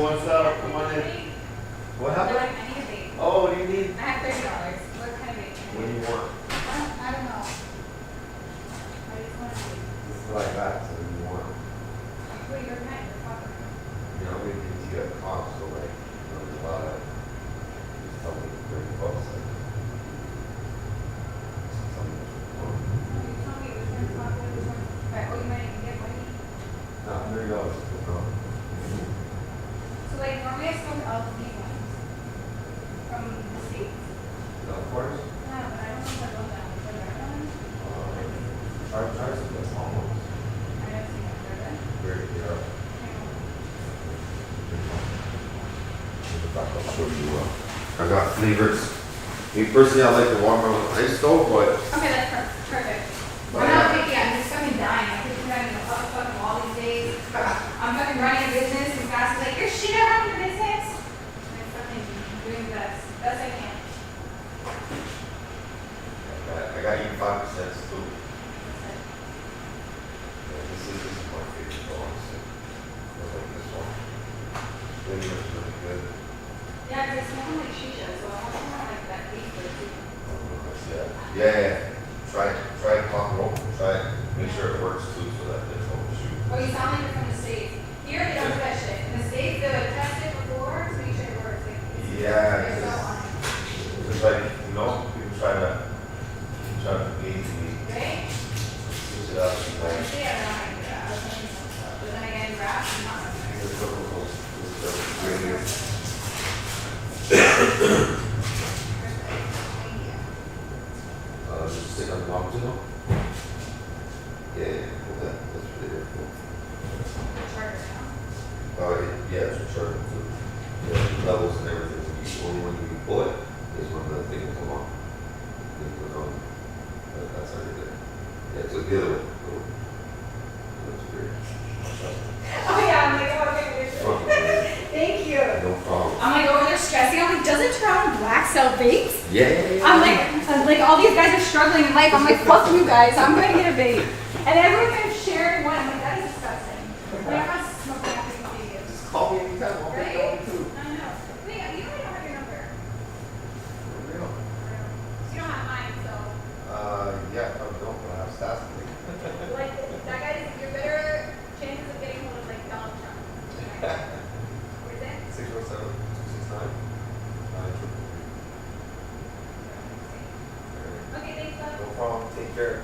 what's up? Come on in. What happened? I need a vape. Oh, what do you need? I have $30. What kind of vape? What do you want? I don't know. I just want to vape. This is what I got, so what do you want? Wait, you're not your father. You know, we can see a cost, so like, you know, there's a lot of, just tell me $30, like, something that's wrong. You told me which one's popular, which one's. Right, oh, you might even get money. No, $30 is good, no. So, like, normally I smoke all of these ones from the States. No, of course. No, but I don't know if I love them. The red ones? Try some of the small ones. I don't see them. They're good. Very, yeah. I'll show you, I got flavors. Me personally, I like the warmer ice though, but Okay, that's perfect. But I'm yeah. not picky, I'm just fucking dying. I keep having a fucking wall these days. I'm fucking running a business and guys are like, you're shit out of your business. And I'm fucking doing the best I can. I got you 5% too. Yeah, this is my favorite though, honestly. I like this one. Flavor is really good. Yeah, because it's more like shisha, so I want more like that paper too. Yeah. Try it, pop it open, try it. Make sure it works too, so that there's no issue. Oh, you sound like you're from the States. Here, they don't do that shit. In the States, they would test it before to make sure it works. Like, Yeah, they're so on it. it's like, you know, people try to gauge me, Right? switch it up, and Well, like, see, I don't know how to do that. I was thinking some stuff. But then again, rap, I'm not really there. this is really good. Thank you. Just stick on the bottom, you know? Yeah, that's really cool. Charger now. Yeah, it's rechargeable too. Yeah, levels and everything. Only when you pull it is when the thing will come on. Then it goes on. But that's already there. Yeah, so the other one. That's great. Oh yeah, I'm like, oh, okay, Fucking great. thank you. No problem. I'm like over there stressing. I'm like, doesn't Toronto Black sell vapes? Yeah. I'm like all these guys are struggling in life. I'm like, fuck you guys. I'm going to get a vape. And everyone kind of sharing one. I'm like, that is disgusting. Like, I'm not smoking after these videos. Just call me anytime. I'll be Right? going too. I know. Wait, you know I don't have your number. For real. You don't have mine, so. Yeah, I don't, but I have stats. Like, that guy's, you're better chances of getting hold of, like, Donald Trump. What is it? 607 269 Okay, thanks, love. No problem. Take care.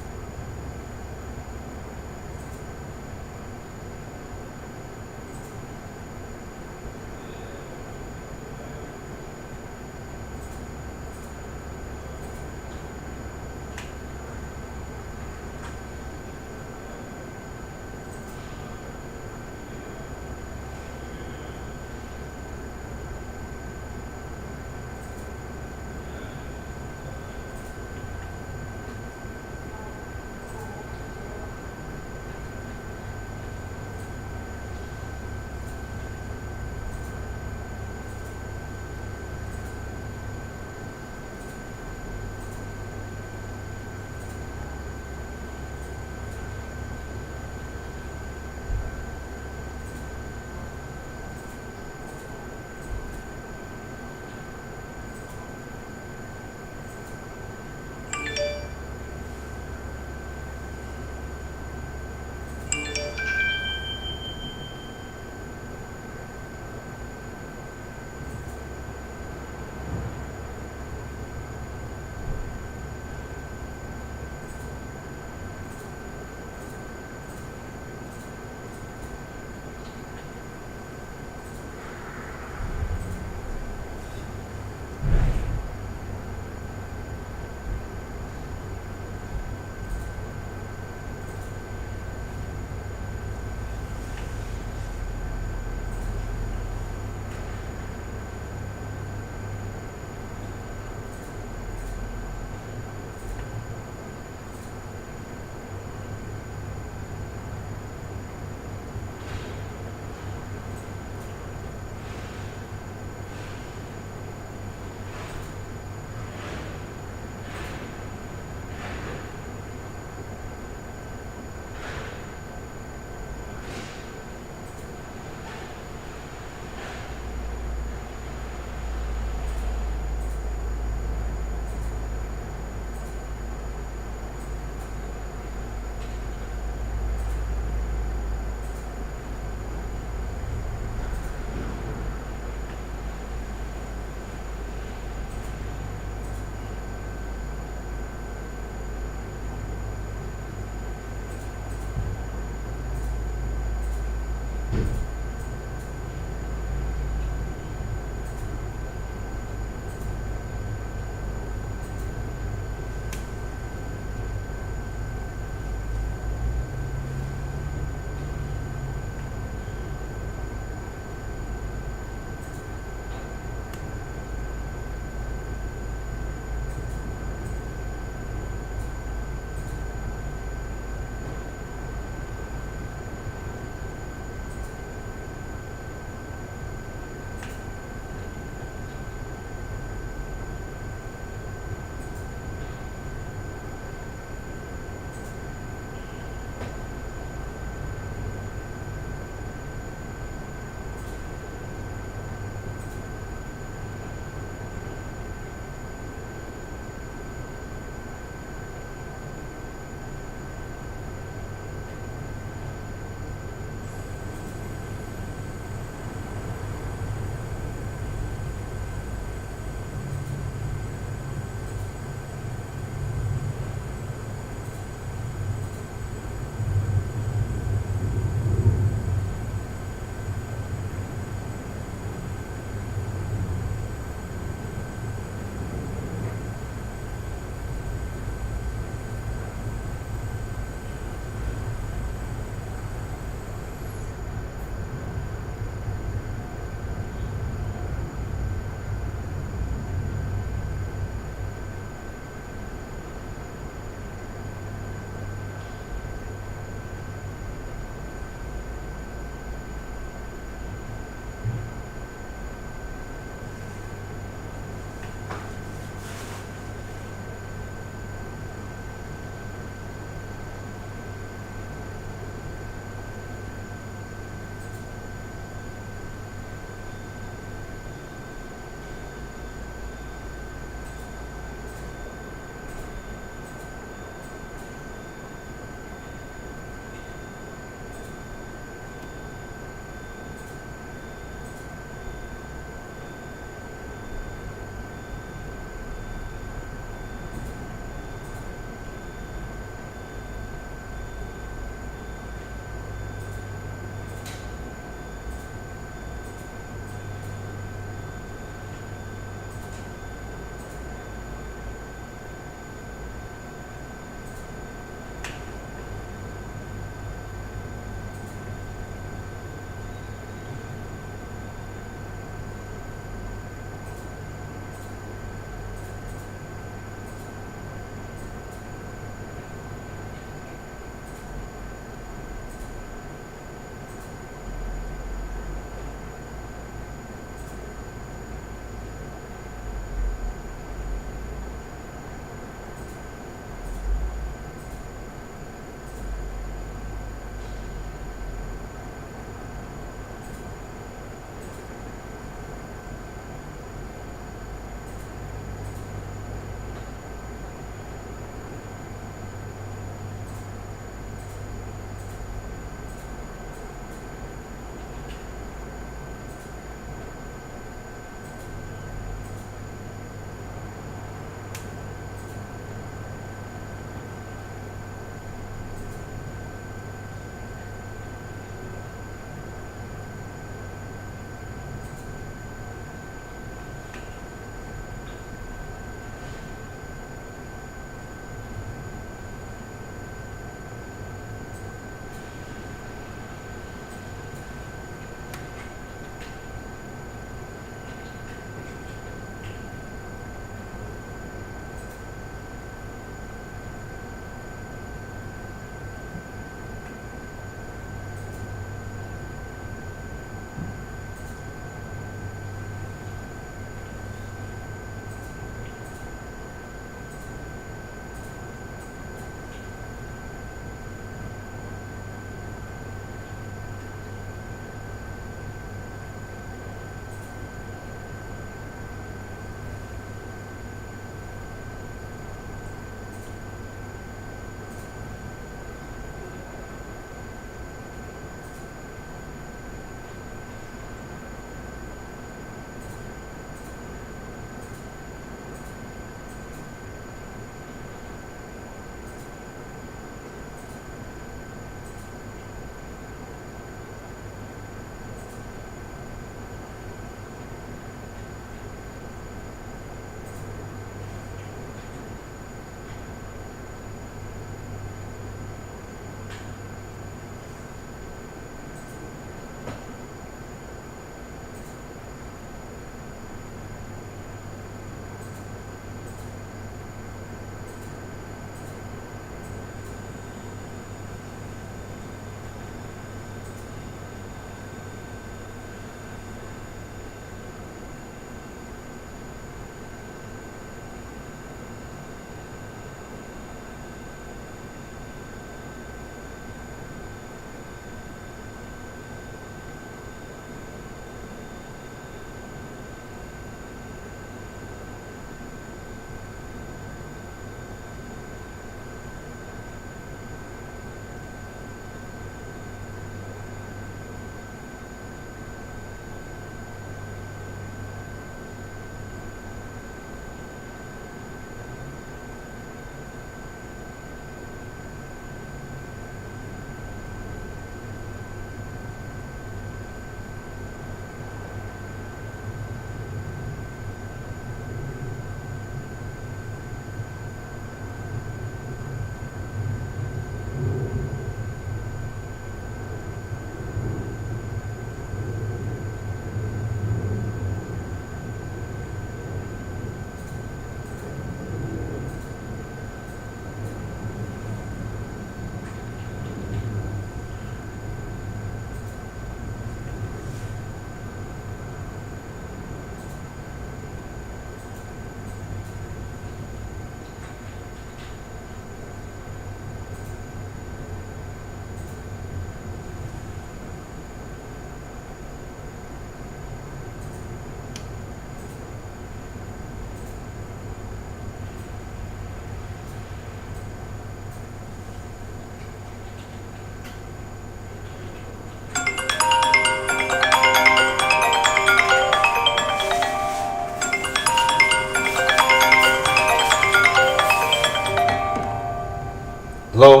Hello?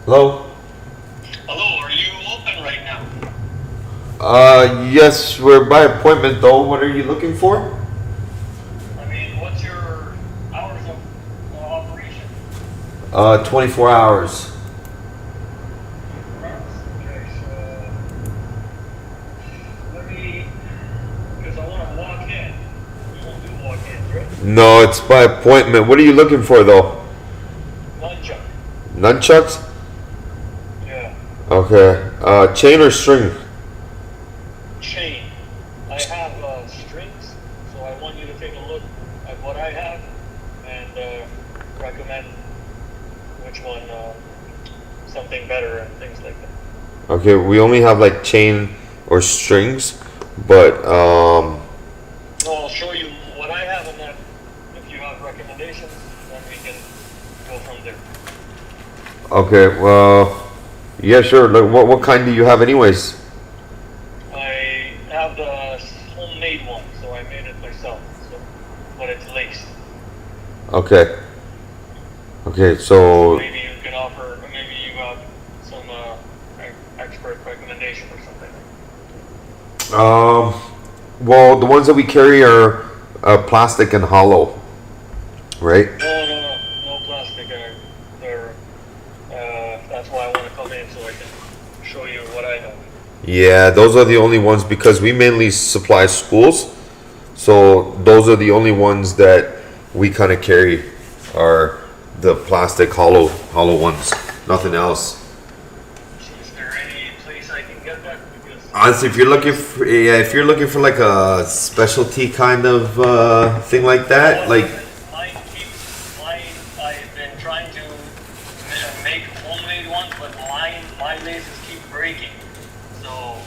Hello? Hello, are you open right now? Yes, we're by appointment though. What are you looking for? I mean, what's your hours of operation? 24 hours. Okay, so let me, because I want to walk in. You won't do walk-ins, right? No, it's by appointment. What are you looking for though? Nunchuck. Nunchucks? Yeah. Okay. Chain or string? Chain. I have strings, so I want you to take a look at what I have and recommend which one, something better and things like that. Okay, we only have like chain or strings, but No, I'll show you what I have, and then if you have recommendations, then we can go from there. okay, well, yeah, sure. Like, what kind do you have anyways? I have the homemade one, so I made it myself. So, but it's laced. Okay. Okay, so Maybe you can offer, or maybe you have some expert recommendation or something. well, the ones that we carry are plastic and hollow, right? No plastic. That's why I want to come in so I can show you what I have. Yeah, those are the only ones because we mainly supply schools. So those are the only ones that we kind of carry are the plastic hollow ones. Nothing else. Is there any place I can get that? Because Honestly, if you're looking for like a specialty kind of thing like that, like I've been trying to make homemade ones, but my laces keep breaking. So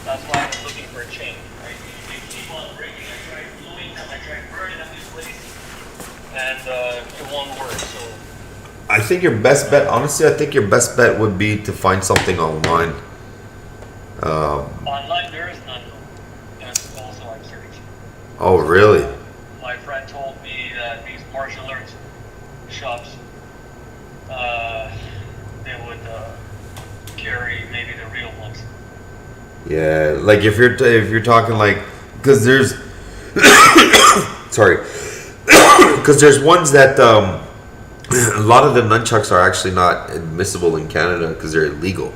that's why I'm looking for a chain. Right? They keep on breaking. I tried gluing them, I tried burning them in place, and it won't work. So I think your best bet, honestly, I think your best bet would be to find something online. online there is none. That's also I searched. Oh, really? My friend told me that these martial arts shops, they would carry maybe the real ones. Yeah, like if you're talking like, because there's, sorry, because there's ones that a lot of the nunchucks are actually not admissible in Canada because they're illegal.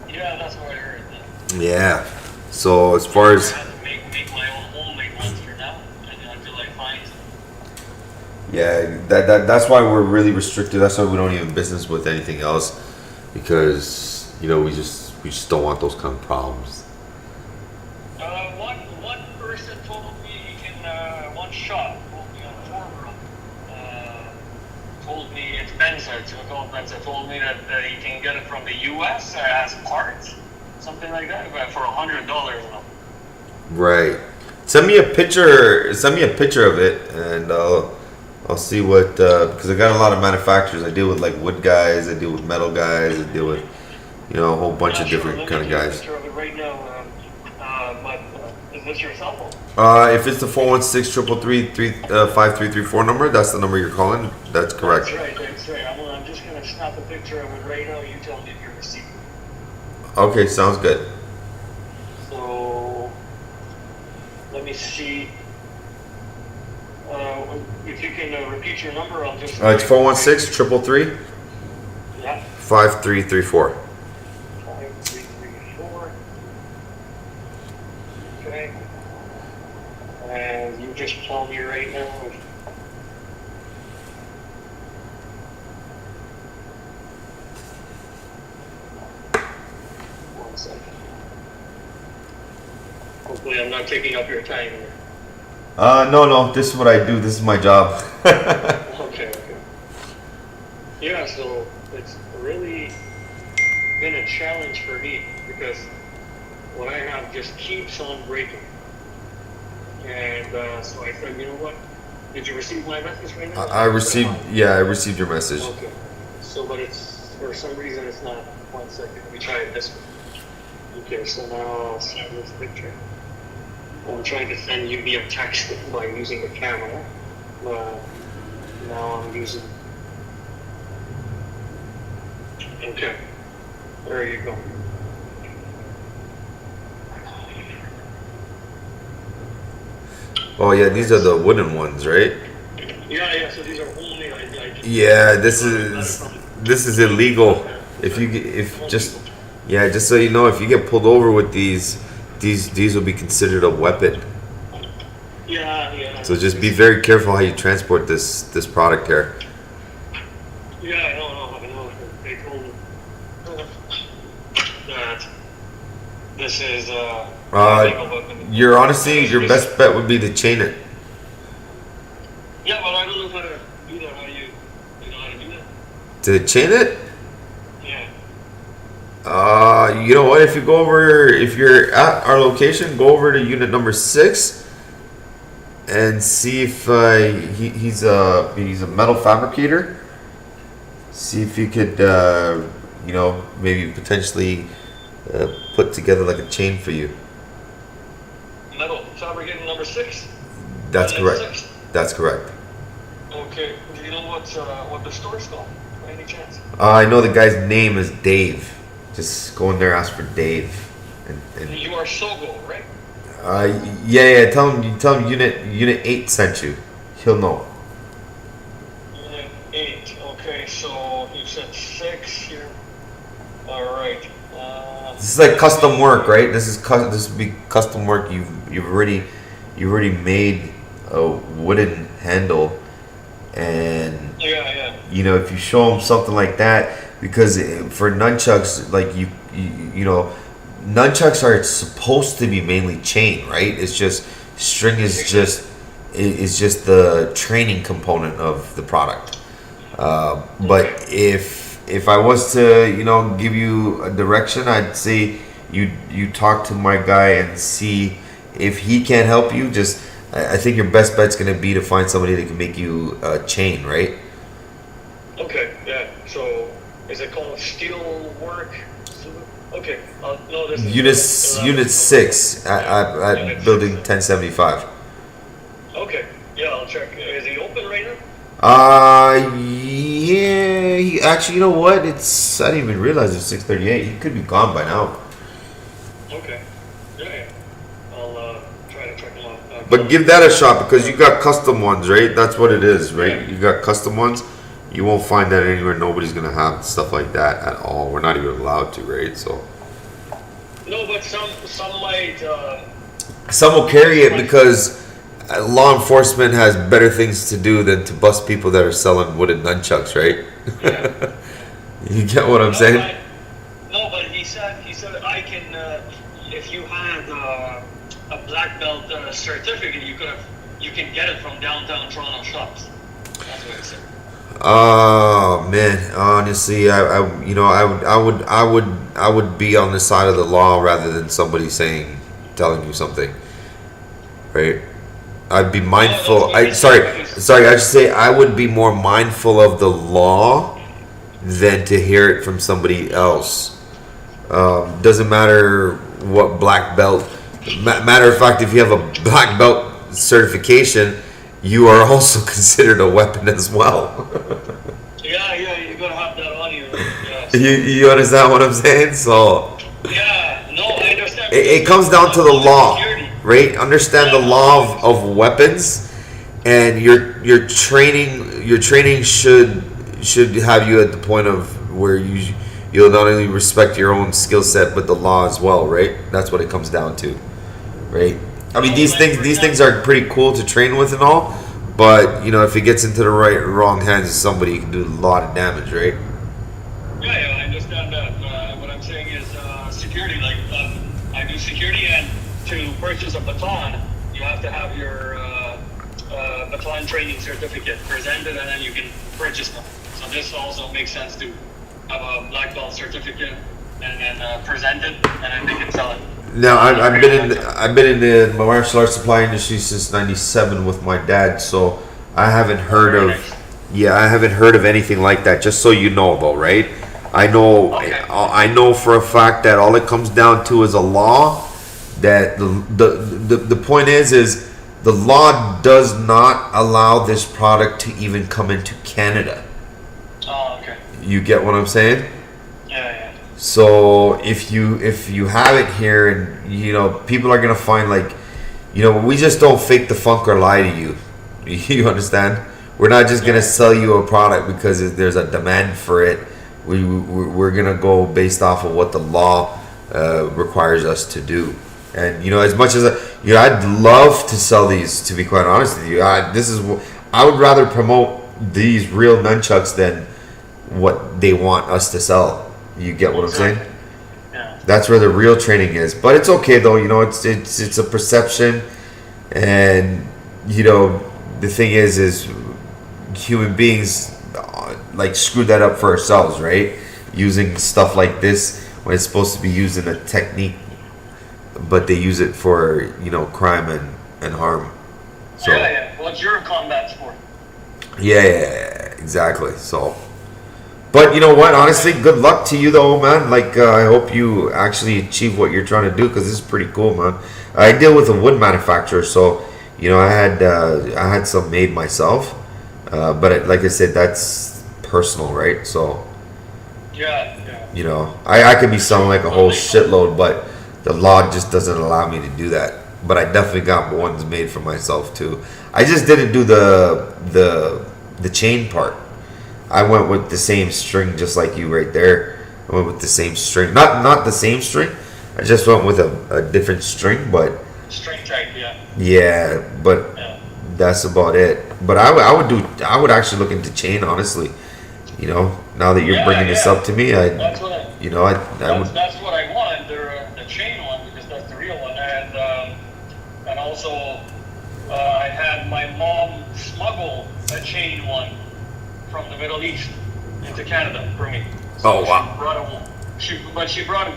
Yeah, that's what I heard. Yeah. So as far I as have to make my own homemade ones for now until I find some. yeah, that's why we're really restricted. That's why we don't even business with anything else because we just don't want those kind of problems. One person told me he can one shop told me on the forum. Told me it's Benza. It's called Benza. Told me that he can get it from the U.S. As parts, something like that, but for $100 now. Right. Send me a picture. Send me a picture of it, and I'll see what because I got a lot of manufacturers. I deal with like wood guys. I deal with metal guys. I deal with a whole bunch Yeah, of sure. different Let me kind of take a guys. picture of it right now. But is this your cell phone? If it's the 416-333-5334 number, that's the number you're calling. That's correct. That's right. That's right. I'm just gonna snap a picture of it right now. You tell me if you receive it. Okay, sounds good. So let me see. If you can repeat your number, I'll just. It's 416-333-5334. Yeah. 5334. Okay. And you just tell me right now. One second. Hopefully, I'm not taking up your time here. No, this is what I do. This is my job. Okay. Yeah, so it's really been a challenge for me because what I have just keeps on breaking. And so I said, you know what? Did you receive my message right now? I received your message. Okay. So, but it's, for some reason, it's not. 1 second. Let me try it this way. Okay, so now I'll send this picture. I'm trying to send you via text by using the camera. Now I'm using. Okay. There you go. Oh yeah, these are the wooden ones, right? Yeah. So these are only. I Yeah, this is illegal. Just so you know, if you get pulled over with these will be considered a weapon. Yeah. So just be very careful how you transport this product here. Yeah, I know. They told me that this is illegal weapon. Your best bet would be to chain it. Yeah, but I don't know how to do that. How you know how to do that? To chain it? Yeah. You know what? If you're at our location, go over to unit number 6 and see if he's a metal fabricator. See if you could, maybe potentially put together like a chain for you. Metal fabricating number 6. That's Unit correct. 6? That's correct. Okay. Do you know what the store's called? By any chance? I know the guy's name is Dave. Just go in there, ask for Dave. And You are Sogo, right? yeah. Tell him unit 8 sent you. He'll know. Unit 8. Okay, so you said 6 here. All right. This is like custom work, right? This would be custom work. You've already made a wooden handle, and Yeah. if you show them something like that, because for nunchucks, like nunchucks are supposed to be mainly chain, right? It's just string is just the training component of the product. But if I was to give you a direction, I'd say you talk to my guy and see if he can help you. I think your best bet's gonna be to find somebody that can make you a chain, right? Okay. Yeah. So is it called steel work? Okay. No, this is Unit 6 at Unit building 6. 1075. Okay. Yeah, I'll check. Is he open right now? Yeah. He actually, you know what? I didn't even realize it's 6:38. He could be gone by now. Okay. Yeah. I'll try to check him out. But give that a shot because you got custom ones, right? That's what it is, right? Yeah. You got custom ones. You won't find that anywhere. Nobody's gonna have stuff like that at all. We're not even allowed to, right? So No, but some might. some will carry it because law enforcement has better things to do than to bust people that are selling wooden nunchucks, right? Yeah. You get what I'm saying? No, but he said I can. If you had a black belt certificate, you can get it from downtown Toronto shops. That's what he said. Oh man, honestly, I would be on the side of the law rather than somebody telling you something, right? I'd be mindful. I should say I would be more mindful of the law than to hear it from somebody else. Doesn't matter what black belt. Matter of fact, if you have a black belt certification, you are also considered a weapon as well. Yeah, you gotta have that on you. Yeah. You understand what I'm saying? So Yeah, no, I understand. it comes down to the law, Security. right? Understand the law of weapons, and your training should have you at the point of where you'll not only respect your own skill set but the law as well, right? That's what it comes down to, right? I mean, these things are pretty cool to train with and all, but if it gets into the wrong hands of somebody, it can do a lot of damage, right? Yeah, I understand that. What I'm saying is security. Like I do security, and to purchase a baton, you have to have your baton training certificate presented, and then you can purchase them. So this also makes sense to have a black belt certificate and then present it, and then they can sell it. Now I've been in the martial arts supply industry since '97 with my dad, so I haven't heard of anything like that. Just so you know, though, right? I know for a fact that all it comes down to is a law. That the point is the law does not allow this product to even come into Canada. Oh, okay. You get what I'm saying? Yeah. So if you have it here, and you know, people are gonna find, like, you know, we just don't fake the funk or lie to you. You understand? We're not just gonna sell you a product because there's a demand for it. We're gonna go based off of what the law requires us to do. And you know, as much as you know, I'd love to sell these. To be quite honest with you, I would rather promote these real nunchucks than what they want us to sell. You get what I'm saying? Yeah. That's where the real training is. But it's okay though. You know, it's a perception, and you know, the thing is human beings like screw that up for ourselves, right? Using stuff like this when it's supposed to be used in a technique, but they use it for, you know, crime and harm. So Yeah. Well, it's your combat sport. yeah, exactly. So, but you know what? Honestly, good luck to you though, man. Like, I hope you actually achieve what you're trying to do, because this is pretty cool, man. I deal with a wood manufacturer, so you know, I had some made myself, but like I said, that's personal, right? So Yeah. you know, I could be selling like a whole shitload, but the law just doesn't allow me to do that. But I definitely got ones made for myself too. I just didn't do the chain part. I went with the same string, just like you right there. I went with the same string, not the same string. I just went with a different string, but String type, yeah. yeah, but Yeah. that's about it. But I would actually look into chain, honestly. You know, now that you're Yeah, bringing this yeah. up to me, That's what I would. that's what I want. They're the chain one, because that's the real one, and also I had my mom smuggle a chain one from the Middle East into Canada for me. Oh, wow. She brought a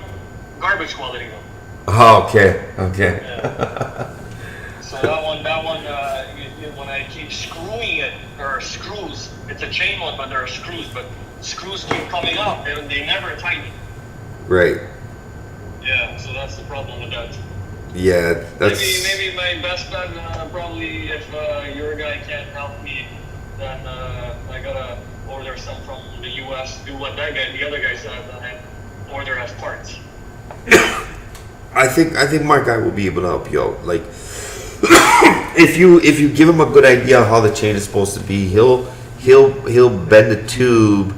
garbage quality one. Oh, okay. Yeah. So that one, when I keep screwing it, there are screws. It's a chain one, but there are screws. But screws keep coming up, and they never tighten. Right. Yeah, so that's the problem with that. Yeah, that's. Maybe my best bet, probably, if your guy can't help me, then I gotta order some from the U.S. Do what the other guy said, and order as parts. I think my guy will be able to help you out. Like, if you give him a good idea how the chain is supposed to be, he'll bend the tube,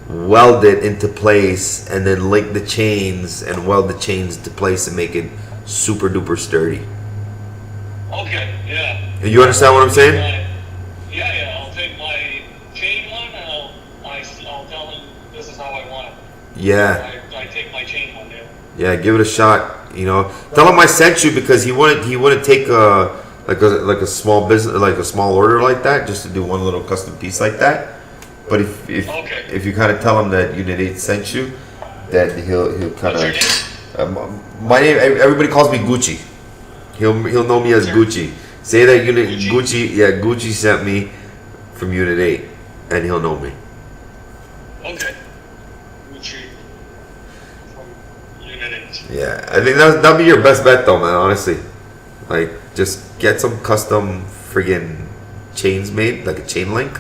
weld it into place, and then link the chains and weld the chains into place and make it super duper sturdy. Okay, yeah. You understand what I'm saying? Yeah. I'll take my chain one, and I'll tell him this is how I want it. Yeah. I take my chain one there. Yeah, give it a shot. You know, tell him I sent you, because he wouldn't take a small business, like a small order like that, just to do one little custom piece like that. But if you kind of tell him that Unit 8 sent you, then he'll kind What's your of. name? My name, everybody calls me Gucci. He'll know me as Gucci. Say that Gucci sent me from Unit 8, and he'll know me. Okay. Gucci from Unit 8. Yeah, I think that'd be your best bet though, man, honestly. Like, just get some custom friggin' chains made, like a chain link.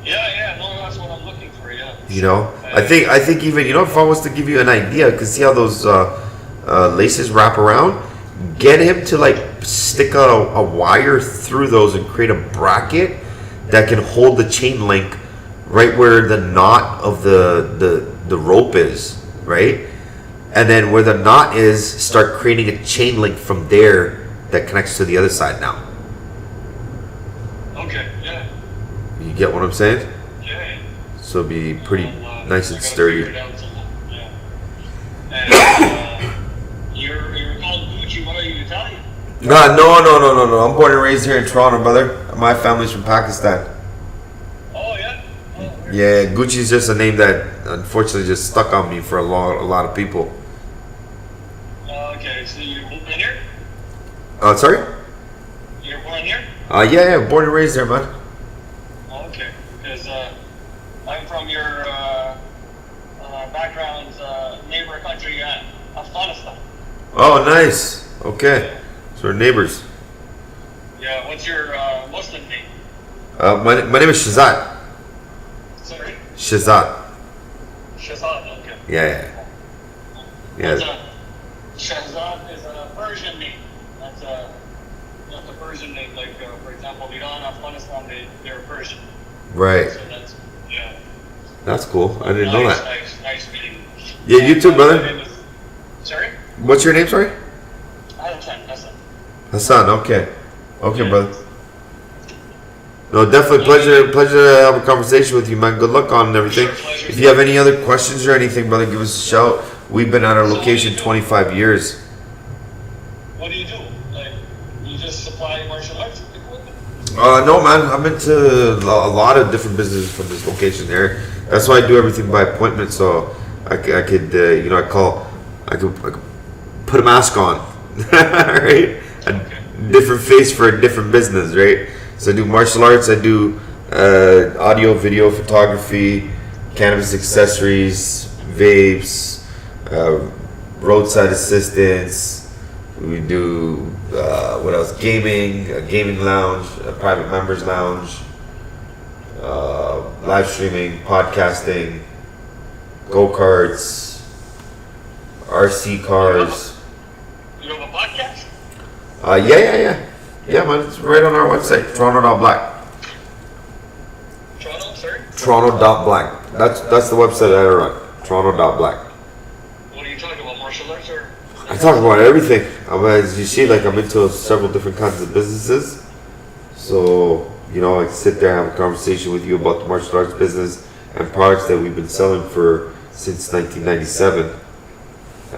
Yeah, no, that's what I'm looking for, yeah. You know, I think even, you know, if I was to give you an idea, because see how those laces wrap around, get him to like stick a wire through those and create a bracket that can hold the chain link right where the knot of the rope is, right? And then where the knot is, start creating a chain link from there that connects to the other side now. Okay, yeah. You get what I'm saying? Yeah. So it'd be pretty Well, nice I and gotta sturdy. figure it out somehow, yeah. And you're called Gucci. What are you, Italian? No. I'm born and raised here in Toronto, brother. My family's from Pakistan. Oh, yeah? Oh, weird. Yeah, Gucci's just a name that unfortunately just stuck on me for a lot of people. Okay, so you're born here? Sorry? You're born here? Yeah, born and raised there, man. Okay, because I'm from your background's neighbor country, Afghanistan. Oh, nice. Okay, so we're neighbors. Yeah, what's your Muslim name? My name is Shazad. Sorry? Shazad. Shahzad, okay. Yeah. That's Yeah. Shahzad is a Persian name. That's a Persian name. Like, for example, Iran, Afghanistan, they're Persian. Right. So that's, yeah. That's cool. I didn't know that. Nice meeting. Yeah, you too, My brother. name is- Sorry? What's your name, sorry? Hassan. Hassan. Okay. Okay, brother. No, definitely pleasure to have a conversation with you, man. Good luck on everything. Sure, pleasure. If you have any other questions or anything, brother, give us a shout. We've been at our location 25 years. What do you do? Like, you just supply martial arts equipment? No, man. I'm into a lot of different businesses from this location there. That's why I do everything by appointment. So I could I could put a mask on, right? A different face for a different business, right? So I do martial arts. I do audio, video, photography, cannabis accessories, vapes, roadside assistance. We do what else? Gaming, a gaming lounge, a private members lounge, live streaming, podcasting, go-karts, RC cars. You have a podcast? Yeah, man. It's right on our website, Toronto.black. Toronto, sorry? Toronto.black. That's the website that I run. Toronto.black. What are you talking about? Martial arts or? I talk about everything. As you see, like I'm into several different kinds of businesses. So, I can sit there and have a conversation with you about the martial arts business and products that we've been selling since 1997. I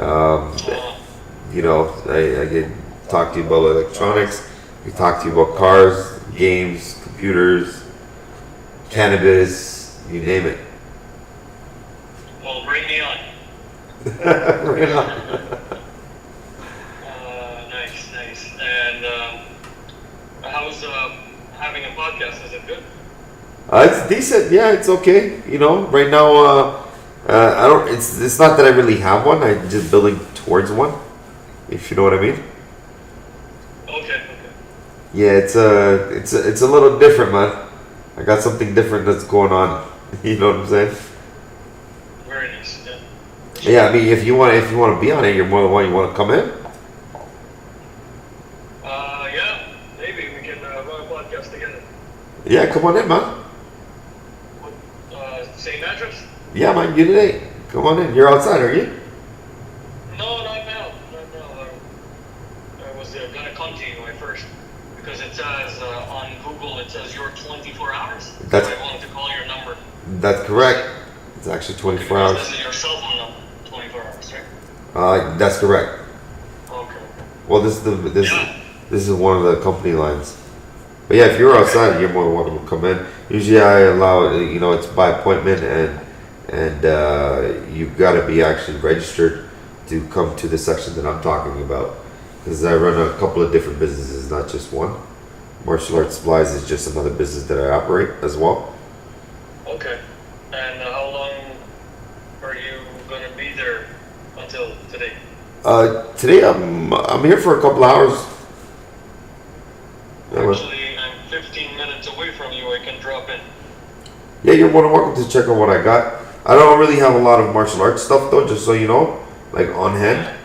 can talk to you about electronics. I can talk to you about cars, games, computers, cannabis, you name it. Well, bring me on. Right on. Nice. And how's having a podcast? Is it good? It's decent. Yeah, it's okay. Right now, I don't. It's not that I really have one. I'm just building towards one. If you know what I mean. Okay. Yeah, it's a little different, man. I got something different that's going on. You know what I'm saying? Very nice. Yeah. Yeah, I mean, if you want to be on it, you're more than welcome. You want to come in? Yeah. Maybe we can run a podcast together. Yeah, come on in, man. Same address? Yeah, man, Unit 8. Come on in. You're outside, are you? No, not now. I was gonna come to you at first because it says on Google it says you're 24 hours. So I wanted to call your number. That's correct. It's actually 24 Because hours. this is your cell phone number. 24 hours, right? That's correct. Okay. Well, this is one of the company lines. But yeah, if you're outside, you're more than welcome to come in. Usually, I allow it's by appointment, and you've got to be actually registered to come to the section that I'm talking about. Because I run a couple of different businesses, not just one. Martial Arts Supplies is just another business that I operate as well. Okay. And how long are you gonna be there until today? Today I'm here for a couple hours. Yeah, Actually, I'm 15 minutes away from you. I can drop in. yeah, you're more than welcome to check out what I got. I don't really have a lot of martial arts stuff though, just so you know, like on hand.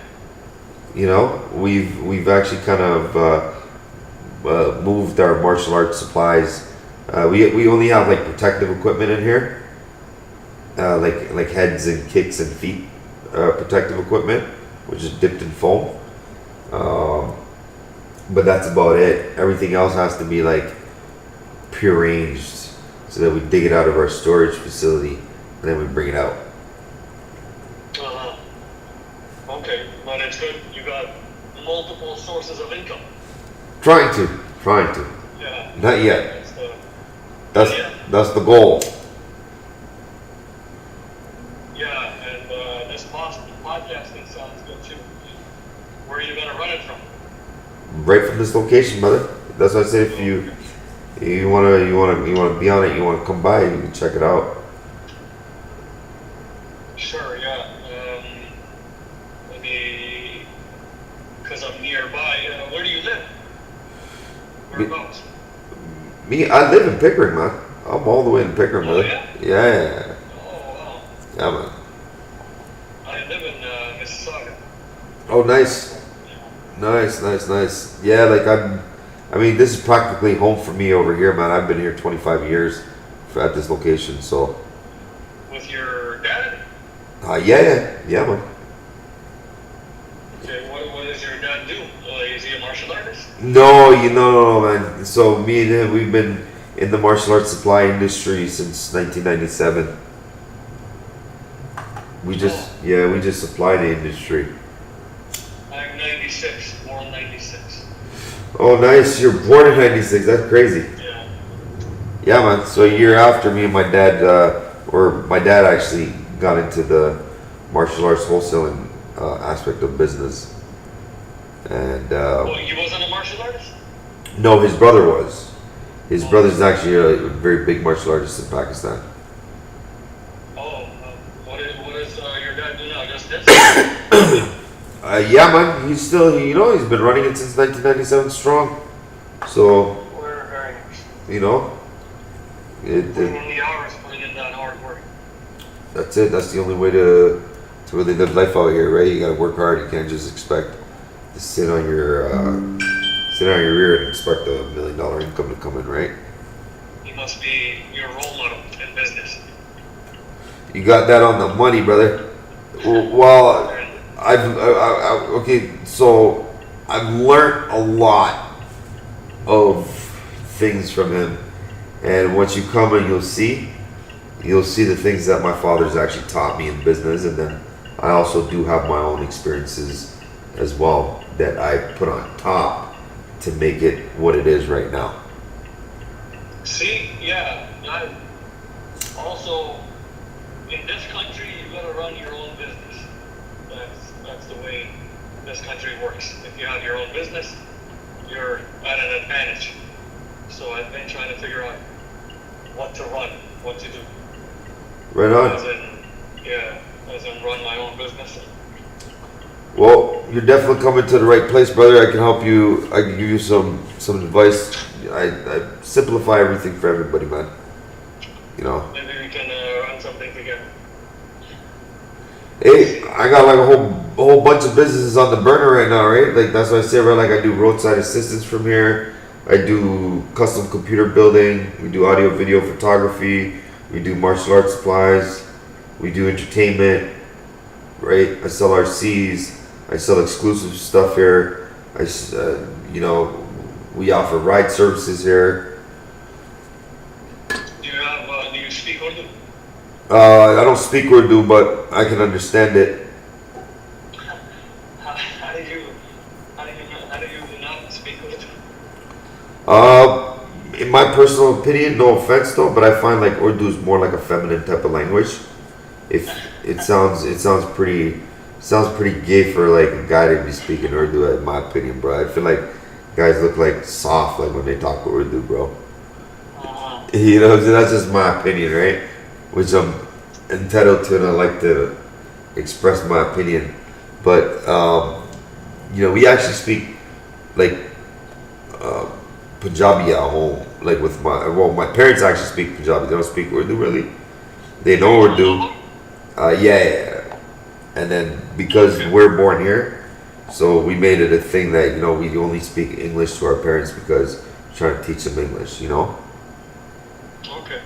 We've actually kind of moved our martial arts supplies. We only have like protective equipment in here, like heads and kicks and feet protective equipment, which is dipped in foam. But that's about it. Everything else has to be like prearranged so that we dig it out of our storage facility and then we bring it out. Okay, but it's good. You got multiple sources of income. Trying to. Yeah. Not yet. Yeah. That's the goal. Yeah, and this podcasting sounds good too. Where are you gonna run it from? Right from this location, brother. That's why I said if you wanna be on it, you wanna come by, you can check it out. Sure, yeah. Maybe because I'm nearby. Where do you live? Whereabouts? Me, I live in Pickering, man. I'm all the way in Pickering, Oh, brother. yeah? Yeah, Oh, wow. yeah, man. I live in Mississauga. Oh, nice, nice. Yeah, like I mean, this is practically home for me over here, man. I've been here 25 years at this location, so. With your dad? Yeah, man. Okay, what does your dad do? Is he a martial artist? No, no, man. So me and him, we've been in the martial arts supply industry since 1997. We just supply the industry. I'm 96, born 96. Oh, nice. You're born in 96. That's crazy. Yeah. Yeah, man. So a year after me and my dad, or my dad actually got into the martial arts wholesaling aspect of business. And Well, he wasn't a martial artist? no, his brother was. His brother's actually a very big martial artist in Pakistan. Oh, what does your dad do now? Just this? Yeah, man. He's still, he's been running it since 1997 strong. So, We're very nice. you know, Putting in the hours, putting in that hard work. that's it. That's the only way to really live life out here, right? You gotta work hard. You can't just expect to sit on your rear and expect $1 million income to come in, right? He must be your role model in business. You got that on the money, brother. Well, okay, so I've learned a lot of things from him, and once you come and you'll see the things that my father's actually taught me in business, and then I also do have my own experiences as well that I put on top to make it what it is right now. See, yeah, I also, in this country, you gotta run your own business. That's the way this country works. If you have your own business, you're at an advantage. So I've been trying to figure out what to run, what to do. Right on. As in run my own business. Well, you're definitely coming to the right place, brother. I can help you. I can give you some advice. I simplify everything for everybody, man. You know. Maybe we can run something together. Hey, I got like a whole bunch of businesses on the burner right now, right? Like that's what I say, right? Like I do roadside assistance from here. I do custom computer building. We do audio video photography. We do martial arts supplies. We do entertainment, right? I sell RCs. I sell exclusive stuff here. We offer ride services here. Do you speak Urdu? I don't speak Urdu, but I can understand it. How do you not speak Urdu? In my personal opinion, no offense though, but I find like Urdu is more like a feminine type of language. If it sounds pretty gay for like a guy to be speaking Urdu, in my opinion, bro. I feel like guys look like soft like when they talk Urdu, bro. You know, that's just my opinion, right? Which I'm entitled to, and I like to express my opinion. But we actually speak like Punjabi at home. Like with my parents actually speak Punjabi. They don't speak Urdu really. They know Urdu. Yeah. And then because we're born here, so we made it a thing that we only speak English to our parents because we're trying to teach them English. Okay.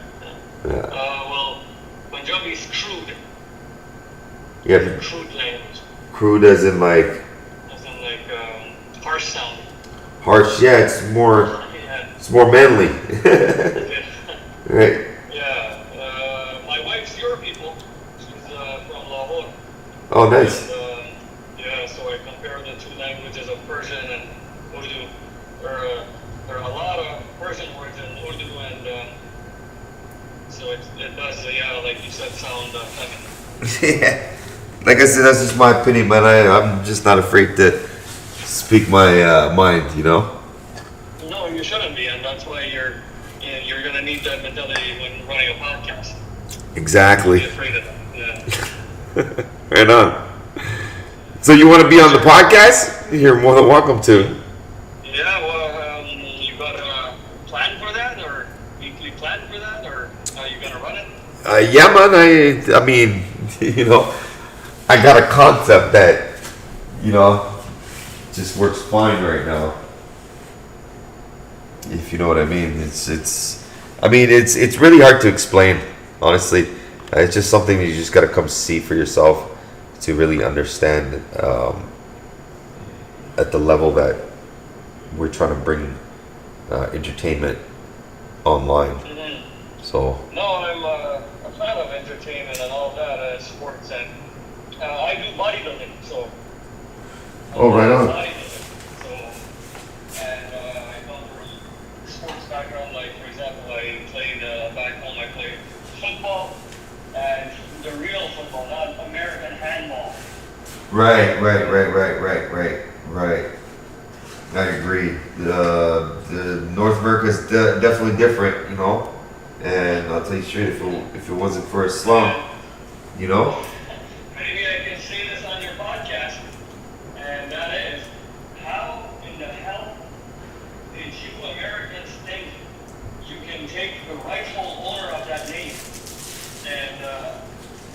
Yeah. Well, Punjabi is crude. Yeah. Crude language. Crude as in like As in like harsh sounding. harsh. Yeah, it's more Yeah. manly. Yeah. Right. Yeah. My wife's your people. She's from Lahore. Oh, nice. And, so I compare the two languages of Persian and Urdu. There are a lot of Persian words in Urdu, and so it does, like you said, sound feminine. Yeah. Like I said, that's just my opinion, man. I'm just not afraid to speak my mind. No, you shouldn't be, and that's why you're gonna need that mentality when running a podcast. Exactly. Be afraid of that. Yeah. Right on. So you want to be on the podcast? You're more than welcome to. Yeah. Well, you gotta Yeah, man. I mean, you know, I got a concept that, you know, just works fine right now. If you know what I mean. I mean, it's really hard to explain, honestly. It's just something that you just gotta come see for yourself to really understand at the level that we're trying to bring entertainment online. Mhm. So, No, I'm a fan of entertainment and all that, sports, and I do bodybuilding, so. Oh, right on. Bodybuilding, so, and I come from sports background, like, for example, I played, back home, I played football, and the real football, not American handball. right. I agree. The North America is definitely different, you know. And I'll tell you straight, if it wasn't for Islam, you know. Maybe I can say this on your podcast, and that is, how in the hell did you Americans think you can take the rightful owner of that name and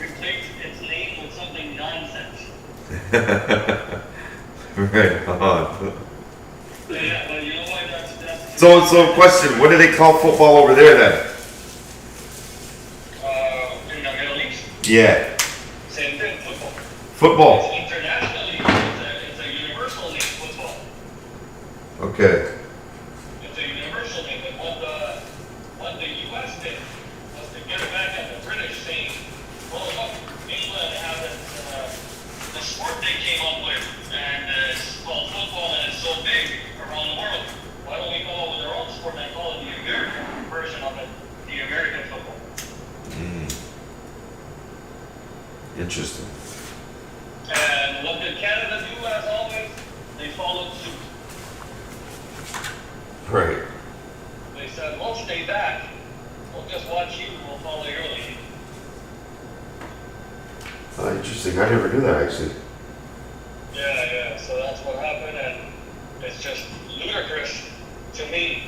replace its name with something nonsense? Right on. Yeah, but you know what? That's So question: what do they call football over there then? in the Middle East, Yeah, same thing, football. football. It's internationally, it's a universal name, football. Okay. It's a universal name, but what the U.S. did was to get it back at the British, saying, well, look, England has the sport they came up with, and it's called football, and it's so big around the world. Why don't we come up with our own sport and call it the American version of it, the American football? Interesting. And what did Canada do, as always? They followed suit. Right. They said, we'll stay back. We'll just watch you, we'll follow your lead. Interesting. I never knew that actually. Yeah, so that's what happened, and it's just ludicrous to me.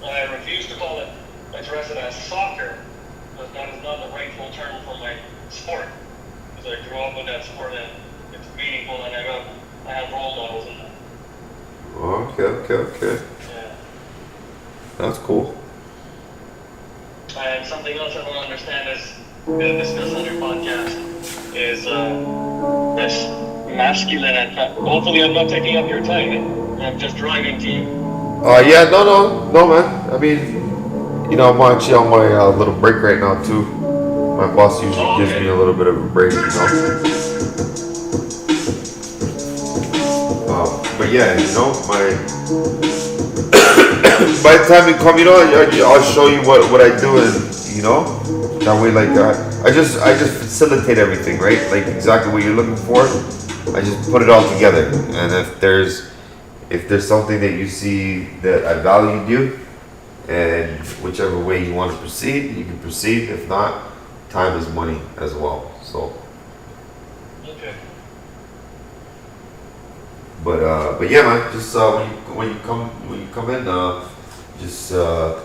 I refuse to call it, address it as soccer, because that is not the rightful term for my sport. Because I grew up with that sport, and it's meaningful, and I have role models in that. Okay. Yeah. That's cool. And something else I don't understand is, we'll discuss on your podcast, is this masculine and hopefully I'm not taking up your time. I'm just driving to you. Yeah, no, man. I mean, you know, I'm actually on my little break right now too. My boss usually gives me a little bit of a break, you know. But yeah, you know, by the time you come, you know, I'll show you what I do, and you know, that way, like, I just facilitate everything, right? Like exactly what you're looking for. I just put it all together, and if there's something that you see that I valued you, and whichever way you want to proceed, you can proceed. If not, time is money as well. So, Okay. but yeah, man. Just when you come in, just we're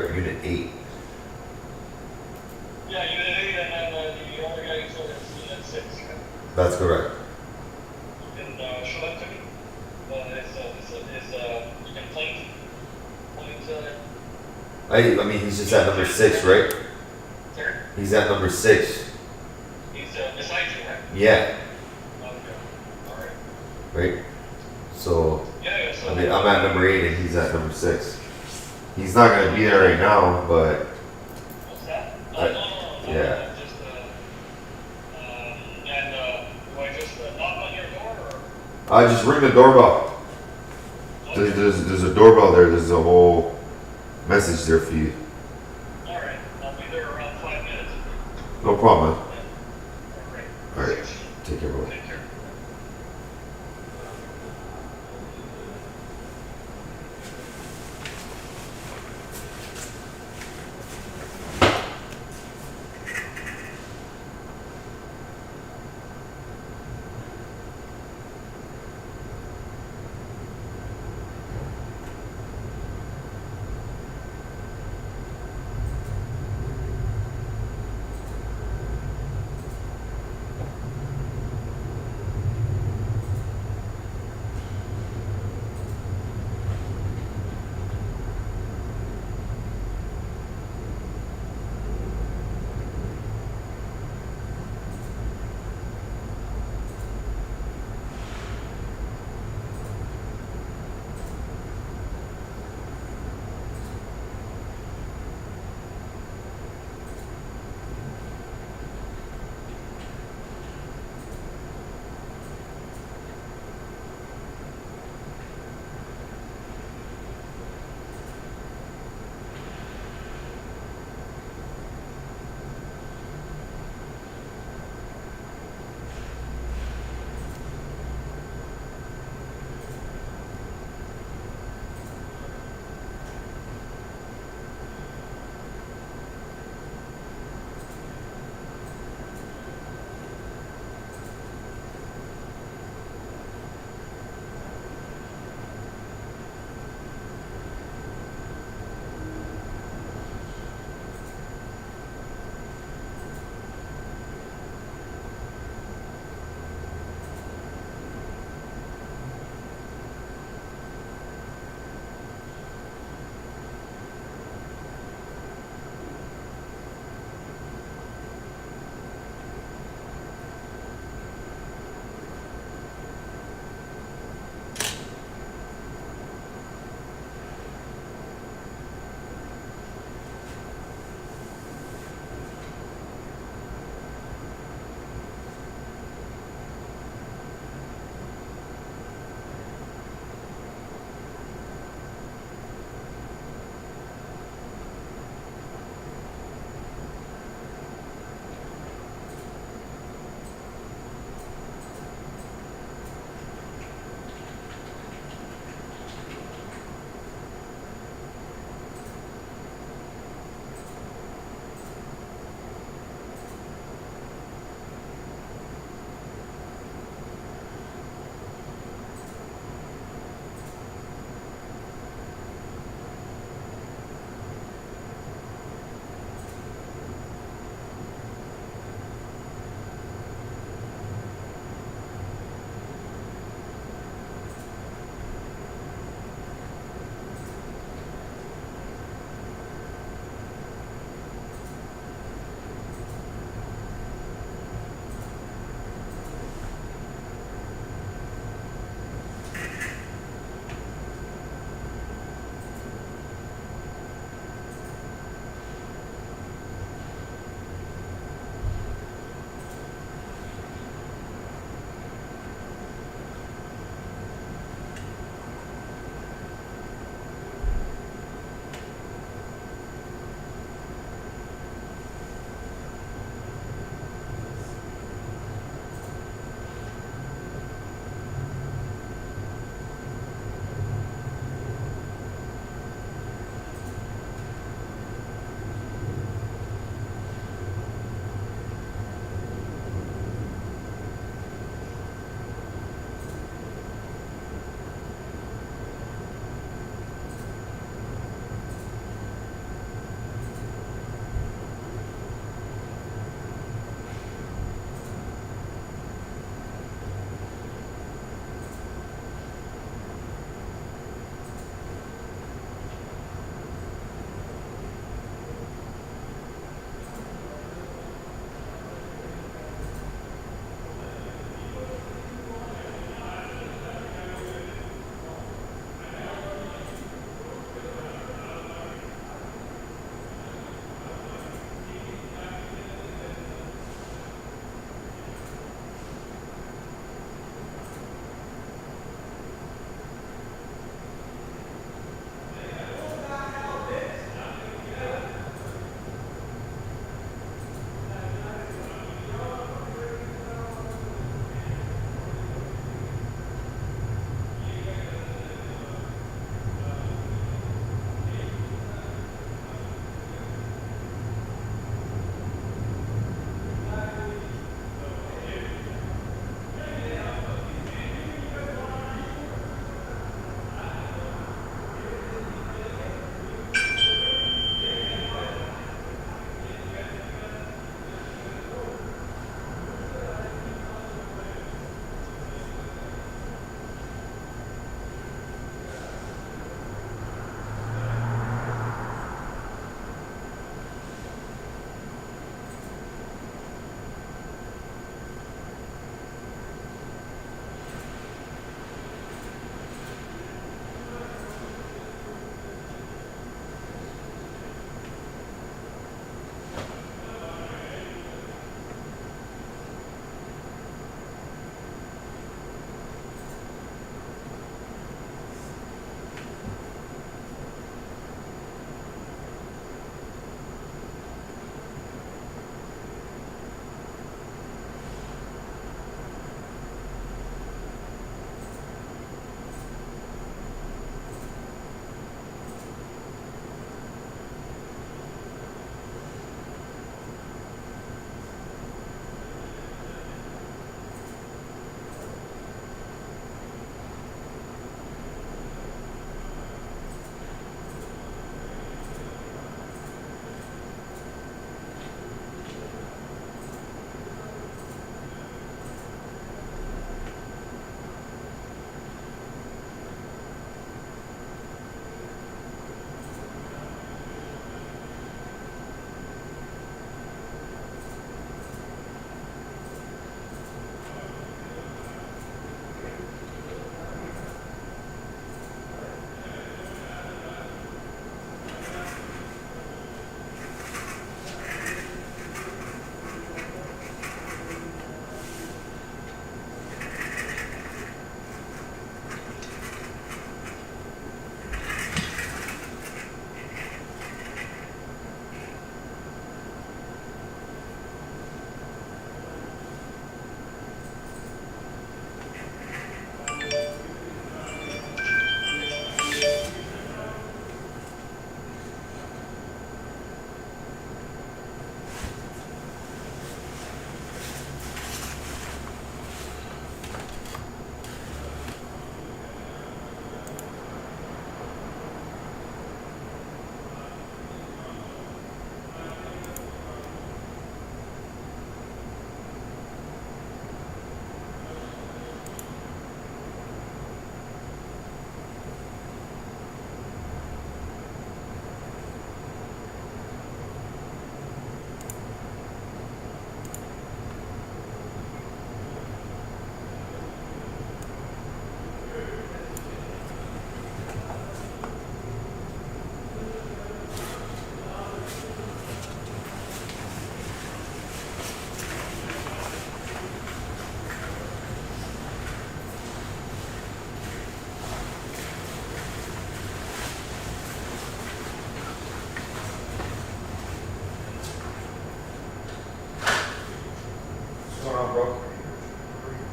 at Unit 8. Yeah, Unit 8, and then the other guy is Unit 6. That's correct. You can show that to me. You can point I mean, he's just at number 6, right? there. He's at number 6. He's beside you, right? Yeah. Okay. All right. Right. So, Yeah, so. I mean, I'm at number 8 and he's at number 6. He's not gonna be there right now, but What's that? No. Yeah. Just, and do I just knock on your door, or? I just ring the doorbell. There's a doorbell there. There's a whole message there for you. All right. I'll be there around 5 minutes. No problem, man. All right. All right. Take care, bro. Take care.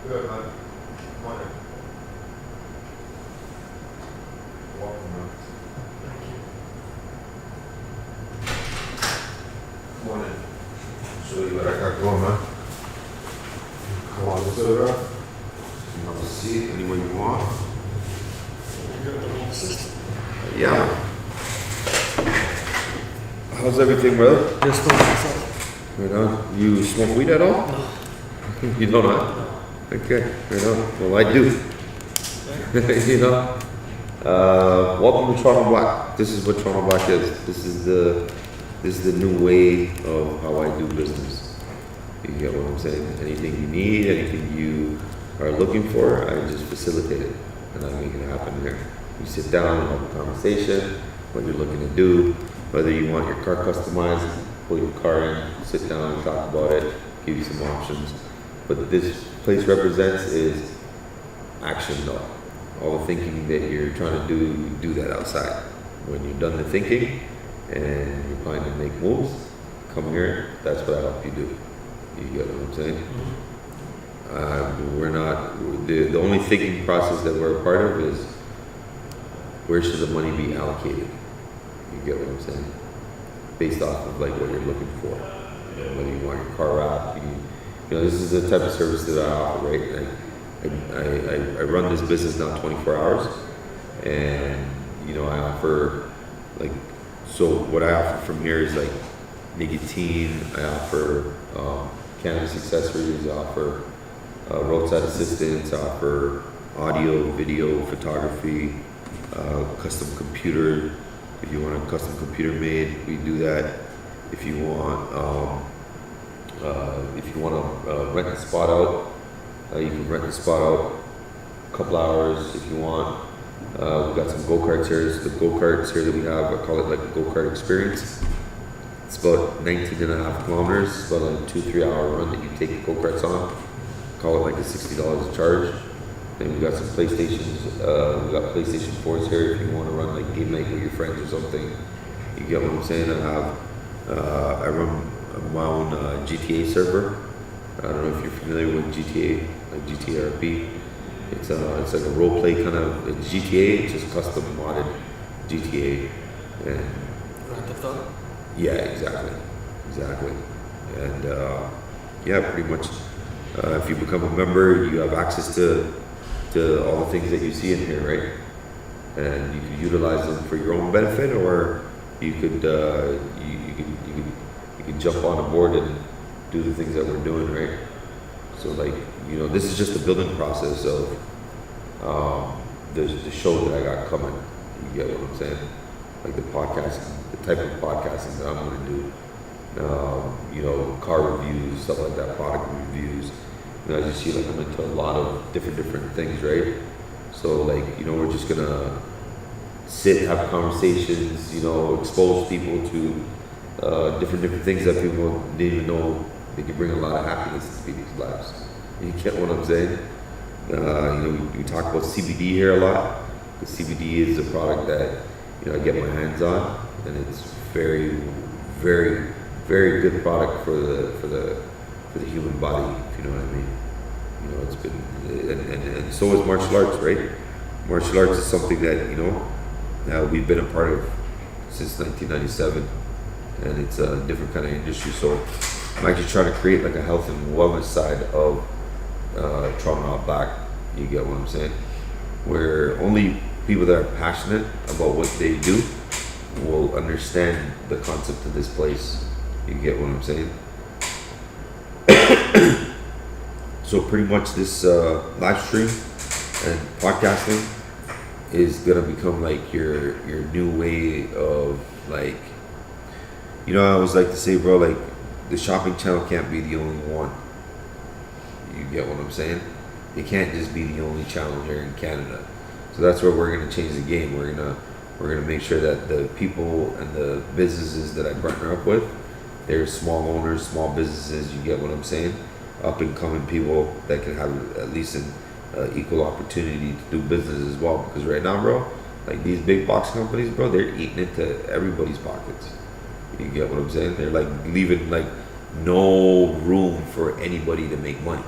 Good, man. Morning. Welcome, man. Morning. Show you what I got going, man. Come on, let's go, bro. You have a seat anywhere you want. Yeah. How's everything, brother? Just don't myself. Right on. You smoke weed at all? No. You don't, huh? Okay, right on. Well, I do. You know? Welcome to Toronto Black. This is what Toronto Black is. This is the new way of how I do business. You get what I'm saying? Anything you need, anything you are looking for, I just facilitate it. And I make it happen here. You sit down and have a conversation, what you're looking to do, whether you want your car customized, pull your car in, sit down and talk about it, give you some options. But this place represents is action though. All the thinking that you're trying to do, you do that outside. When you're done the thinking and you're planning to make moves, come here, that's what I help you do. You get what I'm saying? We're not, the only thinking process that we're a part of is where should the money be allocated? You get what I'm saying? Based off of like what you're looking for. You know, whether you want your car wrapped, you know, this is the type of service that I offer, right? I run this business now 24 hours, and you know, I offer like, so what I offer from here is like nicotine, I offer cannabis accessories, I offer roadside assistance, I offer audio, video, photography, custom computer. If you want a custom computer made, we do that. If you want to rent a spot out, you can rent the spot out a couple hours if you want. We've got some go-karts here. So the go-karts here that we have, I call it like a go-kart experience. It's about 19 and a half kilometers. It's about a 2-3 hour run that you take the go-karts on. Call it like a $60 a charge. Then we've got some PlayStations. We've got PlayStation 4s here if you want to run like game night with your friends or something. You get what I'm saying? I run my own GTA server. I don't know if you're familiar with GTA, like GTA RP. It's like a role play kind of it's GTA. It's just custom modded GTA. And Grand Theft Auto? yeah, exactly. And yeah, pretty much. If you become a member, you have access to all the things that you see in here, right? And you can utilize them for your own benefit, or you could you could jump on board and do the things that we're doing, right? So like, you know, this is just the building process of the show that I got coming. You get what I'm saying? Like the podcasting, the type of podcasting that I'm going to do. You know, car reviews, stuff like that, product reviews. And as you see, like I'm into a lot of different things, right? So like, you know, we're just gonna sit, have conversations, you know, expose people to different things that people didn't even know they can bring a lot of happiness to people's lives. You get what I'm saying? You know, we talk about CBD here a lot. The CBD is a product that, you know, I get my hands on, and it's very good product for the human body, if you know what I mean. You know, it's been, and so is martial arts, right? Martial arts is something that, you know, we've been a part of since 1997, and it's a different kind of industry. So I'm actually trying to create like a health and wellness side of Toronto Black. You get what I'm saying? Where only people that are passionate about what they do will understand the concept of this place. You get what I'm saying? So pretty much this live stream and podcasting is gonna become like your new way of like, you know, I always like to say, bro, like the shopping channel can't be the only one. You get what I'm saying? It can't just be the only channel here in Canada. So that's where we're gonna change the game. We're gonna make sure that the people and the businesses that I partner up with, they're small owners, small businesses. You get what I'm saying? Up and coming people that can have at least an equal opportunity to do business as well. Because right now, bro, like these big box companies, bro, they're eating into everybody's pockets. You get what I'm saying? They're like leaving like no room for anybody to make money.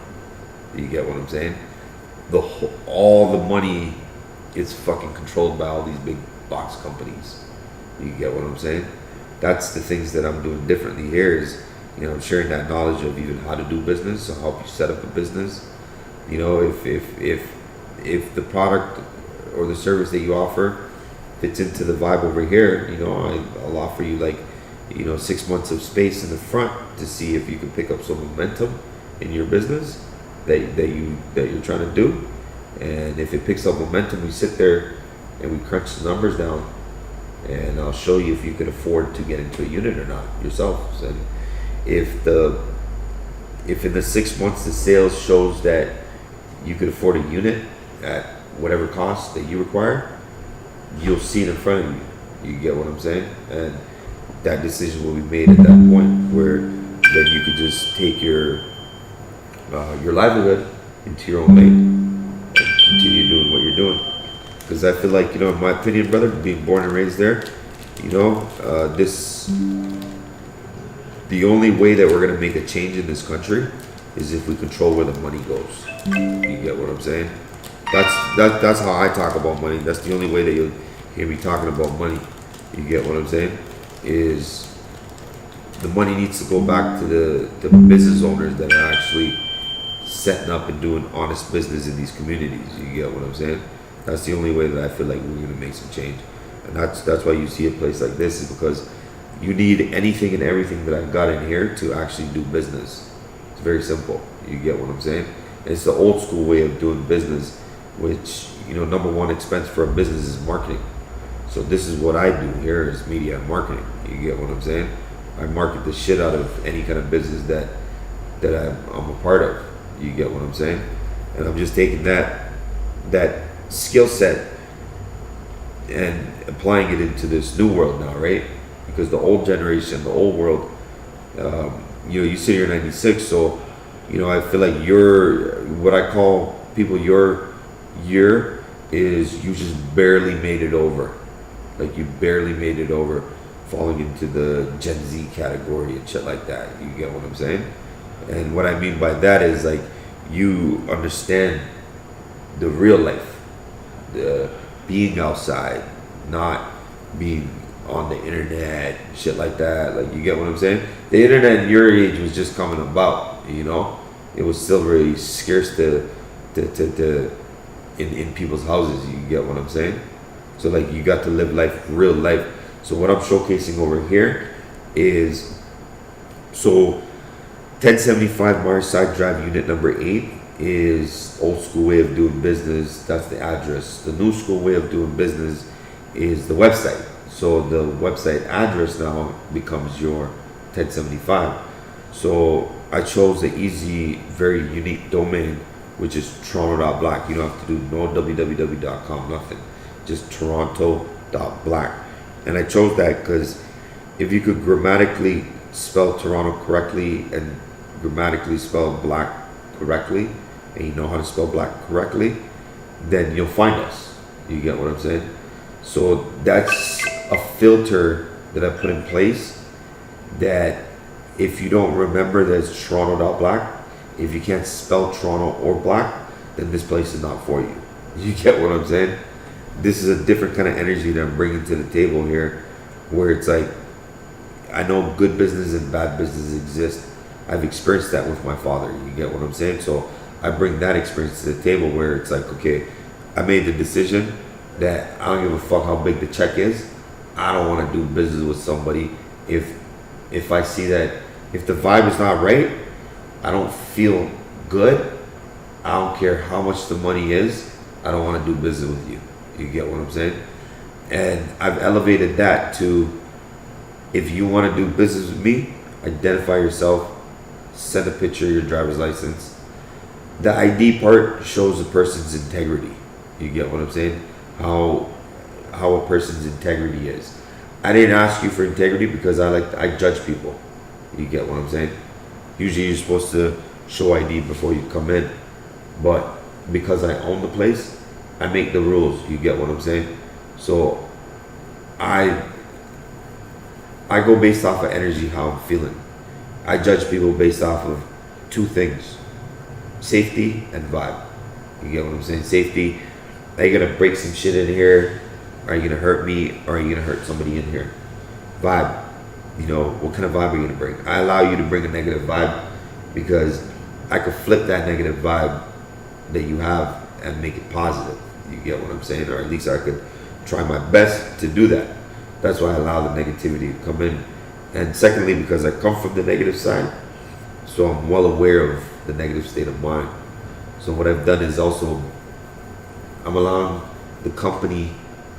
You get what I'm saying? All the money is fucking controlled by all these big box companies. You get what I'm saying? That's the things that I'm doing differently here is, I'm sharing that knowledge of even how to do business, so help you set up a business. If the product or the service that you offer fits into the vibe over here, I'll offer you 6 months of space in the front to see if you can pick up some momentum in your business that you're trying to do. And if it picks up momentum, we sit there and we crunch the numbers down, and I'll show you if you can afford to get into a unit or not yourself. And if in the 6 months the sales shows that you could afford a unit at whatever cost that you require, you'll see it in front of you. You get what I'm saying? And that decision will be made at that point where then you could just take your livelihood into your own lane and continue doing what you're doing. Because I feel like, in my opinion, brother, being born and raised there, the only way that we're gonna make a change in this country is if we control where the money goes. You get what I'm saying? That's how I talk about money. That's the only way that you'll hear me talking about money. You get what I'm saying? Is the money needs to go back to the business owners that are actually setting up and doing honest business in these communities. You get what I'm saying? That's the only way that I feel like we're gonna make some change. And that's why you see a place like this, is because you need anything and everything that I've got in here to actually do business. It's very simple. You get what I'm saying? And it's the old school way of doing business, which, number one expense for a business is marketing. So this is what I do here is media and marketing. You get what I'm saying? I market the shit out of any kind of business that I'm a part of. You get what I'm saying? And I'm just taking that skill set and applying it into this new world now, right? Because the old generation, the old world, you sit here in 96, so, I feel like what I call people, your year is you just barely made it over. Like you barely made it over, falling into the Gen Z category and shit like that. You get what I'm saying? And what I mean by that is like you understand the real life, the being outside, not being on the internet, shit like that. Like you get what I'm saying? The internet in your age was just coming about, it was still very scarce in people's houses. You get what I'm saying? So like you got to live life, real life. So what I'm showcasing over here is, so 1075 Marside Drive, unit number 8 is old school way of doing business. That's the address. The new school way of doing business is the website. So the website address now becomes your 1075. So I chose the easy, very unique domain, which is toronto.black. You don't have to do no www.com, nothing. Just toronto.black. And I chose that because if you could grammatically spell Toronto correctly and grammatically spell black correctly, and you know how to spell black correctly, then you'll find us. You get what I'm saying? So that's a filter that I put in place that if you don't remember that it's Toronto.black, if you can't spell Toronto or black, then this place is not for you. You get what I'm saying? This is a different kind of energy that I'm bringing to the table here, where it's like, I know good business and bad business exist. I've experienced that with my father. You get what I'm saying? So I bring that experience to the table where it's like, okay, I made the decision that I don't give a fuck how big the check is. I don't want to do business with somebody if I see that if the vibe is not right, I don't feel good. I don't care how much the money is. I don't want to do business with you. You get what I'm saying? And I've elevated that to, if you want to do business with me, identify yourself, send a picture of your driver's license. The ID part shows a person's integrity. You get what I'm saying? How a person's integrity is. I didn't ask you for integrity because I judge people. You get what I'm saying? Usually you're supposed to show ID before you come in, but because I own the place, I make the rules. You get what I'm saying? So I go based off of energy, how I'm feeling. I judge people based off of two things: safety and vibe. You get what I'm saying? Safety. Are you gonna break some shit in here? Are you gonna hurt me? Or are you gonna hurt somebody in here? Vibe. You know, what kind of vibe are you gonna bring? I allow you to bring a negative vibe because I could flip that negative vibe that you have and make it positive. You get what I'm saying? Or at least I could try my best to do that. That's why I allow the negativity to come in. And secondly, because I come from the negative side, so I'm well aware of the negative state of mind. So what I've done is also, I'm allowing the company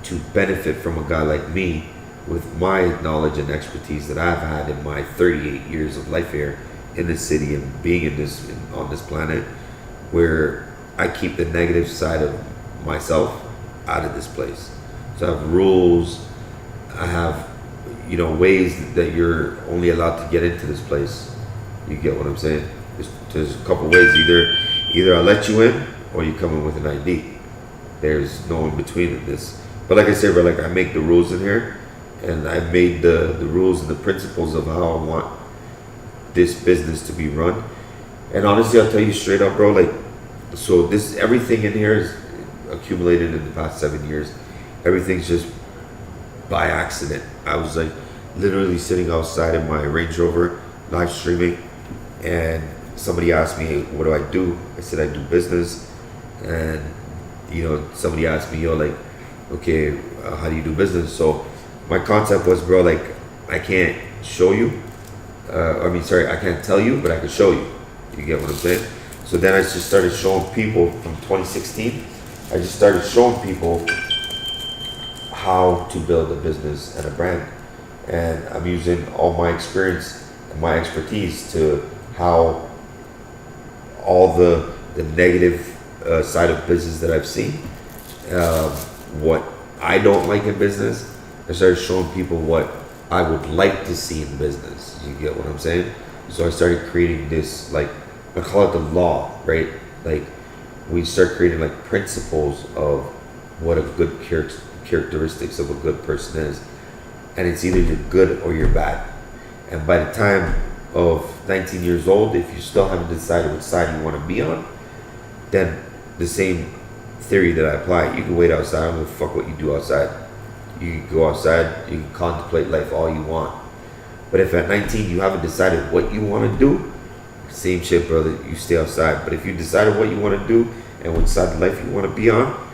to benefit from a guy like me with my knowledge and expertise that I've had in my 38 years of life here in this city and being on this planet, where I keep the negative side of myself out of this place. So I have rules, I have, ways that you're only allowed to get into this place. You get what I'm saying? There's a couple ways. Either I let you in or you come in with an ID. There's no in between in this. But like I said, bro, like I make the rules in here, and I made the rules and the principles of how I want this business to be run. And honestly, I'll tell you straight up, bro, like, so everything in here is accumulated in the past 7 years. Everything's just by accident. I was like literally sitting outside in my Range Rover live streaming, and somebody asked me, hey, what do I do? I said I do business. And somebody asked me, like, okay, how do you do business? So my concept was, bro, like, I can't show you, I can't tell you, but I can show you. You get what I'm saying? So then I just started showing people from 2016. I just started showing people how to build a business and a brand. And I'm using all my experience and my expertise to how all the negative side of business that I've seen, what I don't like in business. I started showing people what I would like to see in business. You get what I'm saying? So I started creating this, like, I call it the law, right? Like, we start creating like principles of what a good characteristics of a good person is. And it's either you're good or you're bad. And by the time of 19 years old, if you still haven't decided which side you want to be on, then the same theory that I apply, you can wait outside. I don't give a fuck what you do outside. You can go outside, you can contemplate life all you want. But if at 19 you haven't decided what you want to do, same shit, brother, you stay outside. But if you decided what you want to do and what side of life you want to be on,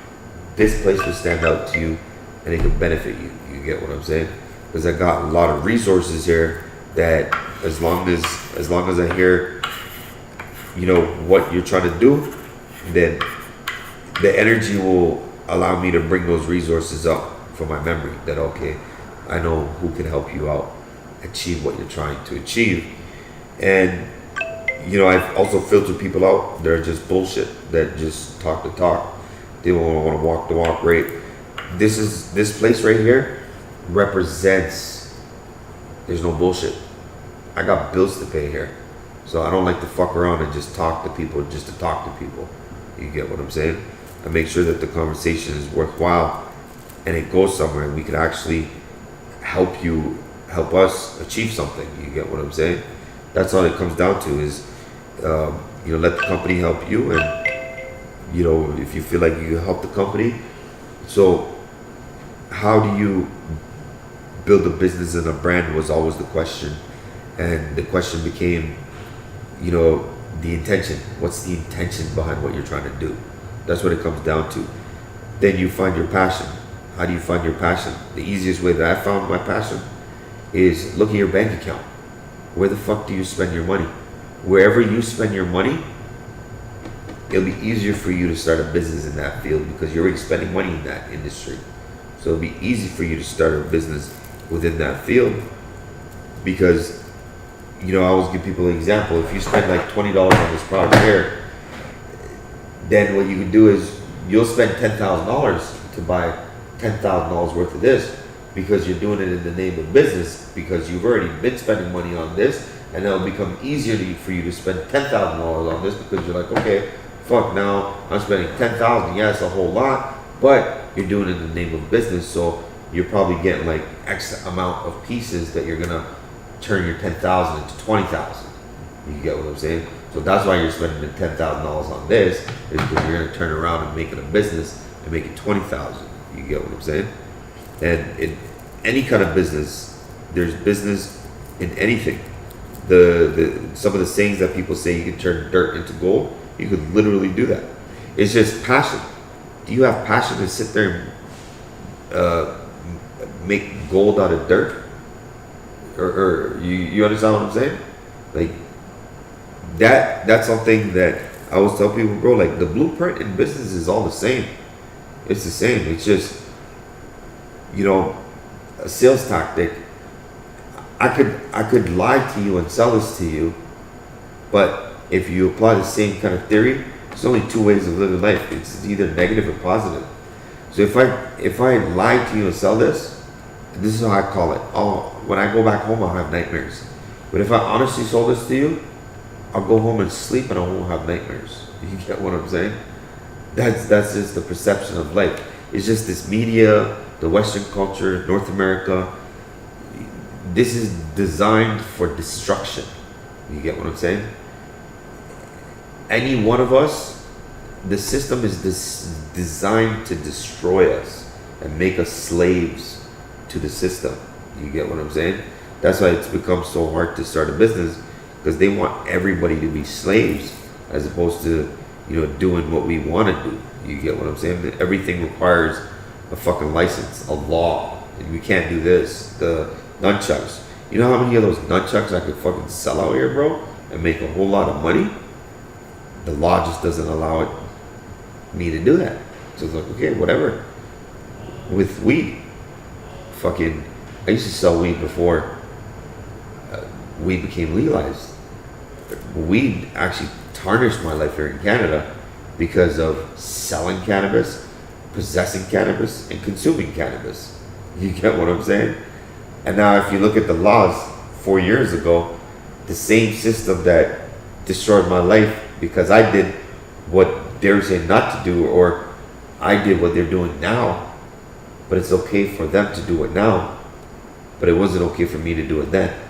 this place will stand out to you and it can benefit you. You get what I'm saying? Because I got a lot of resources here that as long as I hear, what you're trying to do, then the energy will allow me to bring those resources up for my memory that, okay, I know who can help you out achieve what you're trying to achieve. And I've also filtered people out. They're just bullshit that just talk the talk. They don't want to walk the walk. Right? This place right here represents. There's no bullshit. I got bills to pay here, so I don't like to fuck around and just talk to people just to talk to people. You get what I'm saying? I make sure that the conversation is worthwhile and it goes somewhere, and we can actually help us achieve something. You get what I'm saying? That's all it comes down to is, let the company help you, and, if you feel like you help the company. So how do you build a business and a brand was always the question. And the question became, the intention. What's the intention behind what you're trying to do? That's what it comes down to. Then you find your passion. How do you find your passion? The easiest way that I found my passion is look at your bank account. Where the fuck do you spend your money? Wherever you spend your money, it'll be easier for you to start a business in that field because you're already spending money in that industry. So it'll be easy for you to start a business within that field because, I always give people an example. If you spend like $20 on this product here, then what you can do is you'll spend $10,000 to buy $10,000 worth of this because you're doing it in the name of business because you've already been spending money on this, and it'll become easier for you to spend $10,000 on this because you're like, okay, fuck, now I'm spending $10,000. Yeah, it's a whole lot, but you're doing it in the name of business, so you're probably getting like X amount of pieces that you're gonna turn your 10,000 into 20,000. You get what I'm saying? So that's why you're spending the $10,000 on this, is because you're gonna turn around and make it a business and make it 20,000. You get what I'm saying? And in any kind of business, there's business in anything. Some of the sayings that people say, you can turn dirt into gold, you could literally do that. It's just passion. Do you have passion to sit there and make gold out of dirt? Or you understand what I'm saying? Like that's something that I always tell people, bro, like the blueprint in business is all the same. It's the same. It's just, a sales tactic. I could lie to you and sell this to you, but if you apply the same kind of theory, there's only two ways of living life. It's either negative or positive. So if I lie to you and sell this is how I call it. When I go back home, I'll have nightmares. But if I honestly sold this to you, I'll go home and sleep and I won't have nightmares. You get what I'm saying? That's just the perception of life. It's just this media, the Western culture, North America. This is designed for destruction. You get what I'm saying? Any one of us, the system is designed to destroy us and make us slaves to the system. You get what I'm saying? That's why it's become so hard to start a business, because they want everybody to be slaves as opposed to, doing what we want to do. You get what I'm saying? Everything requires a fucking license, a law, and we can't do this. The nunchucks. You know how many of those nunchucks I could fucking sell out here, bro, and make a whole lot of money? The law just doesn't allow me to do that. So it's like, okay, whatever. With weed, I used to sell weed before weed became legalized. Weed actually tarnished my life here in Canada because of selling cannabis, possessing cannabis, and consuming cannabis. You get what I'm saying? And now if you look at the laws 4 years ago, the same system that destroyed my life because I did what they're saying not to do, or I did what they're doing now, but it's okay for them to do it now, but it wasn't okay for me to do it then.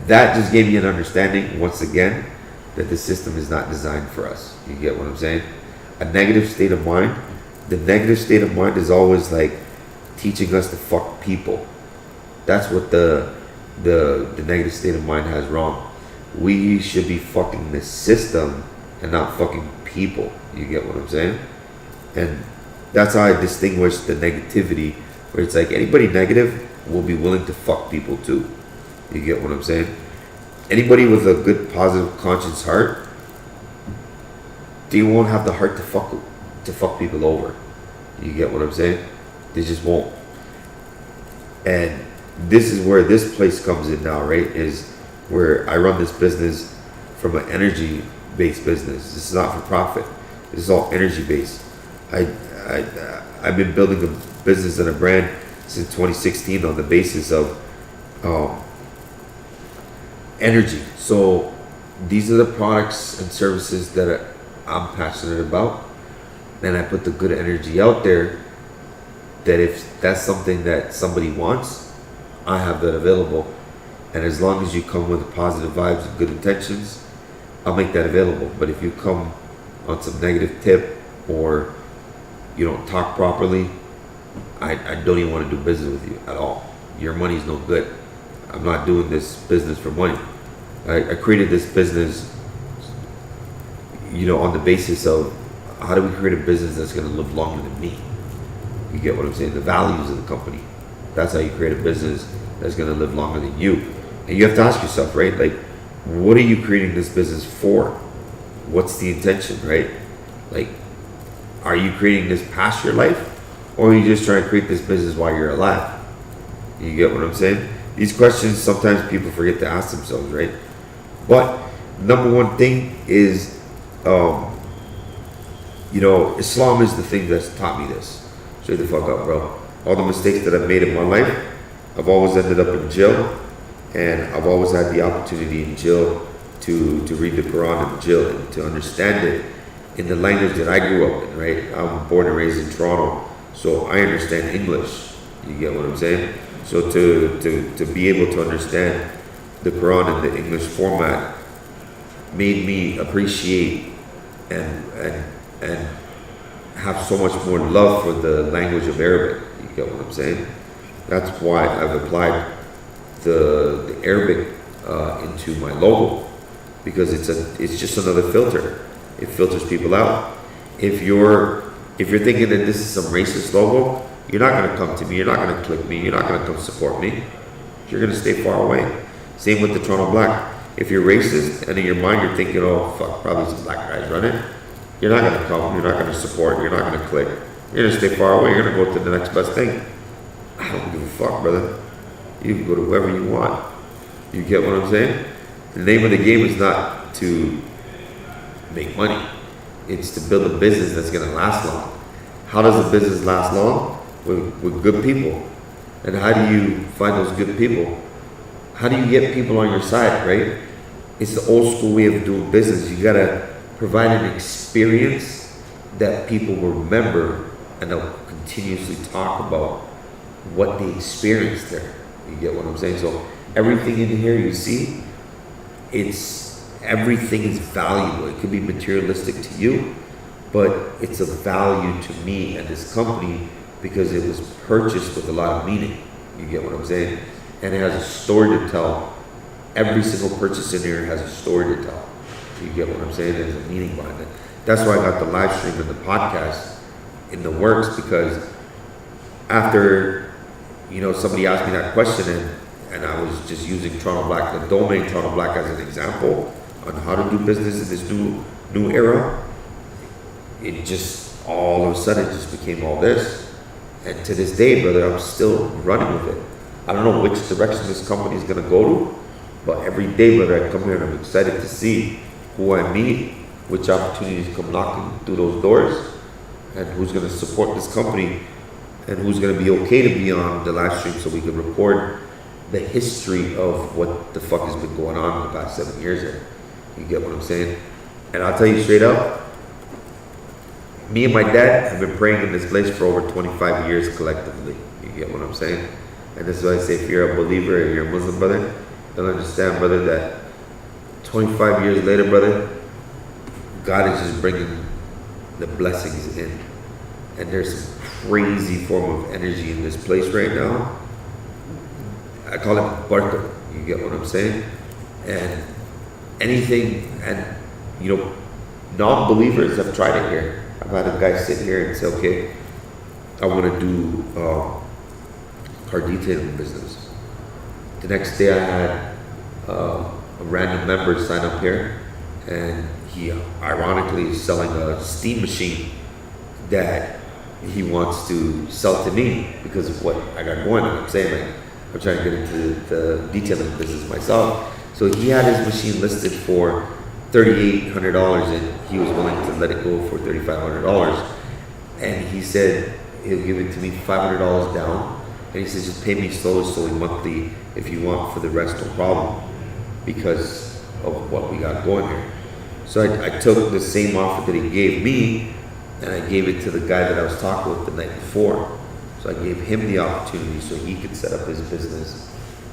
That just gave me an understanding, once again, that the system is not designed for us. You get what I'm saying? A negative state of mind. The negative state of mind is always like teaching us to fuck people. That's what the negative state of mind has wrong. We should be fucking the system and not fucking people. You get what I'm saying? And that's how I distinguish the negativity, where it's like anybody negative will be willing to fuck people too. You get what I'm saying? Anybody with a good, positive, conscious heart, they won't have the heart to fuck people over. You get what I'm saying? They just won't. And this is where this place comes in now, right? Is where I run this business from an energy-based business. This is not for profit. This is all energy-based. I've been building a business and a brand since 2016 on the basis of energy. So these are the products and services that I'm passionate about, and I put the good energy out there, that if that's something that somebody wants, I have that available. And as long as you come with positive vibes and good intentions, I'll make that available. But if you come on some negative tip, or you don't talk properly, I don't even want to do business with you at all. Your money's no good. I'm not doing this business for money. I created this business, on the basis of how do we create a business that's going to live longer than me? You get what I'm saying? The values of the company. That's how you create a business that's going to live longer than you. And you have to ask yourself, right? Like, what are you creating this business for? What's the intention, right? Like, are you creating this past your life, or are you just trying to create this business while you're alive? You get what I'm saying? These questions sometimes people forget to ask themselves, right? But number one thing is, Islam is the thing that's taught me this. Straight the fuck up, bro. All the mistakes that I've made in my life, I've always ended up in jail, and I've always had the opportunity in jail to read the Quran in jail and to understand it in the language that I grew up in, right? I'm born and raised in Toronto, so I understand English. You get what I'm saying? So to be able to understand the Quran in the English format, made me appreciate and have so much more love for the language of Arabic. You get what I'm saying? That's why I've applied the Arabic into my logo, because it's just another filter. It filters people out. If you're thinking that this is some racist logo, you're not going to come to me. You're not going to click me. You're not going to come support me. You're going to stay far away. Same with the Toronto Black. If you're racist and in your mind you're thinking, oh fuck, probably some black guys running, you're not going to come. You're not going to support. You're not going to click. You're going to stay far away. You're going to go to the next best thing. I don't give a fuck, brother. You can go to whoever you want. You get what I'm saying? The name of the game is not to make money. It's to build a business that's going to last long. How does a business last long? With good people. And how do you find those good people? How do you get people on your side, right? It's the old school way of doing business. You got to provide an experience that people will remember, and they'll continuously talk about what they experienced there. You get what I'm saying? So everything in here you see, everything is valuable. It could be materialistic to you, but it's of value to me and this company because it was purchased with a lot of meaning. You get what I'm saying? And it has a story to tell. Every single purchase in here has a story to tell. You get what I'm saying? There's a meaning behind it. That's why I got the live stream and the podcast in the works, because after, somebody asked me that question and I was just using Toronto Black, the domain Toronto Black as an example on how to do business in this new era, it just all of a sudden just became all this. And to this day, brother, I'm still running with it. I don't know which direction this company is going to go to, but every day, brother, I come here and I'm excited to see who I meet, which opportunities come knocking through those doors, and who's going to support this company, and who's going to be okay to be on the live stream so we can record the history of what the fuck has been going on in the past 7 years here. You get what I'm saying? And I'll tell you straight up, me and my dad have been praying in this place for over 25 years collectively. You get what I'm saying? And this is why I say, if you're a believer, if you're a Muslim, brother, then understand, brother, that 25 years later, brother, God is just bringing the blessings in. And there's some crazy form of energy in this place right now. I call it barka. You get what I'm saying? And anything, and non-believers have tried it here. I've had a guy sit here and say, okay, I want to do car detailing business. The next day I had a random member sign up here, and he ironically is selling a steam machine that he wants to sell to me because of what I got going on. I'm saying, like, I'm trying to get into the detailing business myself. So he had his machine listed for $3,800 and he was willing to let it go for $3,500. And he said he'll give it to me $500 down. And he says, just pay me slowly monthly if you want, for the rest, no problem, because of what we got going here. So I took the same offer that he gave me and I gave it to the guy that I was talking with the night before. So I gave him the opportunity so he could set up his business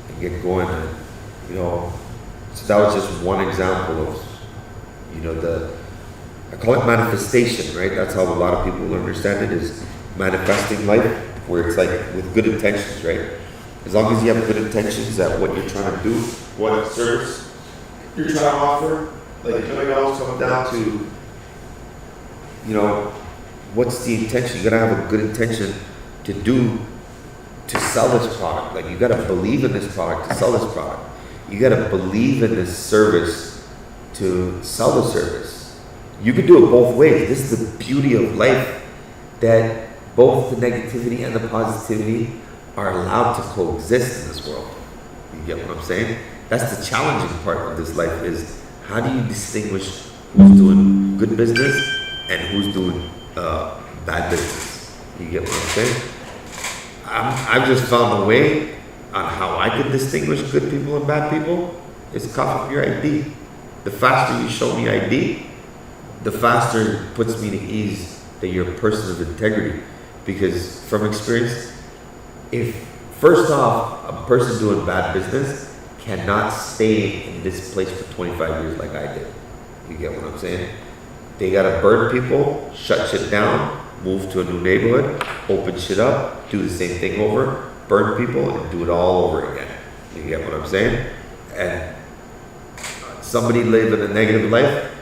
and get going. And, so that was just one example of, I call it manifestation, right? That's how a lot of people understand it, is manifesting life, where it's like with good intentions, right? As long as you have good intentions at what you're trying to do, what service you're trying to offer, like, it always comes down to, what's the intention? You gotta have a good intention to sell this product. Like, you gotta believe in this product to sell this product. You gotta believe in this service to sell the service. You can do it both ways. This is the beauty of life, that both the negativity and the positivity are allowed to coexist in this world. You get what I'm saying? That's the challenging part of this life, is how do you distinguish who's doing good business and who's doing bad business? You get what I'm saying? I've just found a way on how I can distinguish good people and bad people. Is cough up your ID. The faster you show me ID, the faster it puts me at ease that you're a person of integrity. Because from experience, first off, a person doing bad business cannot stay in this place for 25 years like I did. You get what I'm saying? They gotta burn people, shut shit down, move to a new neighborhood, open shit up, do the same thing over, burn people, and do it all over again. You get what I'm saying? And somebody living a negative life,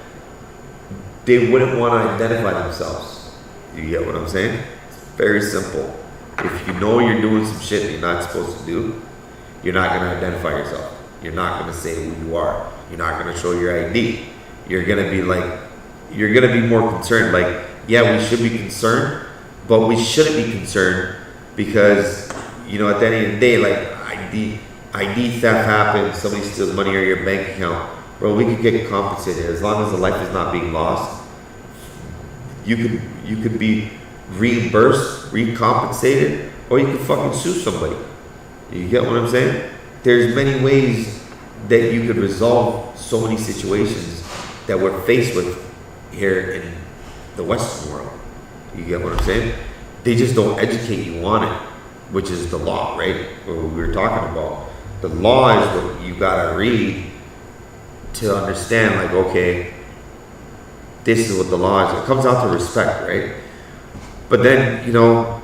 they wouldn't want to identify themselves. You get what I'm saying? It's very simple. If you know you're doing some shit that you're not supposed to do, you're not going to identify yourself. You're not going to say who you are. You're not going to show your ID. You're going to be like, you're going to be more concerned. Like, yeah, we should be concerned, but we shouldn't be concerned because, you know, at the end of the day, like ID theft happens, somebody steals money out of your bank account. Bro, we could get compensated as long as the life is not being lost. You could be reimbursed, recompensated, or you could fucking sue somebody. You get what I'm saying? There's many ways that you could resolve so many situations that we're faced with here in the Western world. You get what I'm saying? They just don't educate you on it, which is the law, right? What we were talking about. The law is what you gotta read to understand, like, okay, this is what the law is. It comes out to respect, right? But then, you know,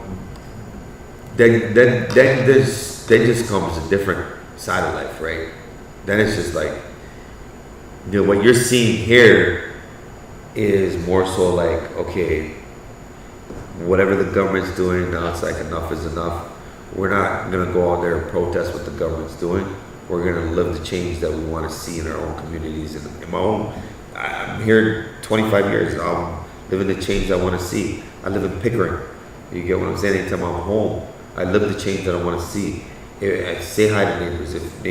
then just comes a different side of life, right? Then it's just like, you know, what you're seeing here is more so like, okay, whatever the government's doing now, it's like enough is enough. We're not gonna go out there and protest what the government's doing. We're gonna live the change that we want to see in our own communities. And in my own, I'm here 25 years. I'm living the change I want to see. I live in Pickering. You get what I'm saying? Anytime I'm home, I live the change that I want to see. I say hi to neighbors. If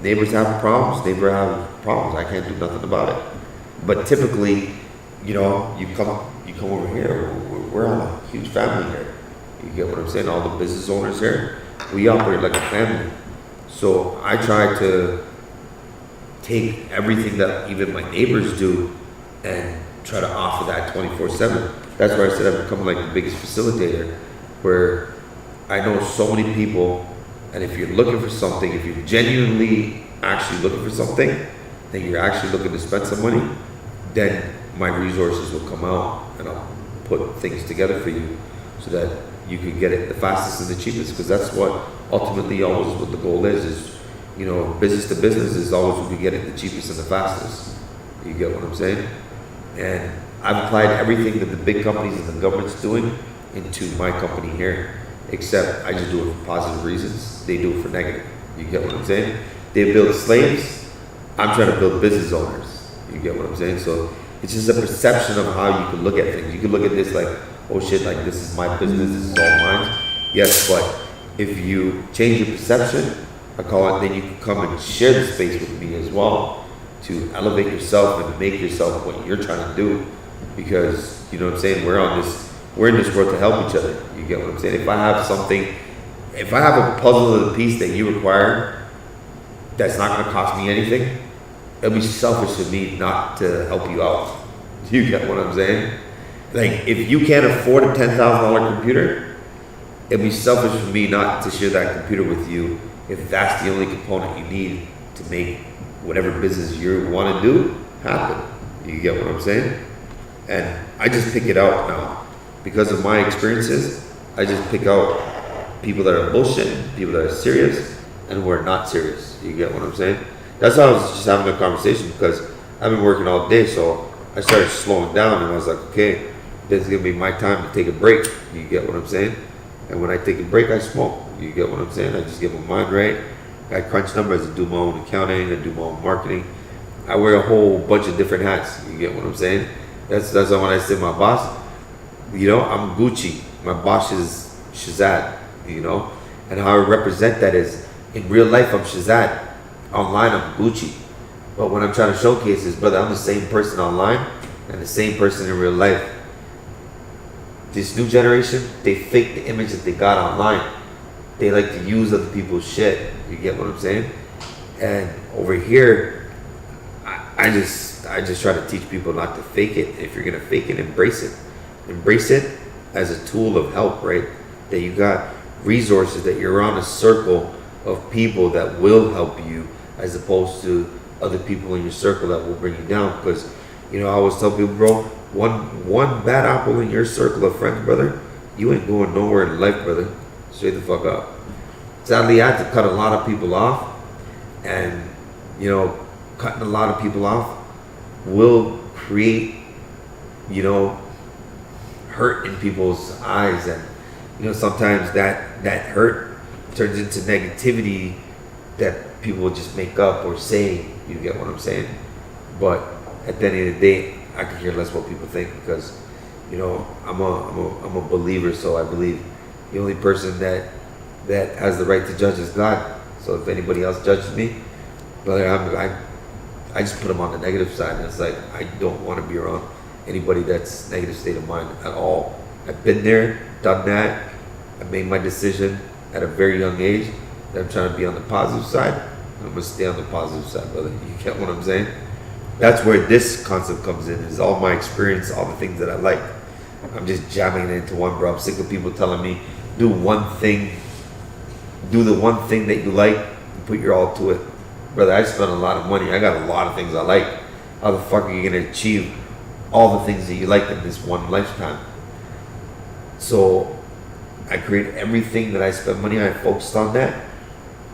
neighbors have problems, I can't do nothing about it. But typically, you know, you come over here. We're on a huge family here. You get what I'm saying? All the business owners here, we operate like a family. So I try to take everything that even my neighbors do and try to offer that 24/7. That's why I said I've become like the biggest facilitator, where I know so many people, and if you're looking for something, if you're genuinely actually looking for something, then you're actually looking to spend some money, then my resources will come out and I'll put things together for you so that you can get it the fastest and the cheapest, because that's what ultimately always what the goal is, you know, business to business is always we get it the cheapest and the fastest. You get what I'm saying? And I've applied everything that the big companies and the government's doing into my company here, except I just do it for positive reasons. They do it for negative. You get what I'm saying? They build slaves. I'm trying to build business owners. You get what I'm saying? So it's just a perception of how you can look at things. You can look at this like, oh shit, like this is my business, this is all mine. Yes, but if you change your perception, I call it, then you can come and share the space with me as well to elevate yourself and make yourself what you're trying to do. Because, you know what I'm saying, we're in this world to help each other. You get what I'm saying? If I have a puzzle of the piece that you require that's not gonna cost me anything, it'll be selfish of me not to help you out. Do you get what I'm saying? Like, if you can't afford a $10,000 computer, it'd be selfish for me not to share that computer with you if that's the only component you need to make whatever business you want to do happen. You get what I'm saying? And I just pick it out now. Because of my experiences, I just pick out people that are bullshit, people that are serious, and who are not serious. You get what I'm saying? That's how I was just having a conversation, because I've been working all day, so I started slowing down and I was like, okay, this is gonna be my time to take a break. You get what I'm saying? And when I take a break, I smoke. You get what I'm saying? I just get my mind right. I crunch numbers, I do my own accounting, I do my own marketing. I wear a whole bunch of different hats. You get what I'm saying? That's why when I say my boss, you know, I'm Gucci. My boss is Shazad, you know? And how I represent that is, in real life, I'm Shazad. Online, I'm Gucci. But when I'm trying to showcase this, brother, I'm the same person online and the same person in real life. This new generation, they fake the image that they got online. They like to use other people's shit. You get what I'm saying? And over here, I just try to teach people not to fake it. If you're gonna fake it, embrace it. Embrace it as a tool of help, right? That you got resources, that you're around a circle of people that will help you, as opposed to other people in your circle that will bring you down. Because, you know, I always tell people, bro, one bad apple in your circle of friends, brother, you ain't going nowhere in life, brother. Straight the fuck up. Sadly, I had to cut a lot of people off, and, you know, cutting a lot of people off will create, you know, hurt in people's eyes, and, you know, sometimes that hurt turns into negativity that people will just make up or say. You get what I'm saying? But at the end of the day, I can care less what people think, because, you know, I'm a believer, so I believe the only person that has the right to judge is God. So if anybody else judges me, brother, I just put them on the negative side, and it's like, I don't want to be around anybody that's negative state of mind at all. I've been there, done that. I made my decision at a very young age that I'm trying to be on the positive side. I'm gonna stay on the positive side, brother. You get what I'm saying? That's where this concept comes in, is all my experience, all the things that I like. I'm just jamming it into one, bro. I'm sick of people telling me, do one thing, do the one thing that you like, and put your all to it. Brother, I spent a lot of money. I got a lot of things I like. How the fuck are you gonna achieve all the things that you like in this one lifetime? So I created everything that I spent money on. I focused on that,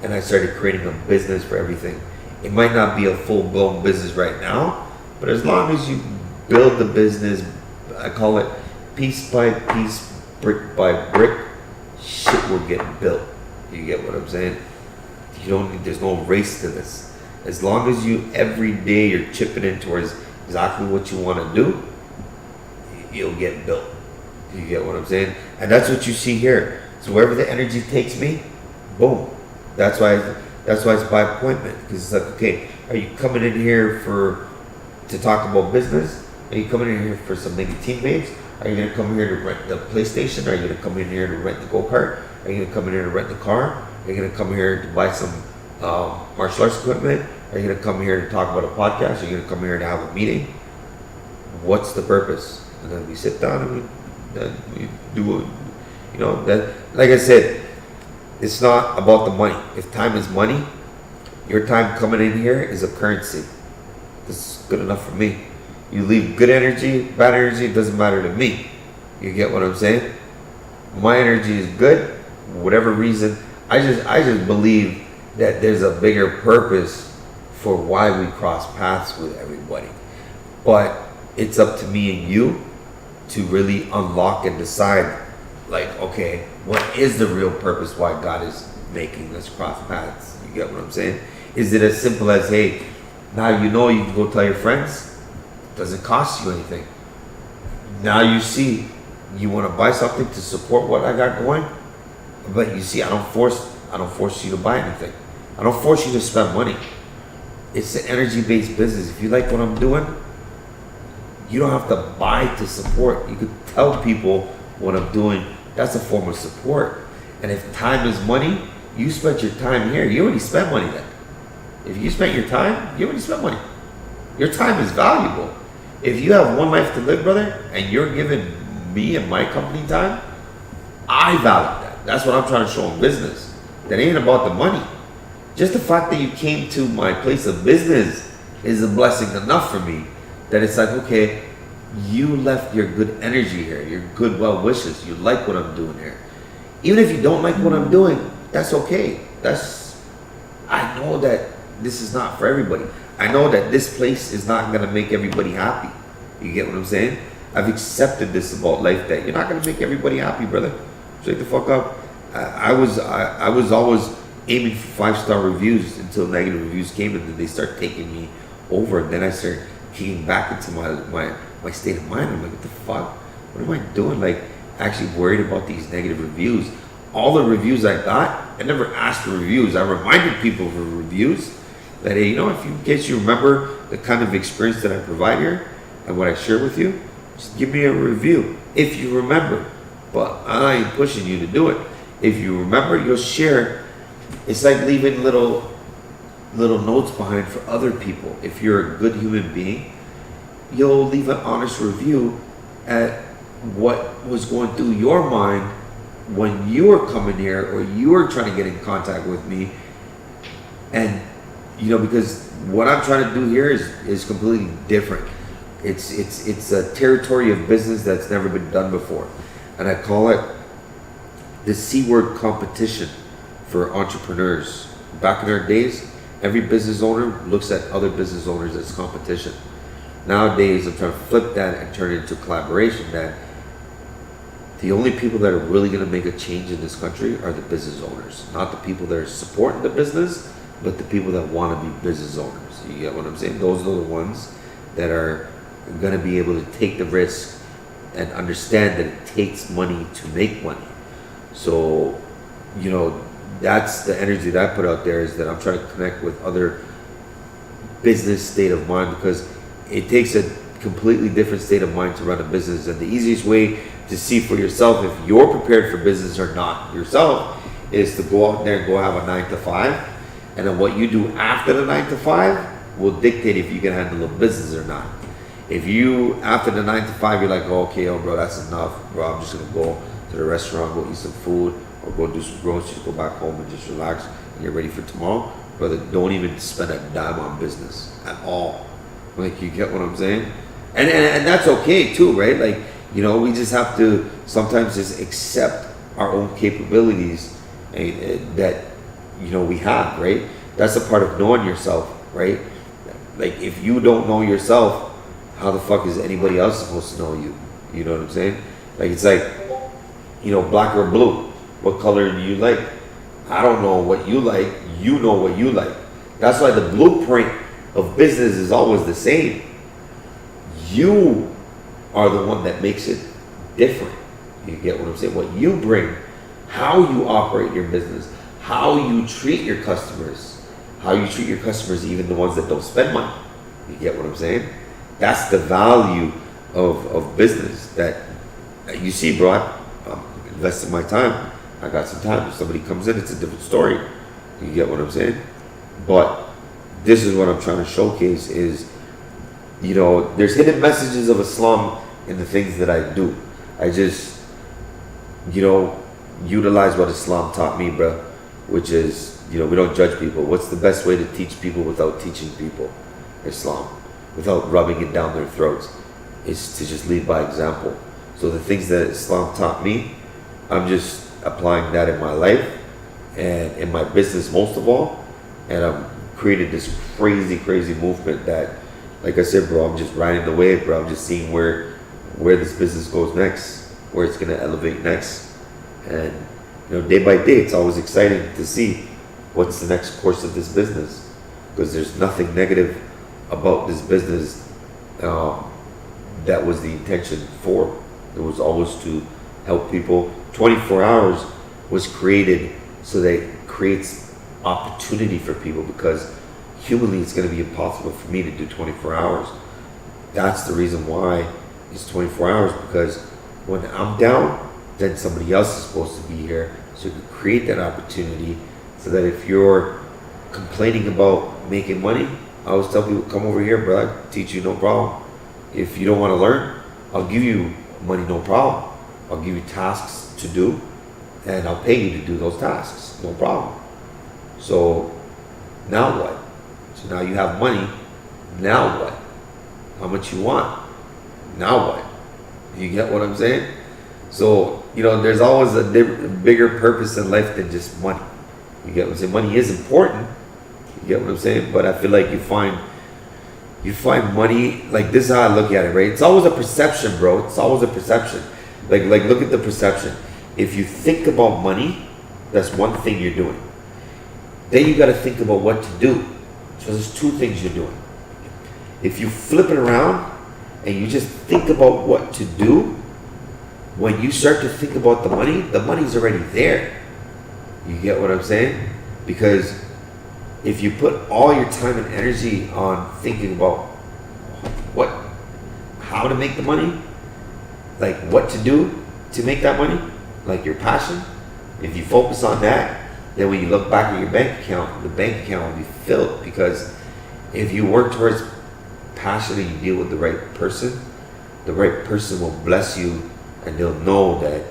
and I started creating a business for everything. It might not be a full-blown business right now, but as long as you build the business, I call it piece by piece, brick by brick, shit will get built. You get what I'm saying? You don't need, there's no race to this. As long as you every day you're chipping in towards exactly what you want to do, you'll get built. You get what I'm saying? And that's what you see here. So wherever the energy takes me, boom. That's why it's by appointment. Because it's like, okay, are you coming in here to talk about business? Are you coming in here for some maybe teammates? Are you gonna come here to rent the PlayStation? Are you gonna come in here to rent the go-kart? Are you gonna come in here to rent the car? Are you gonna come here to buy some martial arts equipment? Are you gonna come here to talk about a podcast? Are you gonna come here to have a meeting? What's the purpose? And then we sit down and we do it. You know, that, like I said, it's not about the money. If time is money, your time coming in here is a currency. This is good enough for me. You leave good energy, bad energy, it doesn't matter to me. You get what I'm saying? My energy is good, whatever reason. I just believe that there's a bigger purpose for why we cross paths with everybody. But it's up to me and you to really unlock and decide, like, okay, what is the real purpose why God is making us cross paths? You get what I'm saying? Is it as simple as, hey, now you know you can go tell your friends? Doesn't cost you anything. Now you see you want to buy something to support what I got going, but you see, I don't force you to buy anything. I don't force you to spend money. It's an energy-based business. If you like what I'm doing, you don't have to buy to support. You could tell people what I'm doing. That's a form of support. And if time is money, you spent your time here. You already spent money then. If you spent your time, you already spent money. Your time is valuable. If you have one life to live, brother, and you're giving me and my company time, I value that. That's what I'm trying to show in business. That ain't about the money. Just the fact that you came to my place of business is a blessing enough for me. That it's like, okay, you left your good energy here, your good well wishes. You like what I'm doing here. Even if you don't like what I'm doing, that's okay. I know that this is not for everybody. I know that this place is not going to make everybody happy. You get what I'm saying? I've accepted this about life, that you're not going to make everybody happy, brother. Straight the fuck up. I was always aiming for 5-star reviews until negative reviews came, and then they start taking me over. And then I started kicking back into my state of mind. I'm like, what the fuck? What am I doing? Like, actually worried about these negative reviews. All the reviews I got, I never asked for reviews. I reminded people for reviews. That, hey, you know, in case you remember the kind of experience that I provide here and what I share with you, just give me a review if you remember. But I ain't pushing you to do it. If you remember, you'll share. It's like leaving little notes behind for other people. If you're a good human being, you'll leave an honest review at what was going through your mind when you were coming here or you were trying to get in contact with me. And you know, because what I'm trying to do here is completely different. It's a territory of business that's never been done before, and I call it the C word competition for entrepreneurs. Back in our days, every business owner looks at other business owners as competition. Nowadays, I'm trying to flip that and turn it into collaboration. That the only people that are really going to make a change in this country are the business owners, not the people that are supporting the business, but the people that want to be business owners. You get what I'm saying? Those are the ones that are going to be able to take the risk and understand that it takes money to make money. So, you know, that's the energy that I put out there, is that I'm trying to connect with other business state of mind, because it takes a completely different state of mind to run a business. And the easiest way to see for yourself if you're prepared for business or not yourself is to go out there and go have a 9 to 5. And then what you do after the 9 to 5 will dictate if you can handle a business or not. If you, after the 9 to 5, you're like, oh, okay, oh, bro, that's enough, bro, I'm just gonna go to the restaurant, go eat some food, or go do some groceries, go back home and just relax and get ready for tomorrow, brother, don't even spend a dime on business at all. Like, you get what I'm saying? And that's okay too, right? Like, you know, we just have to sometimes just accept our own capabilities that, you know, we have, right? That's a part of knowing yourself, right? Like, if you don't know yourself, how the fuck is anybody else supposed to know you? You know what I'm saying? Like, it's like, you know, black or blue. What color do you like? I don't know what you like. You know what you like. That's why the blueprint of business is always the same. You are the one that makes it different. You get what I'm saying? What you bring, how you operate your business, how you treat your customers, how you treat your customers, even the ones that don't spend money. You get what I'm saying? That's the value of business that you see, bro. I'm investing my time. I got some time. If somebody comes in, it's a different story. You get what I'm saying? But this is what I'm trying to showcase is, you know, there's hidden messages of Islam in the things that I do. I just, you know, utilize what Islam taught me, bro, which is, you know, we don't judge people. What's the best way to teach people without teaching people Islam, without rubbing it down their throats, is to just lead by example. So the things that Islam taught me, I'm just applying that in my life and in my business most of all. And I've created this crazy movement that, like I said, bro, I'm just riding the wave, bro. I'm just seeing where this business goes next, where it's gonna elevate next. And, you know, day by day, it's always exciting to see what's the next course of this business, because there's nothing negative about this business that was the intention for. It was always to help people. 24 hours was created so that it creates opportunity for people, because humanly it's going to be impossible for me to do 24 hours. That's the reason why it's 24 hours, because when I'm down, then somebody else is supposed to be here, so you can create that opportunity, so that if you're complaining about making money, I always tell people, come over here, bro, I'll teach you, no problem. If you don't want to learn, I'll give you money, no problem. I'll give you tasks to do, and I'll pay you to do those tasks, no problem. So now what? So now you have money, now what? How much you want? Now what? You get what I'm saying? So, you know, there's always a bigger purpose in life than just money. You get what I'm saying? Money is important. You get what I'm saying? But I feel like you find money, like, this is how I look at it, right? It's always a perception, bro. It's always a perception. Like look at the perception. If you think about money, that's one thing you're doing. Then you got to think about what to do. So there's two things you're doing. If you flip it around and you just think about what to do, when you start to think about the money's already there. You get what I'm saying? Because if you put all your time and energy on thinking about how to make the money, like what to do to make that money, like your passion, if you focus on that, then when you look back at your bank account, the bank account will be filled. Because if you work towards passion and you deal with the right person will bless you, and they'll know that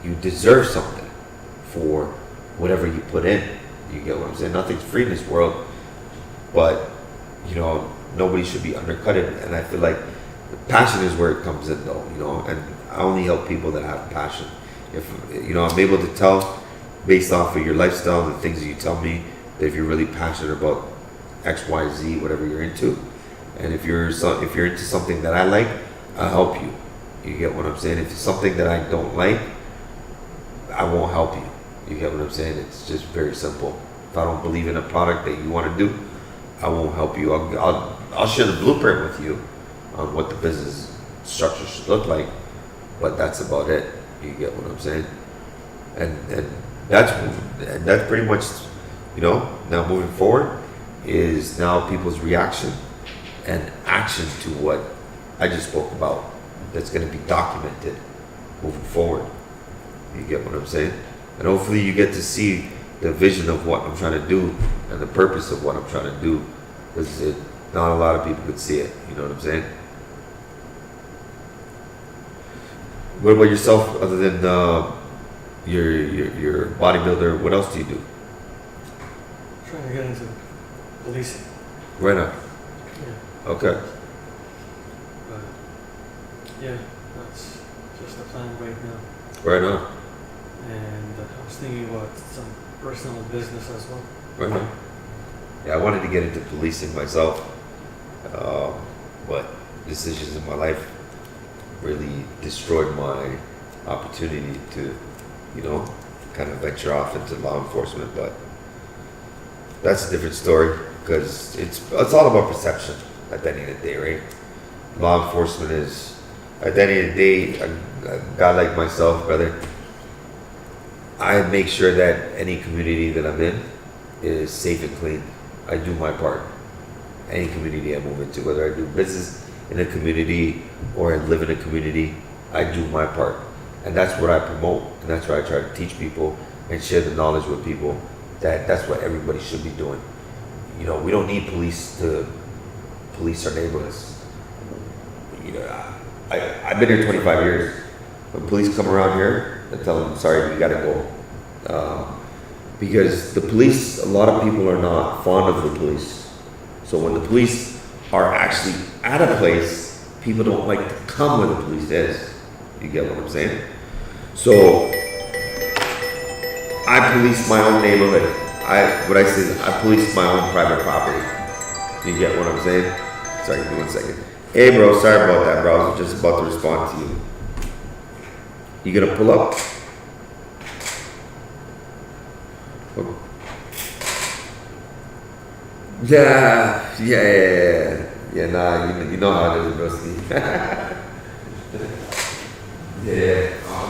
you deserve something for whatever you put in. You get what I'm saying? Nothing's free in this world. but you know, nobody should be undercutted. And I feel like passion is where it comes in, though. You know, and I only help people that have passion. If you know, I'm able to tell based off of your lifestyle and the things that you tell me that if you're really passionate about X, Y, Z, whatever you're into, and if you're into something that I like, I'll help you. You get what I'm saying? If it's something that I don't like, I won't help you. You get what I'm saying? It's just very simple. If I don't believe in a product that you want to do, I won't help you. I'll share the blueprint with you on what the business structure should look like, but that's about it. You get what I'm saying? And that's pretty much, you know, now moving forward is now people's reaction and action to what I just spoke about. That's going to be documented moving forward. You get what I'm saying? And hopefully you get to see the vision of what I'm trying to do and the purpose of what I'm trying to do, because not a lot of people could see it. You know what I'm saying? What about yourself, other than your bodybuilder? What else do you do? Trying to get into policing. Right now. Yeah. Okay. But yeah, that's just the plan right now. Right now. And I was thinking about some personal business as well. Right now. Yeah, I wanted to get into policing myself, but decisions in my life really destroyed my opportunity to, you know, kind of venture off into law enforcement. But that's a different story, because it's all about perception at the end of the day, right? Law enforcement is, at the end of the day, a guy like myself, brother, I make sure that any community that I'm in is safe and clean. I do my part. Any community I move into, whether I do business in a community or I live in a community, I do my part. And that's what I promote, and that's what I try to teach people and share the knowledge with people, that that's what everybody should be doing. You know, we don't need police to police our neighborhoods. You know, I've been here 25 years. When police come around here, I tell them, sorry, you gotta go. Because the police, a lot of people are not fond of the police. So when the police are actually at a place, people don't like to come where the police is. You get what I'm saying? So I police my own neighborhood. What I say is I police my own private property. You get what I'm saying? Sorry, give me 1 second. Hey bro, sorry about that, bro. I was just about to respond to you. You gonna pull up? Oh. Yeah, nah, you know how it is, bro, Steve. Yeah,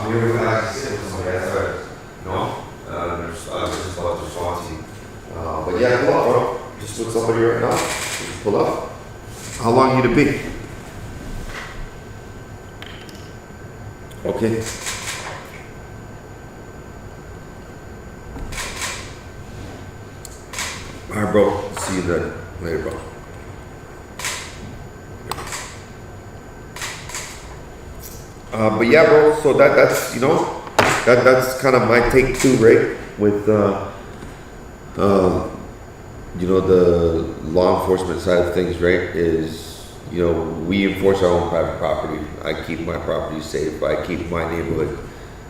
we were actually sitting with somebody, that's right. No? I was just about to respond to you. But yeah, pull up, bro. Just with somebody right now. Just pull up. How long you to be? Okay. Alright, bro. See you then. Later, bro. But yeah, bro. So that's, you know, that's kind of my take too, right? With you know, the law enforcement side of things, right? Is, you know, we enforce our own private property. I keep my property safe. I keep my neighborhood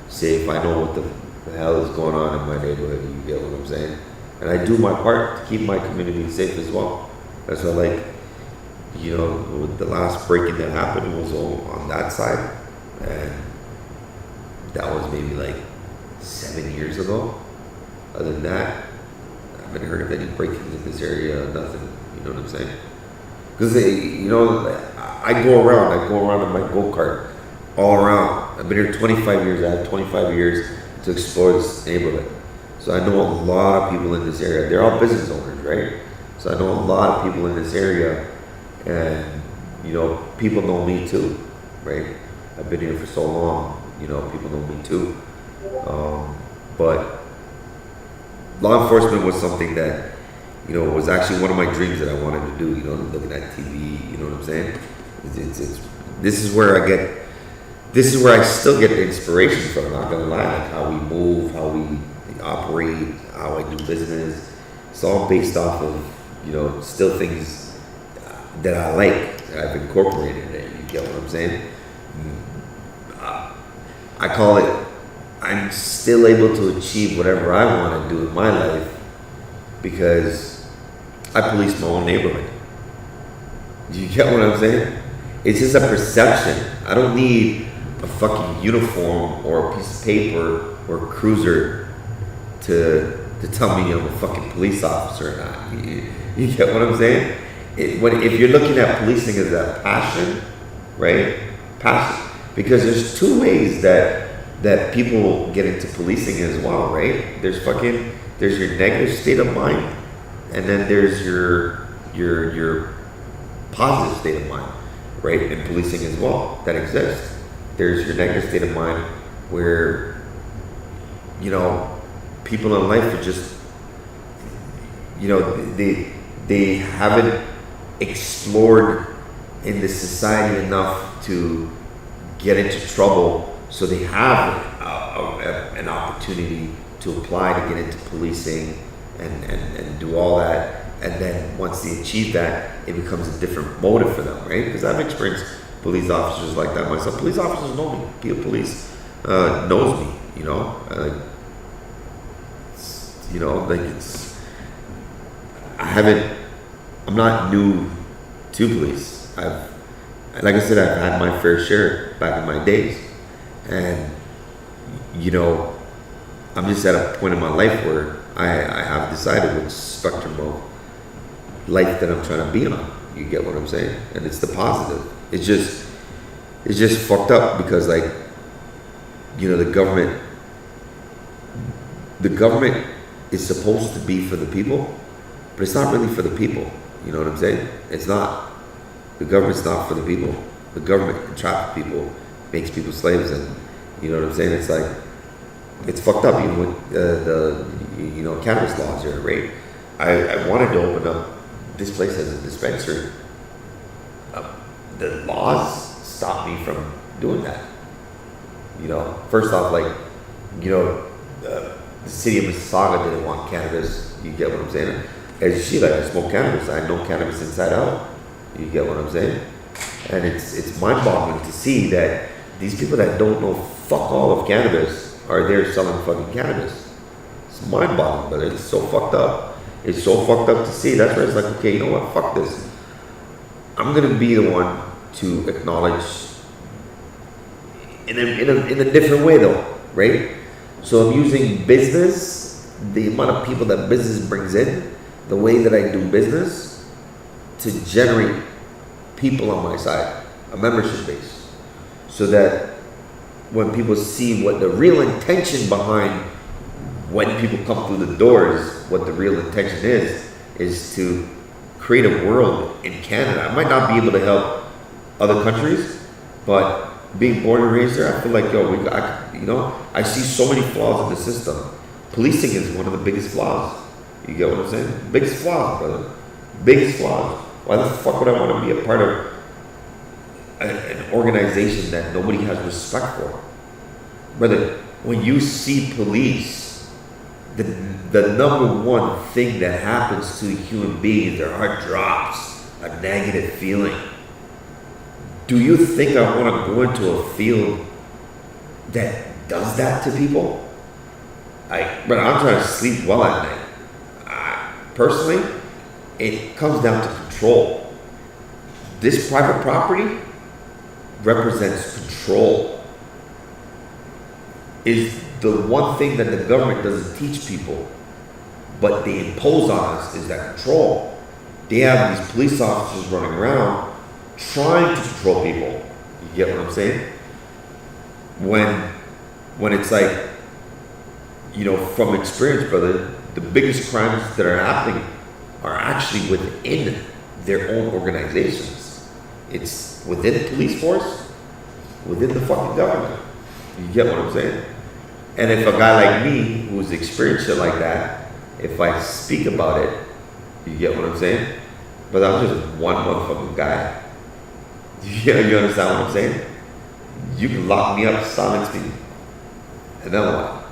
safe. I know what the hell is going on in my neighborhood. You get what I'm saying? And I do my part to keep my community safe as well. That's why, like, you know, with the last break-in that happened was on that side. And that was maybe like 7 years ago. Other than that, I haven't heard of any break-ins in this area, nothing. You know what I'm saying? Because, you know, I go around in my go-kart all around. I've been here 25 years. I have 25 years to explore this neighborhood. So I know a lot of people in this area. They're all business owners, right? So I know a lot of people in this area, and, you know, people know me too, right? I've been here for so long, you know, people know me too. But law enforcement was something that, you know, was actually one of my dreams that I wanted to do, you know, looking at TV, you know what I'm saying? This is where I still get the inspiration from, not gonna lie, like how we move, how we operate, how I do business. It's all based off of you know, still things that I like, that I've incorporated in it. You get what I'm saying? I call it, I'm still able to achieve whatever I want to do in my life because I police my own neighborhood. You get what I'm saying? It's just a perception. I don't need a fucking uniform or a piece of paper or a cruiser to tell me I'm a fucking police officer or not. You get what I'm saying? If you're looking at policing as a passion, right? Passion. Because there's two ways that people get into policing as well, right? There's your negative state of mind, and then there's your positive state of mind, right? In policing as well, that exists. There's your negative state of mind where, you know, people in life are just, you know, they haven't explored in this society enough to get into trouble, so they have an opportunity to apply to get into policing and do all that. And then once they achieve that, it becomes a different motive for them, right? Because I've experienced police officers like that myself. Police officers know me. Police knows me, you know. You know, like I'm not new to police. Like I said, I've had my fair share back in my days. And, you know, I'm just at a point in my life where I have decided which spectrum of life that I'm trying to be on. You get what I'm saying? And it's the positive. It's just fucked up because, like, you know, the government is supposed to be for the people, but it's not really for the people. You know what I'm saying? It's not. The government's not for the people. The government entraps people, makes people slaves, and you know what I'm saying? It's like, it's fucked up, even with the cannabis laws here, right? I wanted to open up this place as a dispensary. The laws stopped me from doing that. You know, first off, like, you know, the city of Mississauga didn't want cannabis. You get what I'm saying? As she, like, I smoke cannabis. I know cannabis inside out. You get what I'm saying? And it's mind-boggling to see that these people that don't know fuck all of cannabis are there selling fucking cannabis. It's mind-boggling, but it's so fucked up. It's so fucked up to see. That's where it's like, okay, you know what? Fuck this. I'm gonna be the one to acknowledge in a different way, though, right? So I'm using business, the amount of people that business brings in, the way that I do business, to generate people on my side, a membership base, so that when people see what the real intention behind when people come through the doors, what the real intention is to create a world in Canada. I might not be able to help other countries, but being born and raised there, I feel like, I see so many flaws in the system. Policing is one of the biggest flaws. You get what I'm saying? Biggest flaws, brother. Biggest flaws. Why the fuck would I want to be a part of an organization that nobody has respect for? Brother, when you see police, the number one thing that happens to a human being, their heart drops, a negative feeling. Do you think I want to go into a field that does that to people? But I'm trying to sleep well at night. Personally, it comes down to control. This private property represents control. Is the one thing that the government doesn't teach people, but they impose on us, is that control. They have these police officers running around trying to control people. You get what I'm saying? When it's like, from experience, brother, the biggest crimes that are happening are actually within their own organizations. It's within the police force, within the fucking government. You get what I'm saying? And if a guy like me, who's experienced shit like that, if I speak about it, you get what I'm saying? But I'm just one motherfucking guy. You understand what I'm saying? You can lock me up, silence me, and then what?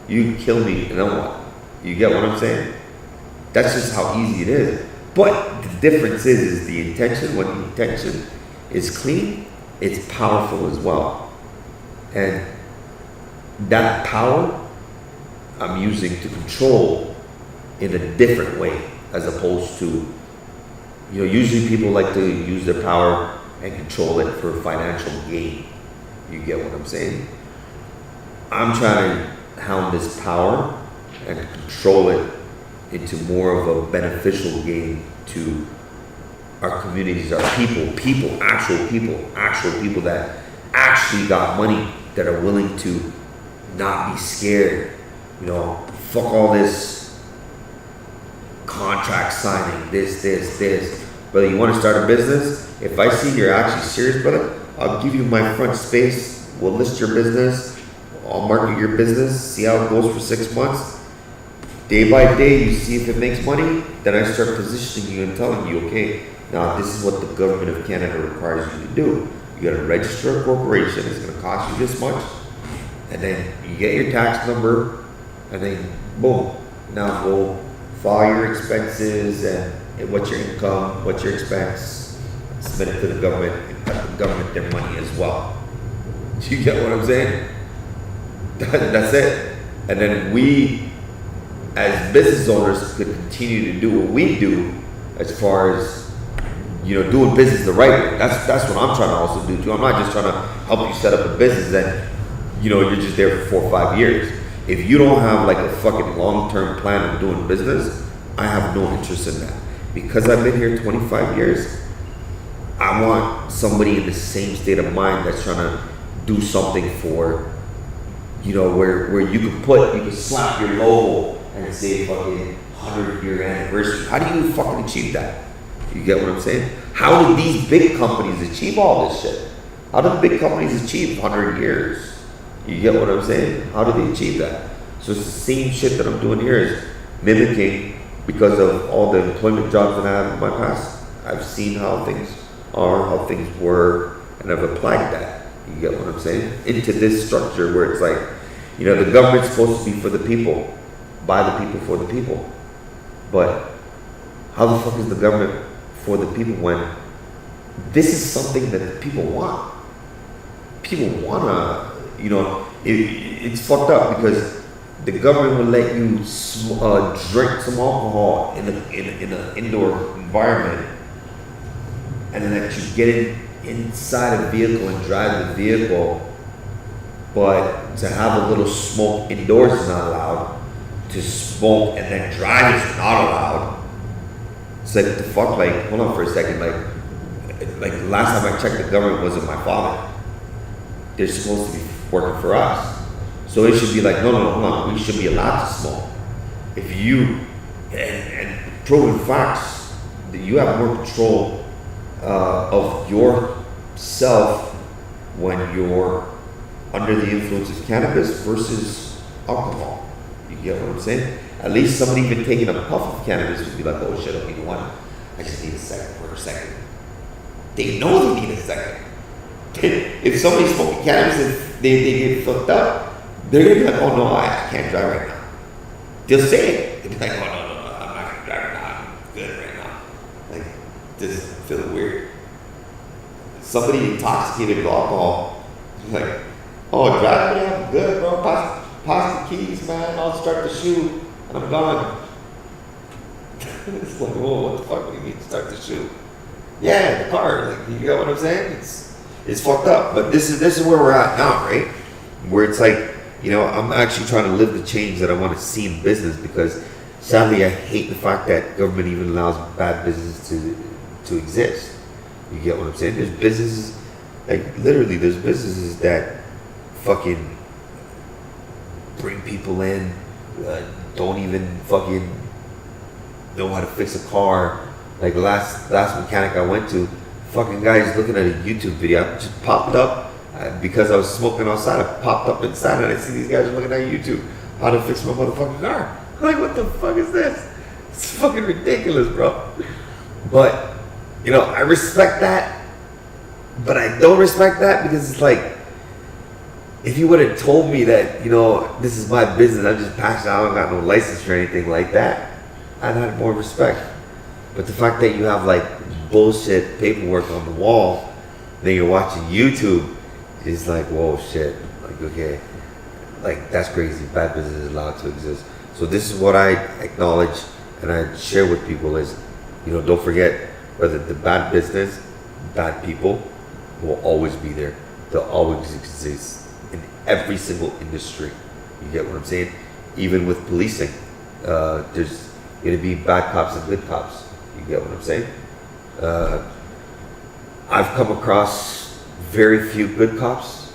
You kill me, and then what? You get what I'm saying? That's just how easy it is. But the difference is the intention. When the intention is clean, it's powerful as well. And that power I'm using to control in a different way, as opposed to, usually people like to use their power and control it for financial gain. You get what I'm saying? I'm trying to hound this power and control it into more of a beneficial gain to our communities, our actual people that actually got money, that are willing to not be scared. Fuck all this contract signing, this. Brother, you want to start a business? If I see you're actually serious, brother, I'll give you my front space. We'll list your business. I'll market your business, see how it goes for 6 months. Day by day, you see if it makes money, then I start positioning you and telling you, okay, now this is what the government of Canada requires you to do. You gotta register a corporation, it's gonna cost you this much, and then you get your tax number, and then boom, now go file your expenses and what's your income, what's your expense, submit it to the government, and cut the government their money as well. You get what I'm saying? That's it. And then we, as business owners, could continue to do what we do as far as, doing business the right way. That's what I'm trying to also do too. I'm not just trying to help you set up a business and, you're just there for 4 or 5 years. If you don't have like a fucking long-term plan of doing business, I have no interest in that. Because I've been here 25 years, I want somebody in the same state of mind that's trying to do something for, where you can slap your logo and say fucking 100-year anniversary. How do you fucking achieve that? You get what I'm saying? How do these big companies achieve all this shit? How do the big companies achieve 100 years? You get what I'm saying? How do they achieve that? So it's the same shit that I'm doing here is mimicking, because of all the employment jobs that I have in my past. I've seen how things are, how things were, and I've applied that. You get what I'm saying? Into this structure where it's like, the government's supposed to be for the people, by the people, for the people. But how the fuck is the government for the people when this is something that people want? People wanna, it's fucked up because the government will let you drink some alcohol in an indoor environment, and let you get inside a vehicle and drive the vehicle, but to have a little smoke indoors is not allowed. To smoke and then drive is not allowed. It's like, the fuck, like, hold on for a second, like the last time I checked, the government wasn't my father. They're supposed to be working for us. So it should be like, no, hold on, we should be allowed to smoke. If you, and proven facts, that you have more control of yourself when you're under the influence of cannabis versus alcohol. You get what I'm saying? At least somebody even taking a puff of cannabis would be like, oh shit, okay, you know what? I just need a second for a second. They know they need a second. If somebody's smoking cannabis and they get fucked up, they're gonna be like, oh no, I can't drive right now. They'll say it. They'll be like, oh no, I'm not gonna drive right now. I'm good right now. Like, this is feeling weird. Somebody intoxicated with alcohol, like, oh, drive me, I'm good, bro. Pass the keys, man. I'll start the shoe, and I'm gone. It's like, whoa, what the fuck do you mean start the shoe? Yeah, the car. Like, you get what I'm saying? It's fucked up. But this is where we're at now, right? Where it's like, I'm actually trying to live the change that I want to see in business, because sadly I hate the fact that government even allows bad business to exist. You get what I'm saying? There's businesses, like literally there's businesses that fucking bring people in, don't even fucking know how to fix a car. Like last mechanic I went to, fucking guy's looking at a YouTube video. I just popped up because I was smoking outside. I popped up inside and I see these guys looking at YouTube how to fix my motherfucking car. I'm like, what the fuck is this? It's fucking ridiculous, bro. But I respect that, but I don't respect that, because it's like, if you would have told me that, this is my business, I'm just passionate, I don't got no license or anything like that, I'd had more respect. But the fact that you have like bullshit paperwork on the wall, then you're watching YouTube, is like, whoa, shit. Like, okay, like that's crazy. Bad business is allowed to exist. So this is what I acknowledge and I share with people is, don't forget, whether the bad business, bad people will always be there. They'll always exist in every single industry. You get what I'm saying? Even with policing, there's going to be bad cops and good cops. You get what I'm saying? I've come across very few good cops.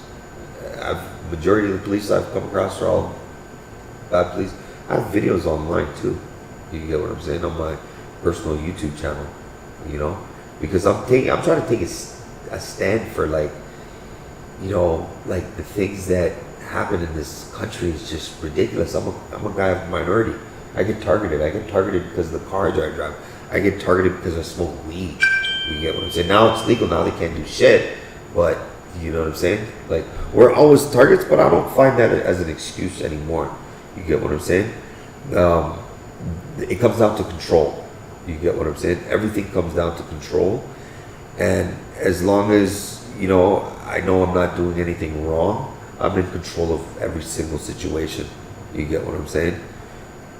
Majority of the police I've come across are all bad police. I have videos online too. You get what I'm saying? On my personal YouTube channel, because I'm trying to take a stand for like the things that happen in this country is just ridiculous. I'm a guy of minority. I get targeted. I get targeted because of the cars I drive. I get targeted because I smoke weed. You get what I'm saying? Now it's legal. Now they can't do shit. But you know what I'm saying? Like, we're always targets, but I don't find that as an excuse anymore. You get what I'm saying? It comes down to control. You get what I'm saying? Everything comes down to control. And as long as, I know I'm not doing anything wrong, I'm in control of every single situation. You get what I'm saying?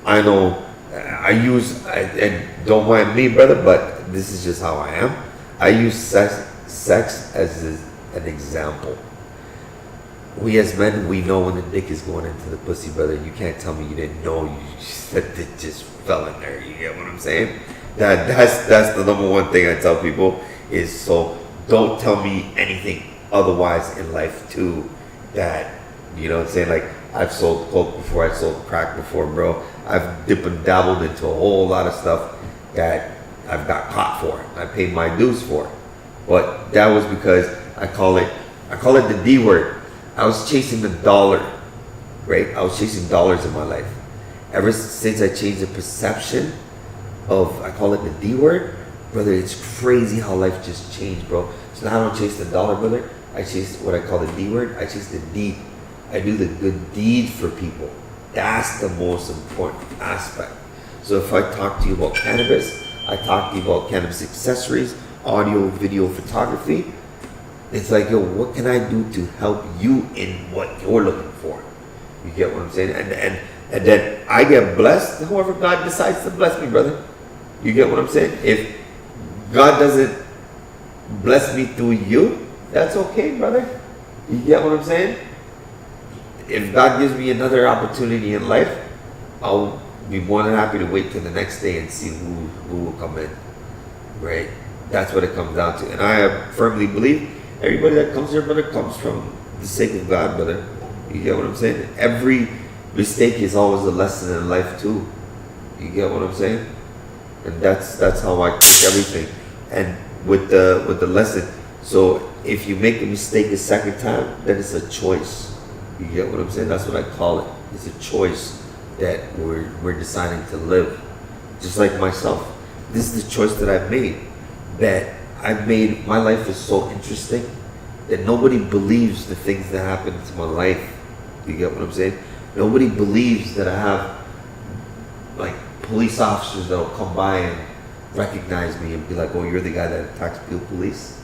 I know and don't mind me, brother, but this is just how I am. I use sex as an example. We as men, we know when the dick is going into the pussy, brother. You can't tell me you didn't know. That it just fell in there. You get what I'm saying? That's the number one thing I tell people is, so don't tell me anything otherwise in life too. That, you know what I'm saying? Like, I've sold coke before, I sold crack before, bro. I've dipped and dabbled into a whole lot of stuff that I've got caught for. I paid my dues for. But that was because I call it the D word. I was chasing the dollar, right? I was chasing dollars in my life. Ever since I changed the perception of, I call it the D word, brother, it's crazy how life just changed, bro. So now I don't chase the dollar, brother. I chase what I call the D word. I chase the deed. I do the good deed for people. That's the most important aspect. So if I talk to you about cannabis, I talk to you about cannabis accessories, audio, video, photography. It's like, yo, what can I do to help you in what you're looking for? You get what I'm saying? And then I get blessed, however God decides to bless me, brother. You get what I'm saying? If God doesn't bless me through you, that's okay, brother. You get what I'm saying? If God gives me another opportunity in life, I'll be more than happy to wait till the next day and see who will come in, right? That's what it comes down to. And I firmly believe everybody that comes here, brother, comes from the sake of God, brother. You get what I'm saying? Every mistake is always a lesson in life too. You get what I'm saying? And that's how I take everything. And with the lesson, so if you make a mistake a second time, then it's a choice. You get what I'm saying? That's what I call it. It's a choice that we're deciding to live. Just like myself. This is the choice that I've made. That I've made, my life is so interesting that nobody believes the things that happen to my life. You get what I'm saying? Nobody believes that I have like police officers that'll come by and recognize me and be like, oh, you're the guy that attacks Peel Police?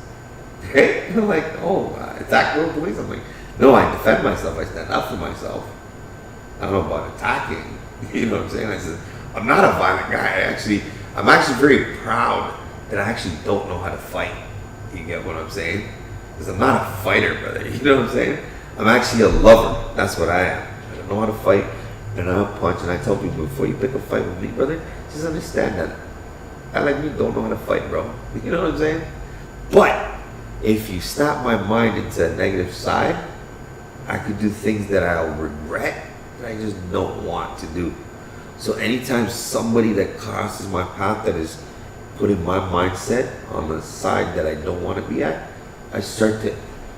Right? And I'm like, oh, attack Peel Police? I'm like, no, I defend myself. I stand up for myself. I don't know about attacking. You know what I'm saying? I said, I'm not a violent guy. I'm actually very proud that I actually don't know how to fight. You get what I'm saying? Because I'm not a fighter, brother. You know what I'm saying? I'm actually a lover. That's what I am. I don't know how to fight. And I don't punch. And I tell people, before you pick a fight with me, brother, just understand that I like me don't know how to fight, bro. You know what I'm saying? But if you snap my mind into a negative side, I could do things that I'll regret that I just don't want to do. So anytime somebody that crosses my path that is putting my mindset on the side that I don't want to be at, I start to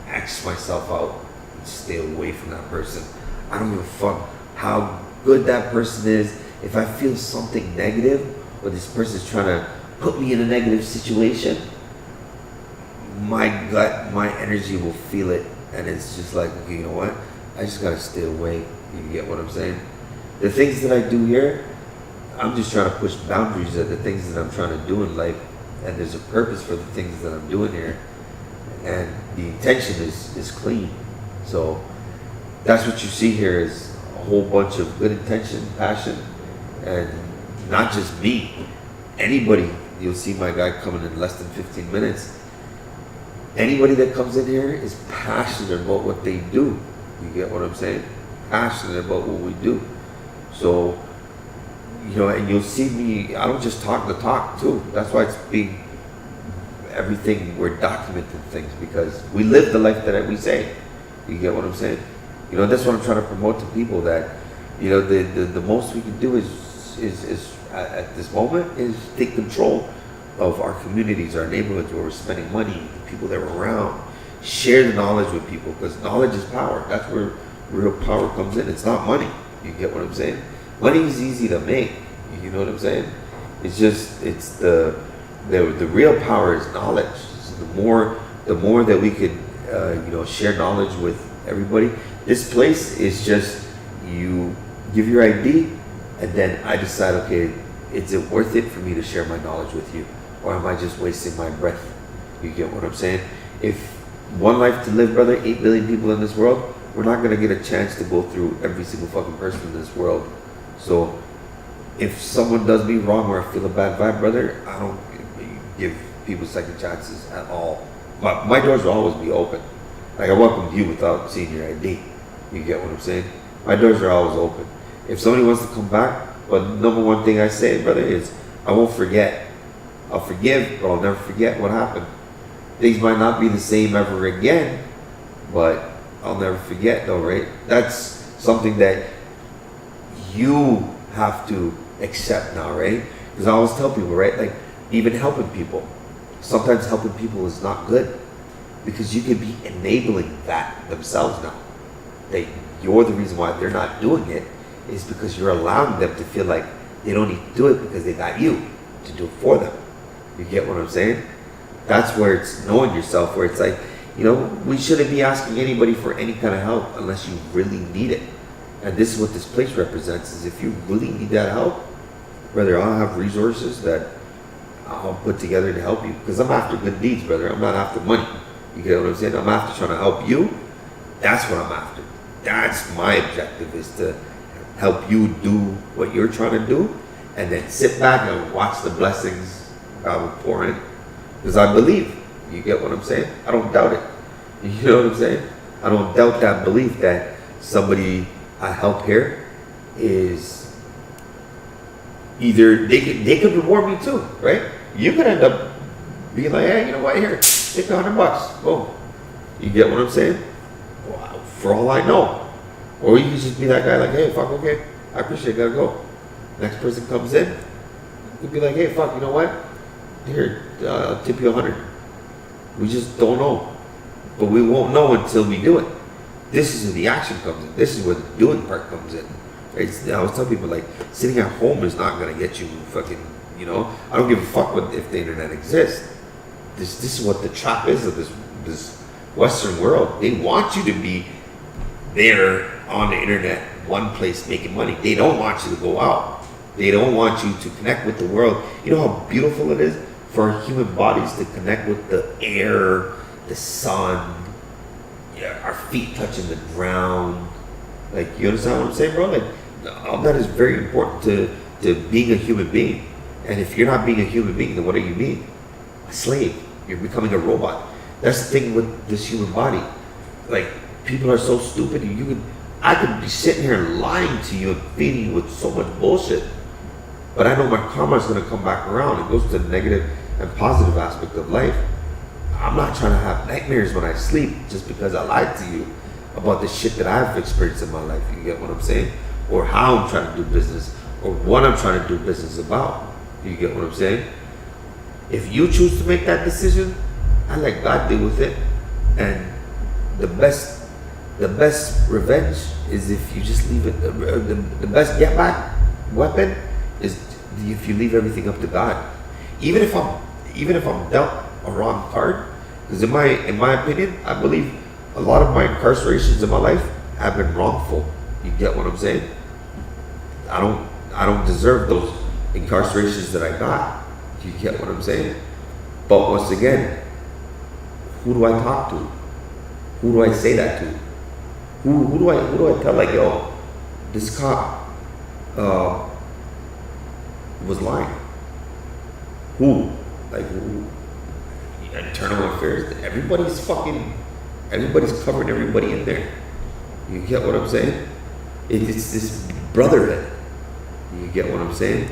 X myself out and stay away from that person. I don't give a fuck how good that person is. If I feel something negative or this person's trying to put me in a negative situation, my gut, my energy will feel it. And it's just like, okay, you know what? I just gotta stay away. You get what I'm saying? The things that I do here, I'm just trying to push boundaries at the things that I'm trying to do in life, and there's a purpose for the things that I'm doing here, and the intention is clean. So that's what you see here is a whole bunch of good intention, passion, and not just me. Anybody, you'll see my guy coming in less than 15 minutes. Anybody that comes in here is passionate about what they do. You get what I'm saying? Passionate about what we do. So, you know, and you'll see me, I don't just talk the talk too. That's why it's being, everything, we're documenting things because we live the life that we say. You get what I'm saying? You know, that's what I'm trying to promote to people, that, you know, the most we can do is at this moment is take control of our communities, our neighborhoods where we're spending money, the people that we're around. Share the knowledge with people, because knowledge is power. That's where real power comes in. It's not money. You get what I'm saying? Money is easy to make. You know what I'm saying? It's just, it's the real power is knowledge. So the more that we could, you know, share knowledge with everybody. This place is just, you give your ID, and then I decide, okay, is it worth it for me to share my knowledge with you? Or am I just wasting my breath? You get what I'm saying? If one life to live, brother, 8 billion people in this world, we're not going to get a chance to go through every single fucking person in this world. So if someone does me wrong or I feel a bad vibe, brother, I don't give people second chances at all. My doors will always be open. Like, I welcomed you without seeing your ID. You get what I'm saying? My doors are always open. If somebody wants to come back, but number one thing I say, brother, is I won't forget. I'll forgive, but I'll never forget what happened. Things might not be the same ever again, but I'll never forget though, right? That's something that you have to accept now, right? Because I always tell people, right? Like, even helping people. Sometimes helping people is not good, because you could be enabling that themselves now. That you're the reason why they're not doing it, is because you're allowing them to feel like they don't need to do it because they got you to do it for them. You get what I'm saying? That's where it's knowing yourself, where it's like, you know, we shouldn't be asking anybody for any kind of help unless you really need it. And this is what this place represents, is if you really need that help, brother, I'll have resources that I'll put together to help you. Because I'm after good deeds, brother. I'm not after money. You get what I'm saying? I'm after trying to help you. That's what I'm after. That's my objective, is to help you do what you're trying to do, and then sit back and watch the blessings God will pour in. Because I believe. You get what I'm saying? I don't doubt it. You know what I'm saying? I don't doubt that belief that somebody I help here is either, they could reward me too, right? You could end up being like, hey, you know what, here, take $100. Boom. You get what I'm saying? Well, for all I know. Or you could just be that guy like, hey, fuck, okay, I appreciate it, gotta go. Next person comes in, you could be like, hey, fuck, you know what? Here, I'll tip you 100. We just don't know. But we won't know until we do it. This is where the action comes in. This is where the doing part comes in. Right? I was telling people, like, sitting at home is not going to get you fucking, you know. I don't give a fuck if the internet exists. This is what the trap is of this Western world. They want you to be there on the internet, one place making money. They don't want you to go out. They don't want you to connect with the world. You know how beautiful it is for our human bodies to connect with the air, the sun, our feet touching the ground. Like, you understand what I'm saying, bro? Like, all that is very important to being a human being. And if you're not being a human being, then what are you being? A slave. You're becoming a robot. That's the thing with this human body. Like, people are so stupid. I could be sitting here lying to you and feeding you with so much bullshit. But I know my karma is going to come back around. It goes to the negative and positive aspect of life. I'm not trying to have nightmares when I sleep just because I lied to you about the shit that I've experienced in my life. You get what I'm saying? Or how I'm trying to do business, or what I'm trying to do business about. You get what I'm saying? If you choose to make that decision, I let God deal with it. And the best revenge is if you just leave it. The best get back weapon is if you leave everything up to God. Even if I'm dealt a wrong card, because in my opinion, I believe a lot of my incarcerations in my life have been wrongful. You get what I'm saying? I don't deserve incarcerations that I got. You get what I'm saying? But once again, who do I talk to? Who do I say that to? Who do I tell, like, yo, this cop was lying? Who? Like, who? Internal affairs. Everybody's covering everybody in there. You get what I'm saying? It's this brotherhood. You get what I'm saying?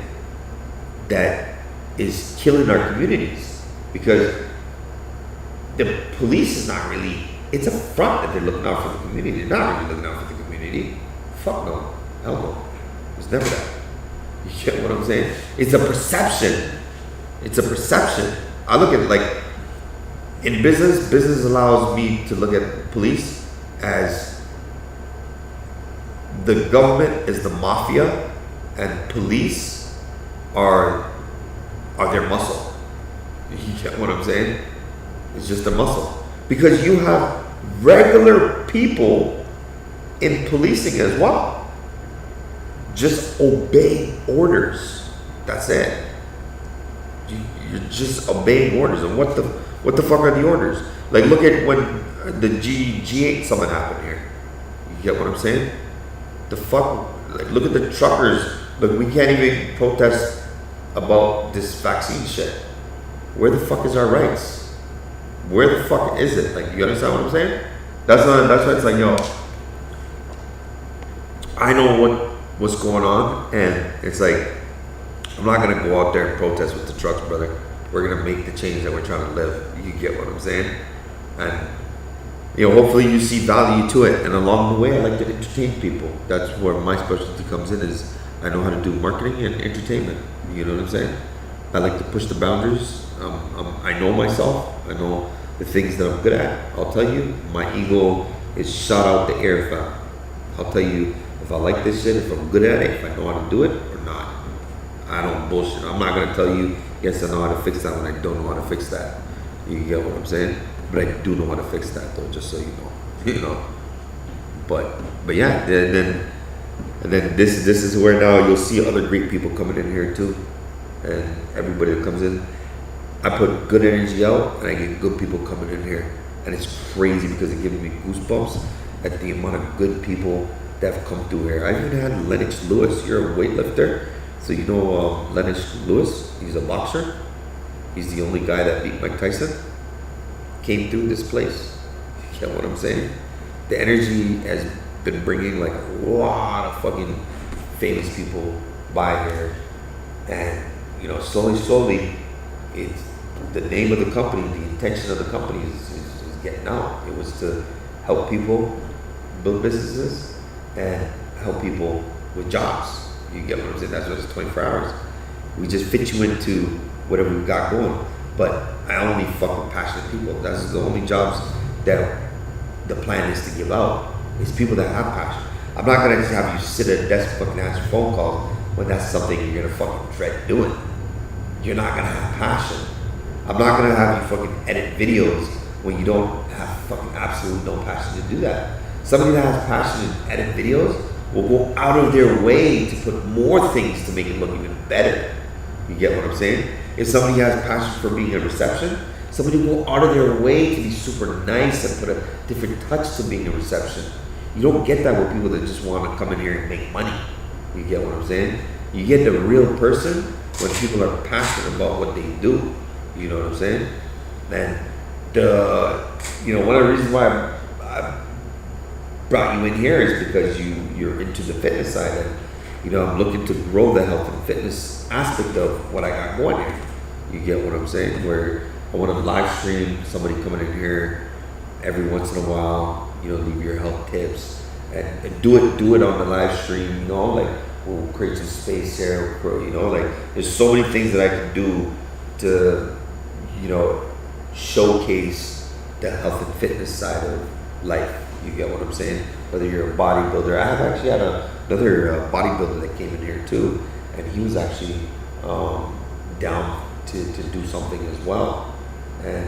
That is killing our communities, because the police is not really, it's a front that they're looking out for the community. They're not really looking out for the community. Fuck no. Hell no. It's never that. You get what I'm saying? It's a perception. It's a perception. I look at it like, in business allows me to look at police as the government is the mafia, and police are their muscle. You get what I'm saying? It's just a muscle. Because you have regular people in policing as well. Just obeying orders. That's it. You're just obeying orders. And what the fuck are the orders? Like, look at when the G8 summit happened here. You get what I'm saying? The fuck, like, look at the truckers. Look, we can't even protest about this vaccine shit. Where the fuck is our rights? Where the fuck is it? Like, you understand what I'm saying? That's why it's like, yo, I know what's going on, and it's like, I'm not gonna go out there and protest with the trucks, brother. We're gonna make the change that we're trying to live. You get what I'm saying? And, you know, hopefully you see value to it. And along the way, I like to entertain people. That's where my specialty comes in, is I know how to do marketing and entertainment. You know what I'm saying? I like to push the boundaries. I know myself. I know the things that I'm good at. I'll tell you, my ego is shot out the air, fam. I'll tell you if I like this shit, if I'm good at it, if I know how to do it or not. I don't bullshit. I'm not gonna tell you, yes, I know how to fix that when I don't know how to fix that. You get what I'm saying? But I do know how to fix that, though, just so you know. You know. But yeah, then this is where now you'll see other great people coming in here too, and everybody that comes in, I put good energy out, and I get good people coming in here, and it's crazy because it gives me goosebumps at the amount of good people that have come through here. I even had Lennox Lewis. You're a weightlifter, so you know Lennox Lewis. He's a boxer. He's the only guy that beat Mike Tyson. Came through this place. You get what I'm saying? The energy has been bringing like a lot of fucking famous people by here, and you know, slowly, it's the name of the company, the intention of the company is getting out. It was to help people build businesses and help people with jobs. You get what I'm saying? That's what it's 24 hours. We just fit you into whatever we've got going. But I only fuck with passionate people. That's the only jobs that the plan is to give out. Is people that have passion. I'm not gonna just have you sit at a desk fucking answer phone calls when that's something you're gonna fucking dread doing. You're not gonna have passion. I'm not gonna have you fucking edit videos when you don't have fucking absolute no passion to do that. Somebody that has passion to edit videos will go out of their way to put more things to make it look even better. You get what I'm saying? If somebody has passion for being a reception, somebody will go out of their way to be super nice and put a different touch to being a reception. You don't get that with people that just want to come in here and make money. You get what I'm saying? You get the real person when people are passionate about what they do. You know what I'm saying? And one of the reasons why I brought you in here is because you're into the fitness side, and you know, I'm looking to grow the health and fitness aspect of what I got going here. You get what I'm saying? Where I want to live stream somebody coming in here every once in a while, you know, leave your health tips and do it on the live stream, you know, like we'll create some space here, you know, like there's so many things that I can do to, you know, showcase the health and fitness side of life. You get what I'm saying? Whether you're a bodybuilder, I have actually had another bodybuilder that came in here too, and he was actually down to do something as well. And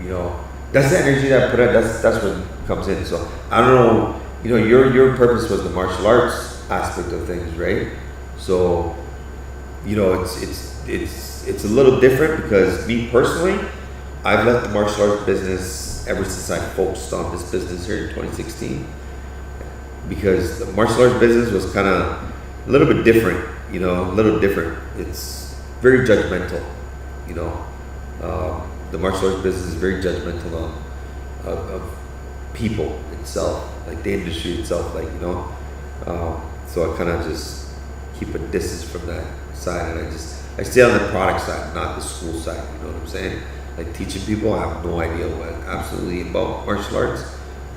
you know, that's the energy that I put out. That's what comes in. So I don't know. You know, your purpose was the martial arts aspect of things, right? So you know, it's a little different because me personally, I've left the martial arts business ever since I focused on this business here in 2016. Because the martial arts business was kind of a little bit different, you know, a little different. It's very judgmental, you know. The martial arts business is very judgmental of people itself, like the industry itself, like, you know. So I kind of just keep a distance from that side, and I stay on the product side, not the school side. You know what I'm saying? Like teaching people, I have no idea what absolutely about martial arts,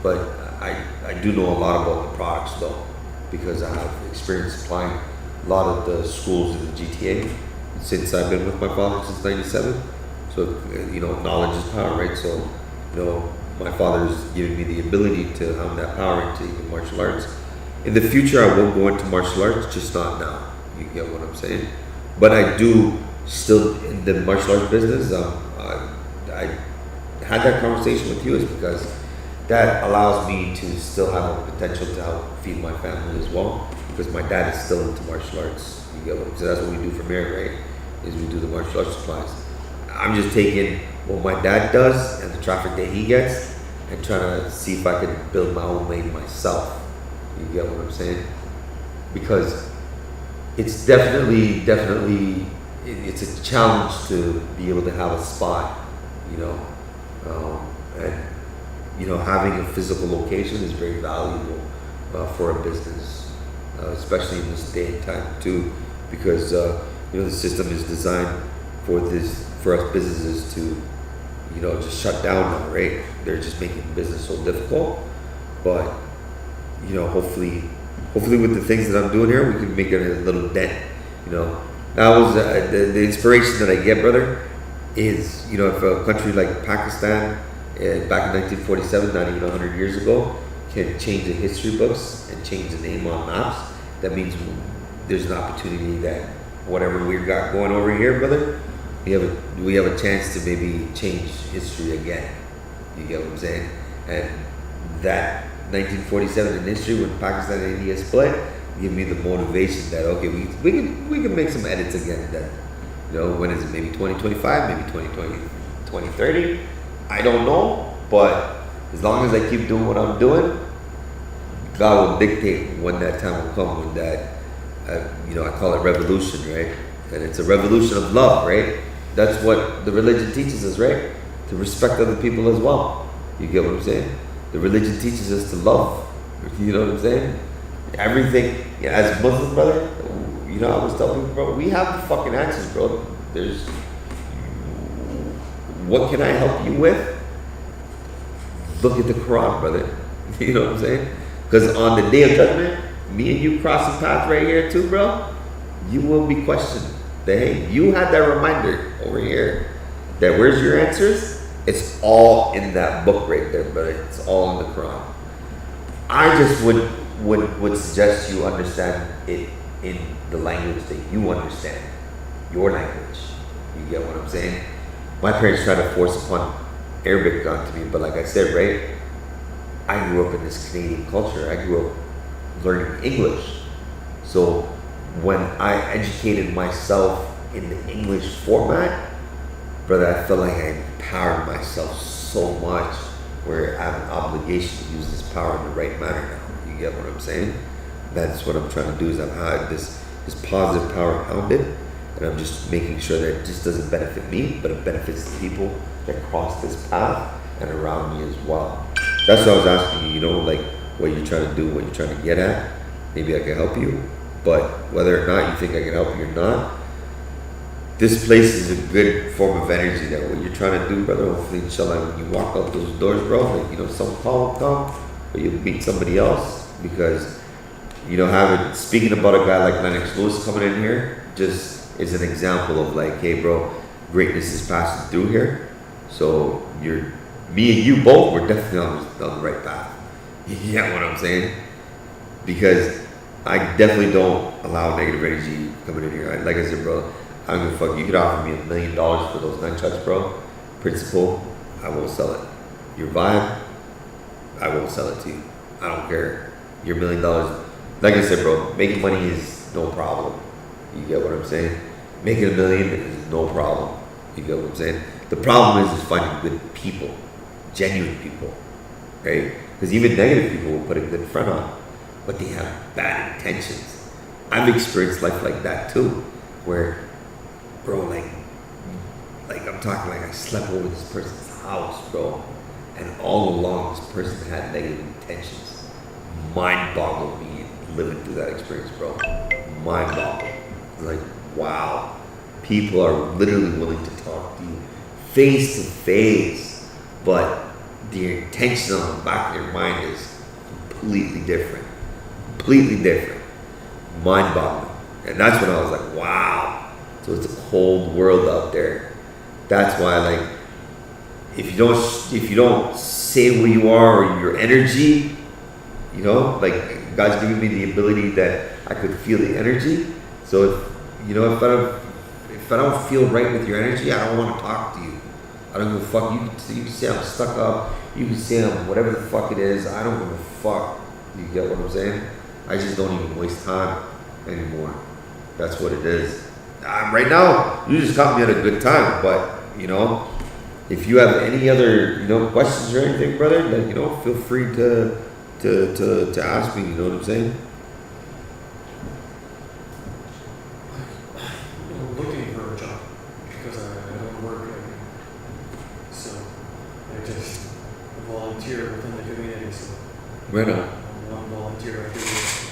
but I do know a lot about the products though, because I have experience supplying a lot of the schools in the GTA since I've been with my father since '97. So you know, knowledge is power, right? So you know, my father's given me the ability to have that power into even martial arts. In the future, I will go into martial arts, just not now. You get what I'm saying? But I do still in the martial arts business. I had that conversation with you is because that allows me to still have a potential to help feed my family as well. Because my dad is still into martial arts. You get what I'm saying? So that's what we do from here, right? Is we do the martial arts supplies. I'm just taking what my dad does and the traffic that he gets and trying to see if I can build my own lane myself. You get what I'm saying? Because it's definitely, it's a challenge to be able to have a spot, you know, and you know, having a physical location is very valuable for a business, especially in this day and time too, because you know, the system is designed for us businesses to, you know, just shut down now, right? They're just making business so difficult, but you know, hopefully with the things that I'm doing here, we can make it a little dent. You know, that was the inspiration that I get, brother. Is, you know, if a country like Pakistan, back in 1947, not even 100 years ago, can change the history books and change the name on maps, that means there's an opportunity that whatever we've got going over here, brother, we have a chance to maybe change history again. You get what I'm saying? And that 1947 in history when Pakistan and India split give me the motivation that okay, we can make some edits again. That, you know, when is it? Maybe 2025, maybe 2020, 2030. I don't know, but as long as I keep doing what I'm doing, God will dictate when that time will come. When that, you know, I call it revolution, right? And it's a revolution of love, right? That's what the religion teaches us, right? To respect other people as well. You get what I'm saying? The religion teaches us to love. You know what I'm saying? Everything, yeah, as Muslim, brother, you know, I always tell people, bro, we have the fucking answers, bro. There's, what can I help you with? Look at the Quran, brother. You know what I'm saying? Because on the day of judgment, me and you crossing paths right here too, bro, you will be questioned. That, hey, you had that reminder over here. That where's your answers? It's all in that book right there, brother. It's all in the Quran. I just would suggest you understand it in the language that you understand, your language. You get what I'm saying? My parents tried to force upon Arabic onto me, but like I said, right? I grew up in this Canadian culture. I grew up learning English. So when I educated myself in the English format, brother, I felt like I empowered myself so much where I have an obligation to use this power in the right manner now. You get what I'm saying? That's what I'm trying to do is I've had this positive power hounded, and I'm just making sure that it just doesn't benefit me, but it benefits the people that cross this path and around me as well. That's what I was asking you, you know, like what you're trying to do, what you're trying to get at. Maybe I can help you, but whether or not you think I can help you or not, this place is a good form of energy that what you're trying to do, brother. Hopefully, inshallah, when you walk out those doors, bro, like, you know, some call will come, or you'll meet somebody else. Because, you know, speaking about a guy like Lennox Lewis coming in here, just is an example of like, hey, bro, greatness is passing through here. So me and you both, we're definitely on the right path. You get what I'm saying? Because I definitely don't allow negative energy coming in here. Like I said, bro, I don't give a fuck. You could offer me $1 million for those nunchucks, bro. Principle, I won't sell it. Your vibe, I won't sell it to you. I don't care. Your $1 million. Like I said, bro, making money is no problem. You get what I'm saying? Making $1 million is no problem. You get what I'm saying? The problem is finding good people, genuine people, right? Because even negative people will put a good front on, but they have bad intentions. I've experienced life like that too, where, bro, like I'm talking like I slept over this person's house, bro, and all along this person had negative intentions. Mind boggled me living through that experience, bro. Mind boggled. Like, wow. People are literally willing to talk to you face to face, but the intention on the back of your mind is completely different. Completely different. Mind boggling. And that's when I was like, wow. So it's a cold world out there. That's why, like, if you don't say who you are or your energy, you know, like God's giving me the ability that I could feel the energy. So if I don't feel right with your energy, I don't want to talk to you. I don't give a fuck. You can say I'm stuck up. You can say I'm whatever the fuck it is. I don't give a fuck. You get what I'm saying? I just don't even waste time anymore. That's what it is. Right now, you just caught me at a good time. But, you know, if you have any other, you know, questions or anything, brother, like, you know, feel free to ask me. You know what I'm saying? I'm looking for a job because I don't work right now. So I just volunteer within the community. So Right on. one volunteer activity.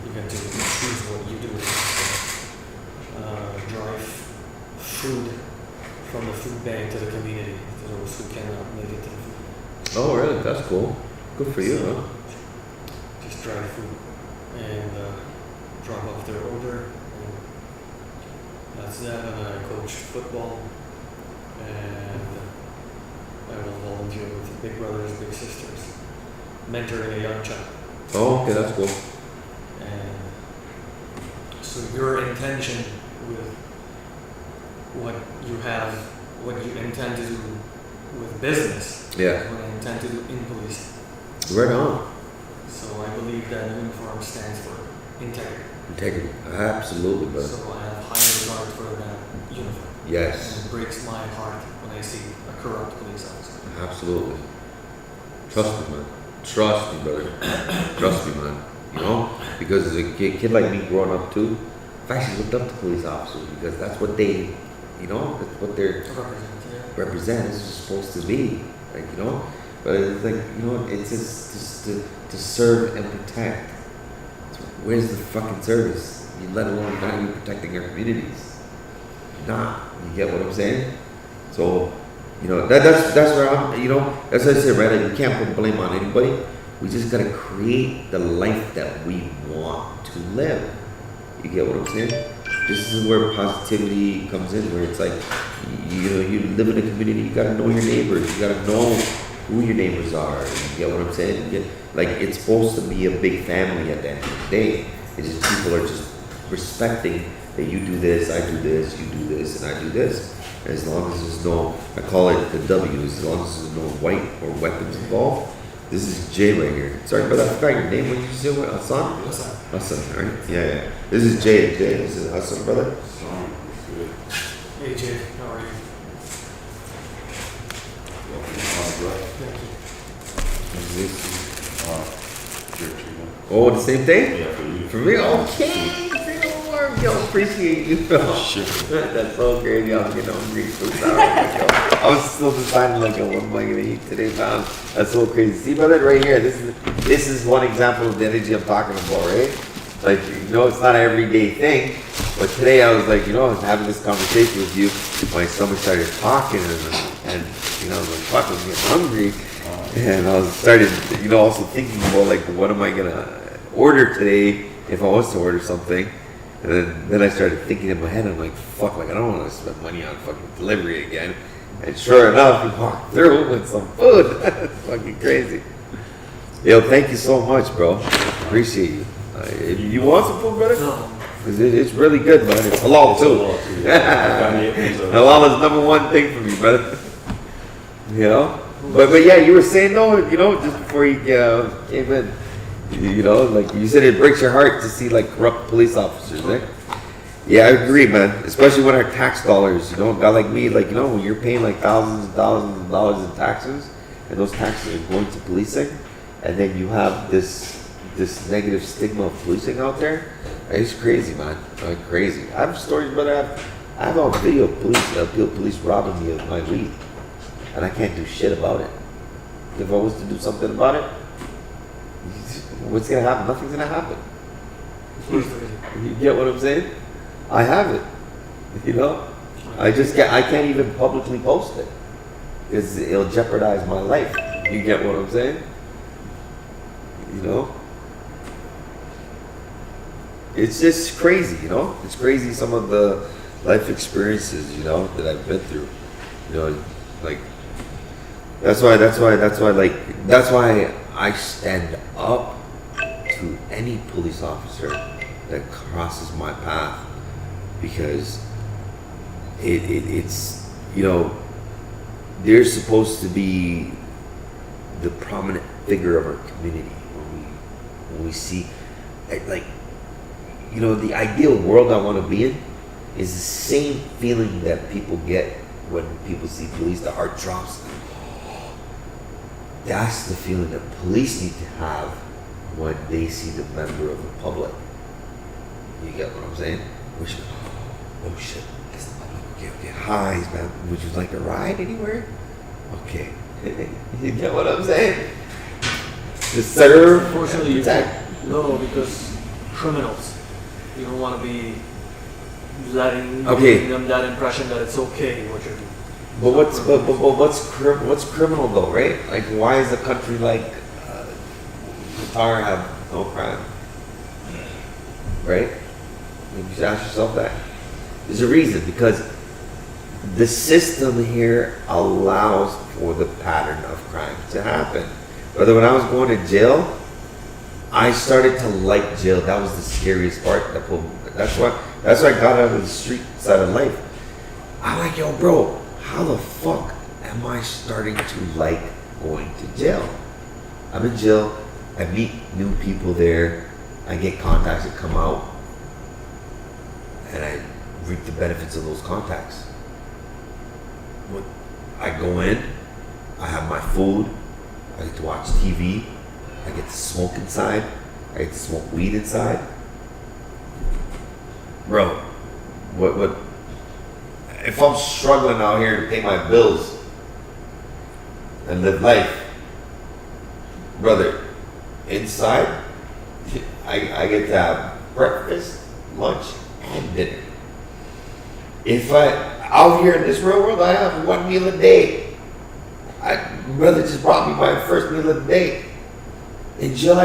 You get to choose what you do. Drive food from the food bank to the community to those who cannot make it to the food. Oh, really? That's cool. Good for you, huh? Just drive food and drop off their order. And that's that. And I coach football, and I will volunteer with Big Brothers Big Sisters, mentoring a young child. Oh, okay, that's cool. And so your intention with what you have, what you intend to do with business, Yeah. what I intend to do in police. Right on. So I believe that uniform stands for integrity. Integrity. Absolutely, brother. So I have high regard for that uniform. Yes. And it breaks my heart when I see a corrupt police officer. Absolutely. Trust me, man. Trust me, brother. Trust me, man. You know? Because as a kid like me growing up too, I've actually looked up to police officers because that's what they, you know, that's what they're represent is supposed to be. Like, you know? But it's like, you know, it's just to serve and protect. So where's the fucking service? You let alone not even protecting our communities. Nah, you get what I'm saying? So, you know, that's where I'm, you know, that's what I said, right? Like, we can't put blame on anybody. We just gotta create the life that we want to live. You get what I'm saying? This is where positivity comes in, where it's like, you know, you live in a community, you gotta know your neighbors, you gotta know who your neighbors are. You get what I'm saying? Like, it's supposed to be a big family at the end of the day. It's just people are just respecting that you do this, I do this, you do this, and I do this. And as long as there's no, I call it the W's, as long as there's no white or weapons involved. This is Jay right here. Sorry, but I forgot your name. What did you say? What? Hassan? Hassan, right? Yeah. This is Jay. This is Hassan, brother. Hey Jay, how are you? Thank you. Oh, the same thing? Yeah, for you. For me? Okay. Say no more. Yo, appreciate you. That's so great. Yo, I'm getting hungry. So sorry. I was still deciding like, what am I gonna eat today, man? That's so crazy. See, brother, right here. This is one example of the energy I'm talking about, right? Like, you know, it's not an everyday thing. But today I was like, you know, I was having this conversation with you. My stomach started talking, and you know, I was like, fuck, I'm getting hungry. And I was started, you know, also thinking about like, what am I gonna order today if I was to order something? And then I started thinking in my head, I'm like, fuck, like I don't want to spend money on fucking delivery again. And sure enough, we walked through with some food. It's fucking crazy. Yo, thank you so much, bro. Appreciate you. You want some food, brother? No. 'Cause it's really good, man. It's halal too. Halal is number one thing for me, brother. You know? But yeah, you were saying though, you know, just before you came in, you know, like you said, it breaks your heart to see like corrupt police officers, right? Yeah, I agree, man. Especially when our tax dollars, a guy like me, when you're paying like thousands and thousands of dollars in taxes, and those taxes are going to policing, and then you have this negative stigma of policing out there. It's crazy, man. Like crazy. I have stories, but I have on video of police robbing me of my weed, and I can't do shit about it. If I was to do something about it, what's gonna happen? Nothing's gonna happen. You get what I'm saying? I have it. I can't even publicly post it because it'll jeopardize my life. You get what I'm saying? It's just crazy, It's crazy some of the life experiences, that I've been through. Like that's why I stand up to any police officer that crosses my path, because it's they're supposed to be the prominent figure of our community when we see the ideal world I want to be in is the same feeling that people get when people see police. The heart drops. That's the feeling that police need to have when they see the member of the public. You get what I'm saying? Oh shit, it's the public. Okay. Hi, man. Would you like to ride anywhere? Okay. You get what I'm saying? To serve. Unfortunately, you protect. no, because criminals. You don't want to be giving them that impression that it's okay what you're doing. But what's criminal though, right? Like, why is a country like Qatar have no crime, right? You should ask yourself that. There's a reason, because the system here allows for the pattern of crime to happen. Whether when I was going to jail, I started to like jail. That was the scariest part. That's why I got out of the street side of life. I'm like, yo, bro, how the fuck am I starting to like going to jail? I'm in jail. I meet new people there. I get contacts that come out, and I reap the benefits of those contacts. I go in. I have my food. I get to watch TV. I get to smoke inside. I get to smoke weed inside. Bro, what? If I'm struggling out here to pay my bills and live life, brother, inside, I get to have breakfast, lunch, and dinner. If out here in this real world, I have one meal a day. Brother just brought me my first meal of the day. In jail,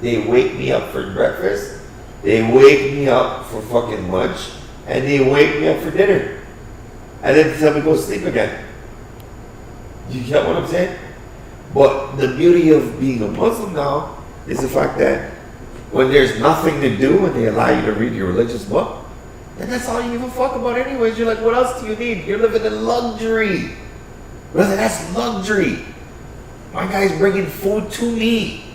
they wake me up for breakfast, they wake me up for fucking lunch, and they wake me up for dinner. And then tell me to go sleep again. You get what I'm saying? But the beauty of being a Muslim now is the fact that when there's nothing to do and they allow you to read your religious book, then that's all you give a fuck about anyways. You're like, what else do you need? You're living in luxury. Brother, that's luxury. My guy's bringing food to me.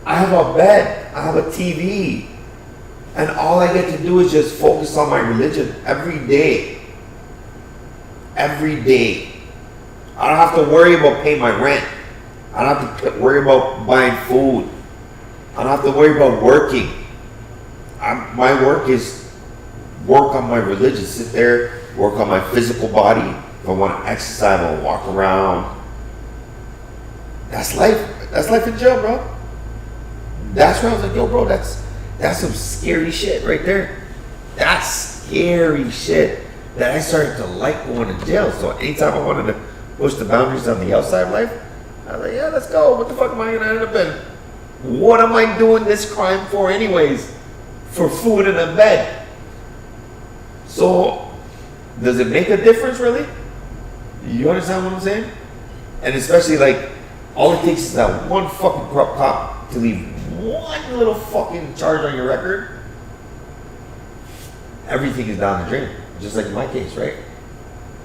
I have a bed. I have a TV. And all I get to do is just focus on my religion every day. Every day. I don't have to worry about paying my rent. I don't have to worry about buying food. I don't have to worry about working. My work is work on my religion. Sit there, work on my physical body. If I want to exercise, I'll walk around. That's life. That's life in jail, bro. That's where I was like, yo, bro, that's some scary shit right there. That's scary shit that I started to like going to jail. So anytime I wanted to push the boundaries on the outside of life, I was like, yeah, let's go. What the fuck am I going to end up in? What am I doing this crime for anyways? For food and a bed. So does it make a difference really? You understand what I'm saying? And especially like, all it takes is that one fucking corrupt cop to leave one little fucking charge on your record. Everything is down the drain. Just like in my case, right?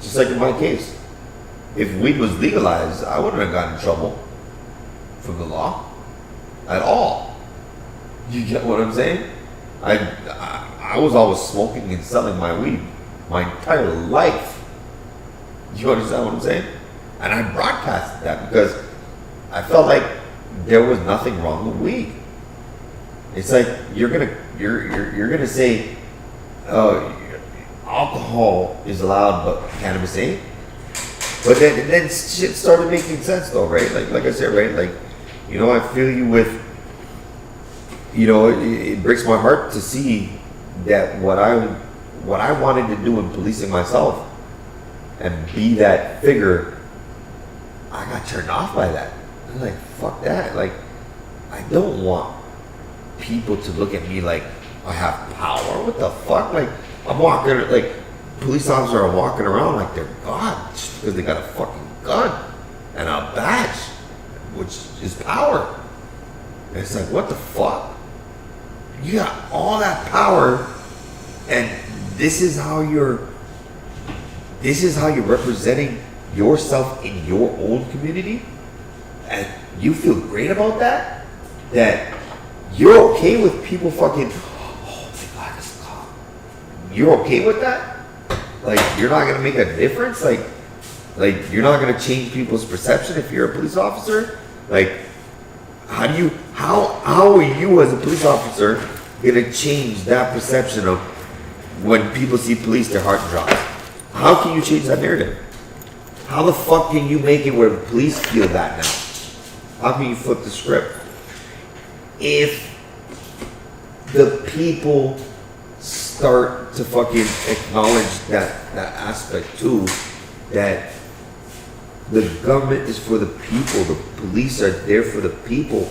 Just like in my case. If weed was legalized, I wouldn't have gotten in trouble from the law at all. You get what I'm saying? I was always smoking and selling my weed my entire life. You understand what I'm saying? And I broadcasted that because I felt like there was nothing wrong with weed. It's like you're gonna say, oh, alcohol is allowed, but cannabis ain't. But then shit started making sense though, right? Like I said, right? Like, you know, I feel you with, you know, it breaks my heart to see that what I wanted to do in policing myself and be that figure, I got turned off by that. I'm like, fuck that. Like, I don't want people to look at me like I have power. What the fuck? Like, I'm walking, like, police officers are walking around like they're God just because they got a fucking gun and a badge, which is power. And it's like, what the fuck? You got all that power, and this is how you're representing yourself in your own community, and you feel great about that? That you're okay with people fucking, oh my God, this cop. You're okay with that? Like, you're not gonna make a difference? Like you're not gonna change people's perception if you're a police officer? Like, how are you as a police officer gonna change that perception of when people see police, their heart drops? How can you change that narrative? How the fuck can you make it where the police feel that now? How can you flip the script? If the people start to fucking acknowledge that aspect too, that the government is for the people, the police are there for the people.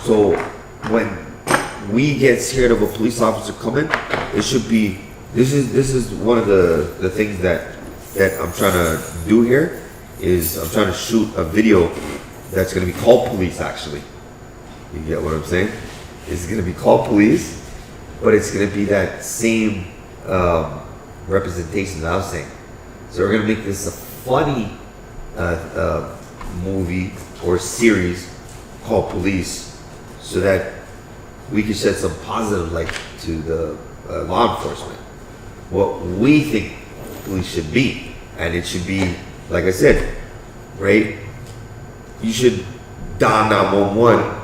So when we get scared of a police officer coming, it should be, this is one of the things that I'm trying to do here, is I'm trying to shoot a video that's going to be called Police, actually. You get what I'm saying? It's going to be called Police, but it's going to be that same representation that I was saying. So we're going to make this a funny movie or series called Police, so that we can shed some positive light to the law enforcement. What we think police should be, and it should be, like I said, right? You should dial 911.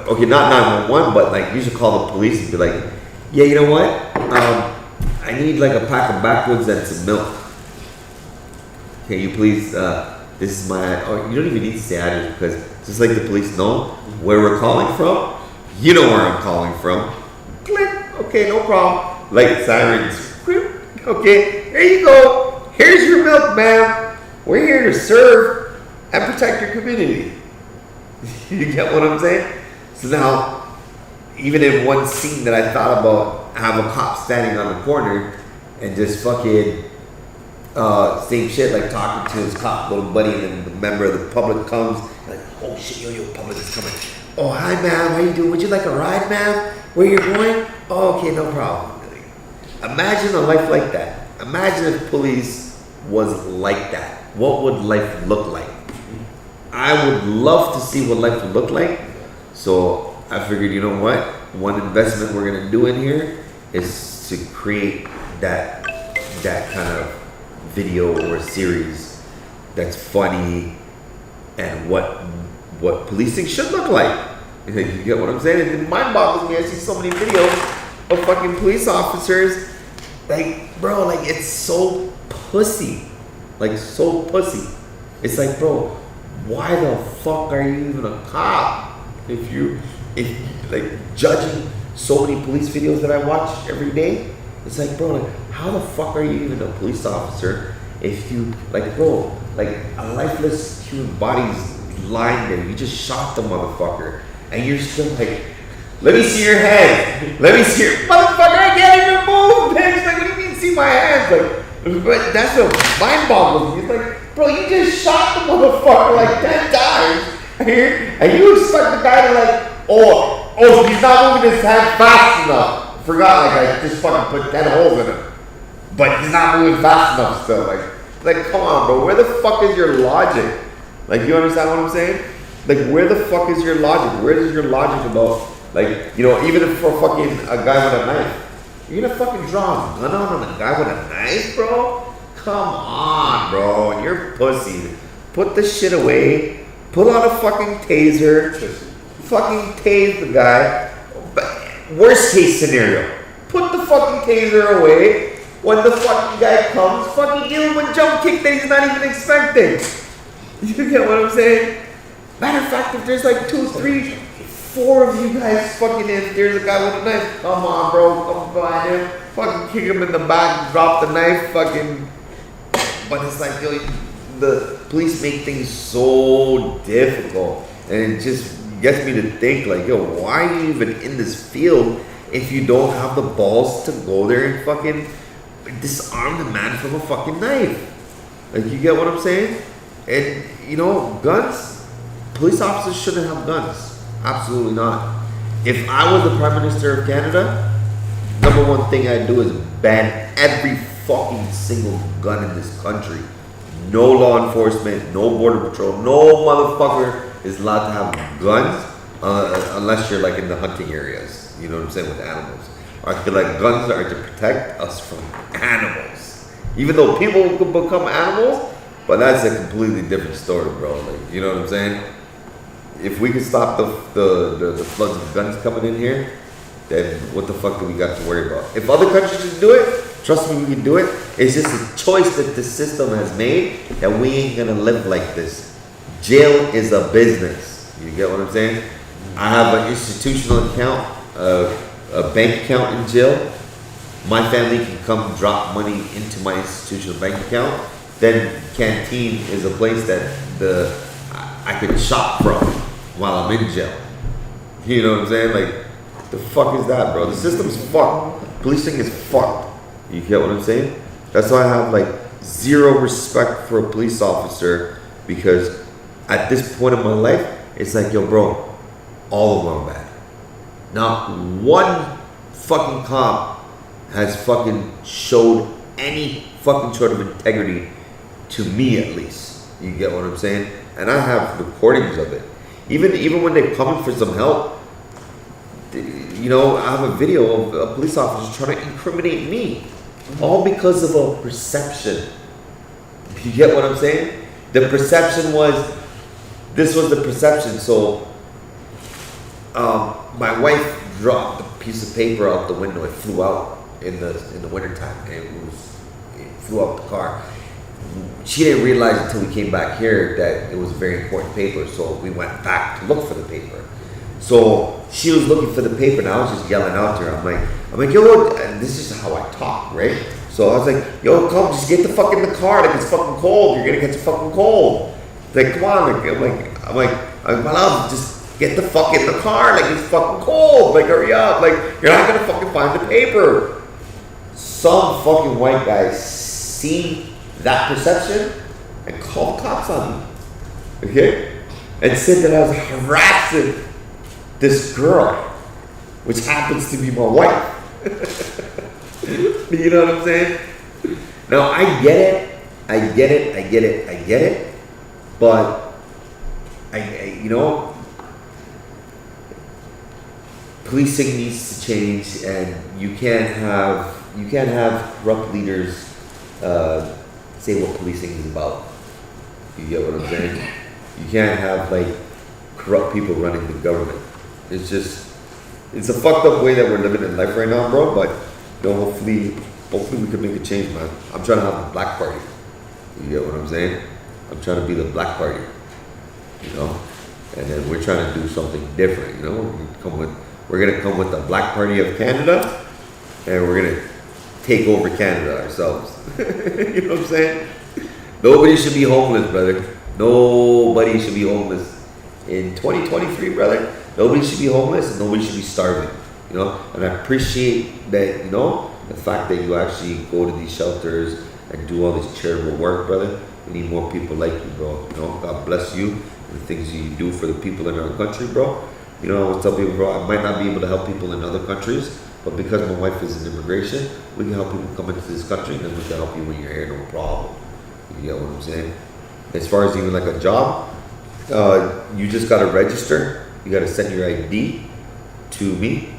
Okay, not 911, but like you should call the police and be like, yeah, you know what? I need like a pack of backwoods and some milk. Can you please? This is my. Oh, you don't even need to say address, because just like the police know where we're calling from, you know where I'm calling from. Click. Okay, no problem. Like sirens. Okay, there you go. Here's your milk, ma'am. We're here to serve and protect your community. You get what I'm saying? So now, even in one scene that I thought about, I have a cop standing on the corner and just fucking same shit, like talking to his cop little buddy, and then the member of the public comes, like, oh shit, yo, public is coming. Oh, hi, ma'am, how you doing? Would you like a ride, ma'am? Where you going? Oh, okay, no problem. Imagine a life like that. Imagine if police was like that. What would life look like? I would love to see what life would look like. So I figured, you know what? One investment we're gonna do in here is to create that kind of video or series that's funny and what policing should look like. You get what I'm saying? It mind boggles me. I see so many videos of fucking police officers, like, bro, like, it's so pussy. Like, so pussy. It's like, bro, why the fuck are you even a cop? If like, judging so many police videos that I watch every day, it's like, bro, like, how the fuck are you even a police officer if you, like, bro, like, a lifeless human body's lying there, you just shot the motherfucker, and you're still like, let me see your hands. Let me see your motherfucker. I can't even move, bitch. Like, what do you mean see my hands? Like, but that's what mind boggles me. It's like, bro, you just shot the motherfucker like 10 times, and you expect the guy to like, oh, he's not moving his hand fast enough. Forgot, like, I just fucking put 10 holes in him, but he's not moving fast enough still. Like, come on, bro. Where the fuck is your logic? Like, you understand what I'm saying? Like, where the fuck is your logic? Where is your logic about Like, you know, even if for fucking a guy with a knife, you're gonna fucking draw a gun on a guy with a knife, bro? Come on, bro. You're pussy. Put the shit away. Put on a fucking taser. Fucking tase the guy. But worst case scenario, put the fucking taser away. When the fucking guy comes, fucking give him a jump kick that he's not even expecting. You get what I'm saying? Matter of fact, if there's like 2, 3, 4 of you guys fucking in, there's a guy with a knife. Come on, bro. Come behind him. Fucking kick him in the back, drop the knife, fucking. But it's like, yo, the police make things so difficult. And it just gets me to think, like, yo, why are you even in this field if you don't have the balls to go there and fucking disarm the man from a fucking knife? Like, you get what I'm saying? And, you know, guns, police officers shouldn't have guns. Absolutely not. If I was the Prime Minister of Canada, number one thing I'd do is ban every fucking single gun in this country. No law enforcement, no border patrol, no motherfucker is allowed to have guns unless you're like in the hunting areas. You know what I'm saying, with animals. I feel like guns are to protect us from animals. Even though people could become animals, but that's a completely different story, bro. Like, you know what I'm saying? If we could stop the floods of guns coming in here, then what the fuck do we got to worry about? If other countries just do it, trust me, we can do it. It's just a choice that the system has made that we ain't gonna live like this. Jail is a business. You get what I'm saying? I have an institutional account, a bank account in jail. My family can come drop money into my institutional bank account. Then canteen is a place that I can shop from while I'm in jail. You know what I'm saying? Like, the fuck is that, bro? The system's fucked. Policing is fucked. You get what I'm saying? That's why I have like zero respect for a police officer, because at this point in my life, it's like, yo, bro, all of them are bad. Not one fucking cop has fucking showed any fucking sort of integrity, to me at least. You get what I'm saying? And I have recordings of it. Even when they're coming for some help, you know, I have a video of a police officer trying to incriminate me, all because of a perception. You get what I'm saying? The perception was, this was the perception. So, my wife dropped a piece of paper out the window. It flew out in the wintertime. It flew out the car. She didn't realize until we came back here that it was a very important paper. So we went back to look for the paper. So she was looking for the paper, and I was just yelling out to her. I'm like, yo, and this is how I talk, right? So I was like, yo, come, just get the fuck in the car. Like, it's fucking cold. You're gonna get the fucking cold. Like, come on. I'm like, my love, just get the fuck in the car. Like, it's fucking cold. Like, hurry up. Like, you're not gonna fucking find the paper. Some fucking white guy seen that perception and called cops on me. Okay? And said that I was harassing this girl, which happens to be my wife. You know what I'm saying? Now, I get it, but you know, policing needs to change, and you can't have corrupt leaders say what policing is about. You get what I'm saying? You can't have like corrupt people running the government. It's a fucked up way that we're living in life right now, bro. But you know, hopefully we can make a change, man. I'm trying to have the black party. You get what I'm saying? I'm trying to be the black party. You know, and then we're trying to do something different. You know, we're gonna come with the Black Party of Canada, and we're gonna take over Canada ourselves. You know what I'm saying? Nobody should be homeless, brother. Nobody should be homeless in 2023, brother. Nobody should be homeless, and nobody should be starving. You know, and I appreciate that. You know, the fact that you actually go to these shelters and do all this charitable work, brother. We need more people like you, bro. You know, God bless you and the things you do for the people in our country, bro. You know, I always tell people, bro, I might not be able to help people in other countries, but because my wife is in immigration, we can help people come into this country, and then we can help you when you're here, no problem. You get what I'm saying? As far as even like a job, you just gotta register. You gotta send your ID, to me.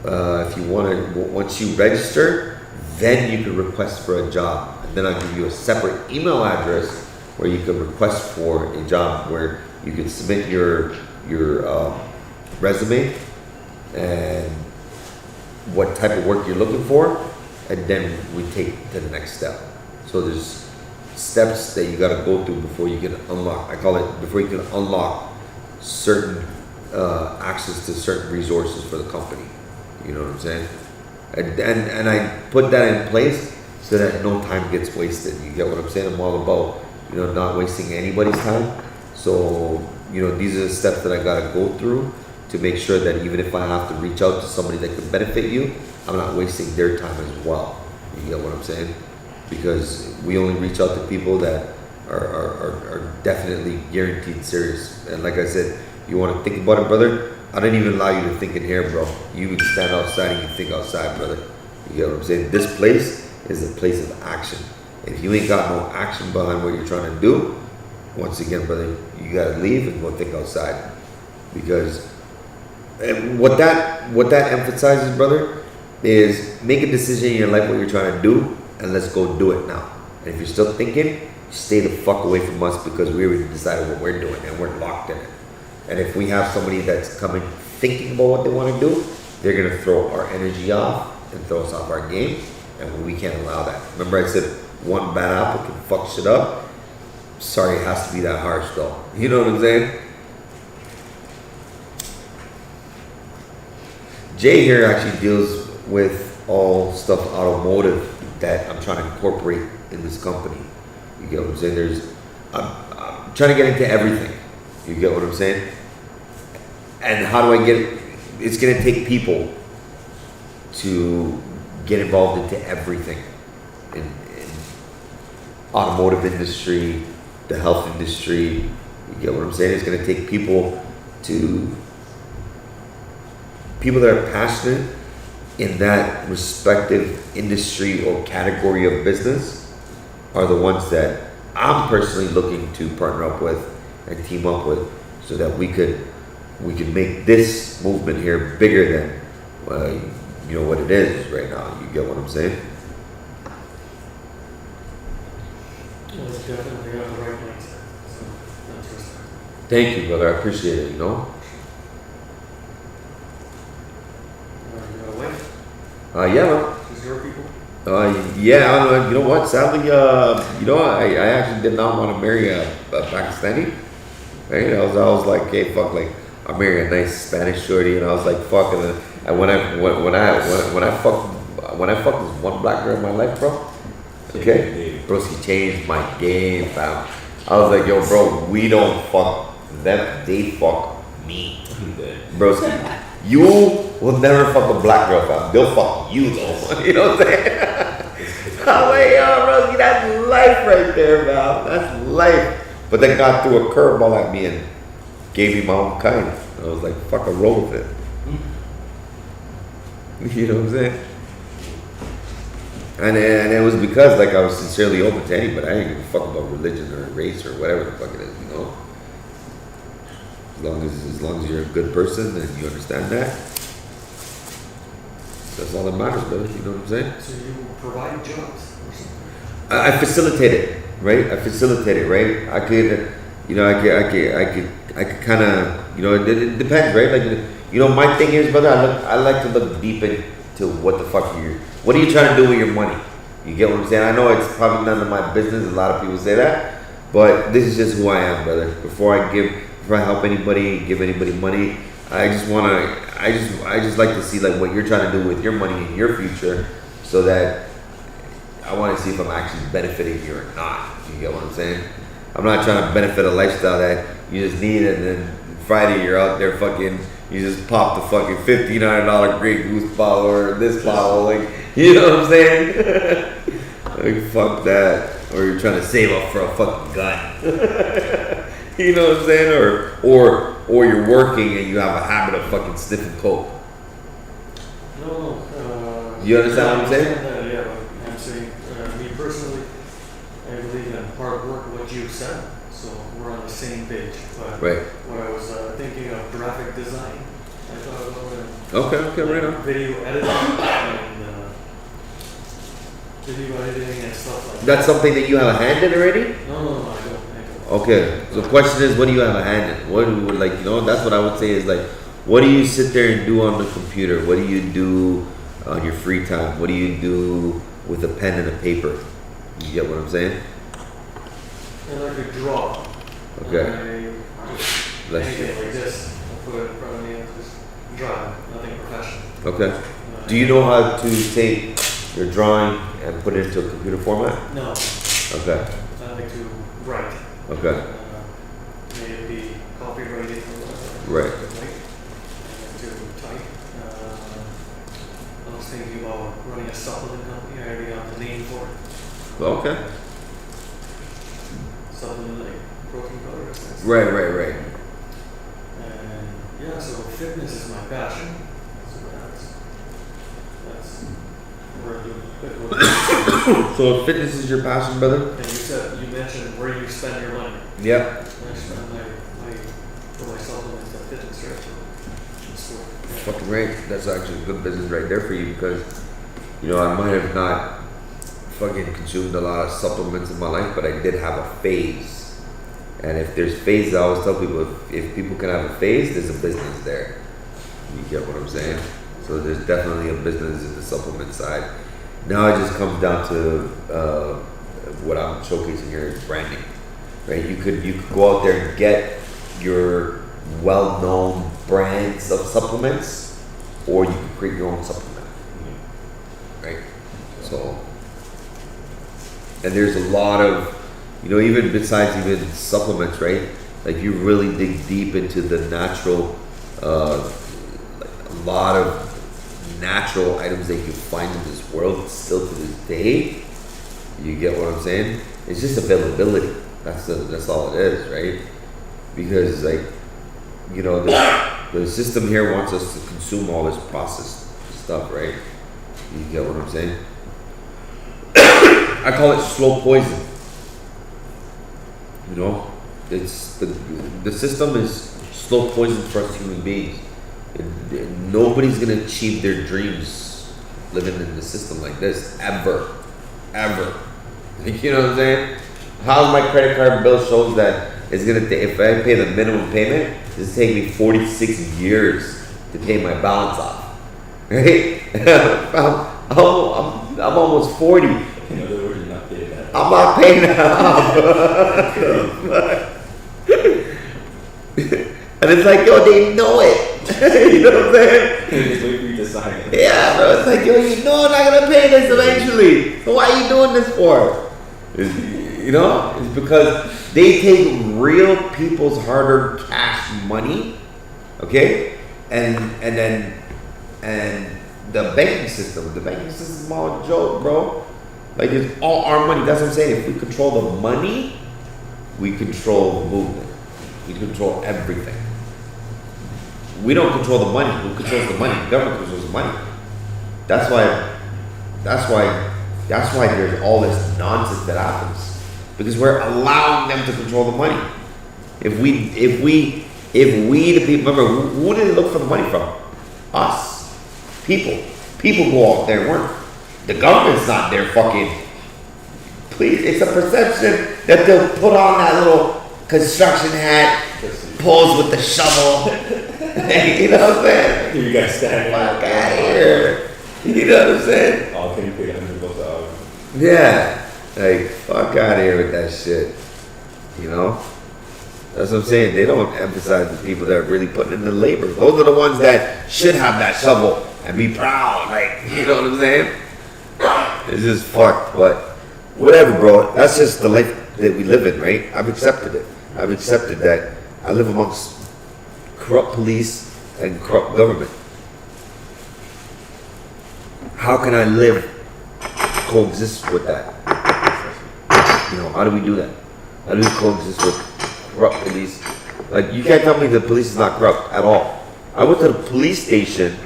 If you want to, once you register, then you can request for a job, and then I'll give you a separate email address where you can request for a job, where you can submit your resume and what type of work you're looking for, and then we take to the next step. So there's steps that you got to go through before you can unlock. I call it before you can unlock certain access to certain resources for the company. You know what I'm saying? And I put that in place so that no time gets wasted. You get what I'm saying? I'm all about, you know, not wasting anybody's time. So, you know, these are the steps that I gotta go through to make sure that even if I have to reach out to somebody that can benefit you, I'm not wasting their time as well. You get what I'm saying? Because we only reach out to people that are definitely guaranteed serious. And like I said, you want to think about it, brother? I don't even allow you to think in here, bro. You can stand outside and you can think outside, brother. You get what I'm saying? This place is a place of action. If you ain't got no action behind what you're trying to do, once again, brother, you gotta leave and go think outside. Because and what that emphasizes, brother, is make a decision in your life what you're trying to do, and let's go do it now. And if you're still thinking, stay the fuck away from us, because we already decided what we're doing and we're locked in it. And if we have somebody that's coming thinking about what they want to do, they're gonna throw our energy off and throw us off our game, and we can't allow that. Remember I said one bad apple can fuck shit up? Sorry, it has to be that harsh though. You know what I'm saying? Jay here actually deals with all stuff automotive that I'm trying to incorporate in this company. You get what I'm saying? I'm trying to get into everything. You get what I'm saying? And how do I get, it's gonna take people to get involved into everything. In automotive industry, the health industry, you get what I'm saying? It's gonna take people that are passionate in that respective industry or category of business are the ones that I'm personally looking to partner up with and team up with, so that we could make this movement here bigger than you know what it is right now. You get what I'm saying? Well, it's definitely got the right mindset. So that's respect. Thank you, brother. I appreciate it. You know. You got a wife? Yeah, man. She's your people? Yeah, I don't know. You know what? Sadly, you know, I actually did not want to marry a Pakistani. Right? I was like, hey, fuck, like I'll marry a nice Spanish shorty, and I was like, fuck, and when I fucked this one black girl in my life, bro. Okay, bro, she changed my game, fam. I was like, yo, bro, we don't fuck them, they fuck me, bro. You will never fuck a black girl, fam. They'll fuck you, though. You know what I'm saying? I'm like, yo, bro, that's life right there, man. That's life. But then God threw a curveball at me and gave me my own kind. I was like, fuck, I roll with it. You know what I'm saying? And it was because, like, I was sincerely open to anybody. I didn't give a fuck about religion or race or whatever the fuck it is, you know? As long as you're a good person and you understand that, that's all that matters, brother. You know what I'm saying? So you provide jobs or something? I facilitate it, right? I facilitate it, right? I could, you know, I could kind of, you know, it depends, right? Like, you know, my thing is, brother, I like to look deep into what the fuck what are you trying to do with your money? You get what I'm saying? I know it's probably none of my business. A lot of people say that, but this is just who I am, brother. Before I help anybody, give anybody money, I just like to see like what you're trying to do with your money in your future, so that I want to see if I'm actually benefiting you or not. You get what I'm saying? I'm not trying to benefit a lifestyle that you just need, and then Friday you're out there fucking, you just pop the fucking $1,500 Grey Goose bottle or this bottle, like, you know what I'm saying? Like, fuck that. Or you're trying to save up for a fucking gun. You know what I'm saying? Or you're working and you have a habit of fucking sniffing coke. No. You understand what I'm saying? Yeah, but I'm saying, me personally, I believe in hard work, what you said, so we're on the same page. But Right. when I was thinking of graphic design, I thought about Okay, right on. video editing and video editing and stuff like that. That's something that you have a hand in already? No, I don't. Okay. So the question is, what do you have a hand in? What do like that's what I would say is like, what do you sit there and do on the computer? What do you do on your free time? What do you do with a pen and a paper? You get what I'm saying? And I could draw. Okay. I just Let's- anything like this. I put it in front of me and just draw. Nothing professional. Okay. Do you know how to take your drawing and put it into a computer format? No, Okay. nothing to write. Okay. May it be copyrighted or whatever. Right. And to type. I was thinking about running a supplement company. I already got the name for it. Okay. Supplement like protein powders. and stuff. Right. And yeah, so fitness is my passion. So that's where I do it. So fitness is your passion, brother? And you mentioned where you spend your money. Yep. I spend for my supplements at fitness, right? So, Fucking great. That's actually a good business right there for you because, I might have not fucking consumed a lot of supplements in my life, but I did have a phase. And if there's phases, I always tell people if people can have a phase, there's a business there. You get what I'm saying? So there's definitely a business in the supplement side. Now it just comes down to what I'm showcasing here is branding, right? You could go out there and get your well-known brands of supplements, or you can create your own supplement, right? So, and there's a lot of, even besides even supplements, right? Like you really dig deep into the natural, like a lot of natural items that you find in this world still to this day. You get what I'm saying? It's just availability. That's all it is, right? Because the system here wants us to consume all this processed stuff, right? You get what I'm saying? I call it slow poison. It's the system is slow poison for us human beings. Nobody's gonna achieve their dreams living in the system like this ever. You know what I'm saying? How my credit card bill shows that it's gonna take, if I pay the minimum payment, it's gonna take me 46 years to pay my balance off. Right? I'm almost 40. In other words, you're not paying that. I'm not paying that off. And it's like, they know it. You know what I'm saying? Just wait for you to sign it. Yeah, bro. It's like, I'm not gonna pay this eventually. So why are you doing this for? It's because they take real people's hard-earned cash money, okay, and the banking system is all a joke, bro. Like it's all our money. That's what I'm saying. If we control the money, we control the movement. We control everything. We don't control the money. Who controls the money? The government controls the money. That's why there's all this nonsense that happens. Because we're allowing them to control the money. If we the people, remember, who did they look for the money from? Us. People go out there and work. The government's not there fucking. Please, it's a perception that they'll put on that little construction hat, pose with the shovel. You know what I'm saying? You guys stand Fuck out of here. You know what I'm saying? Oh, can you pay $100 an hour? Yeah. Like, fuck out of here with that shit. That's what I'm saying. They don't emphasize the people that are really putting in the labor. Those are the ones that should have that shovel and be proud. Like, you know what I'm saying? It's just fucked, but whatever, bro. That's just the life that we live in, right? I've accepted it. I've accepted that I live amongst corrupt police and corrupt government. How can I coexist with that? How do we do that? How do we coexist with corrupt police? Like, you can't tell me the police is not corrupt at all. I went to the police station,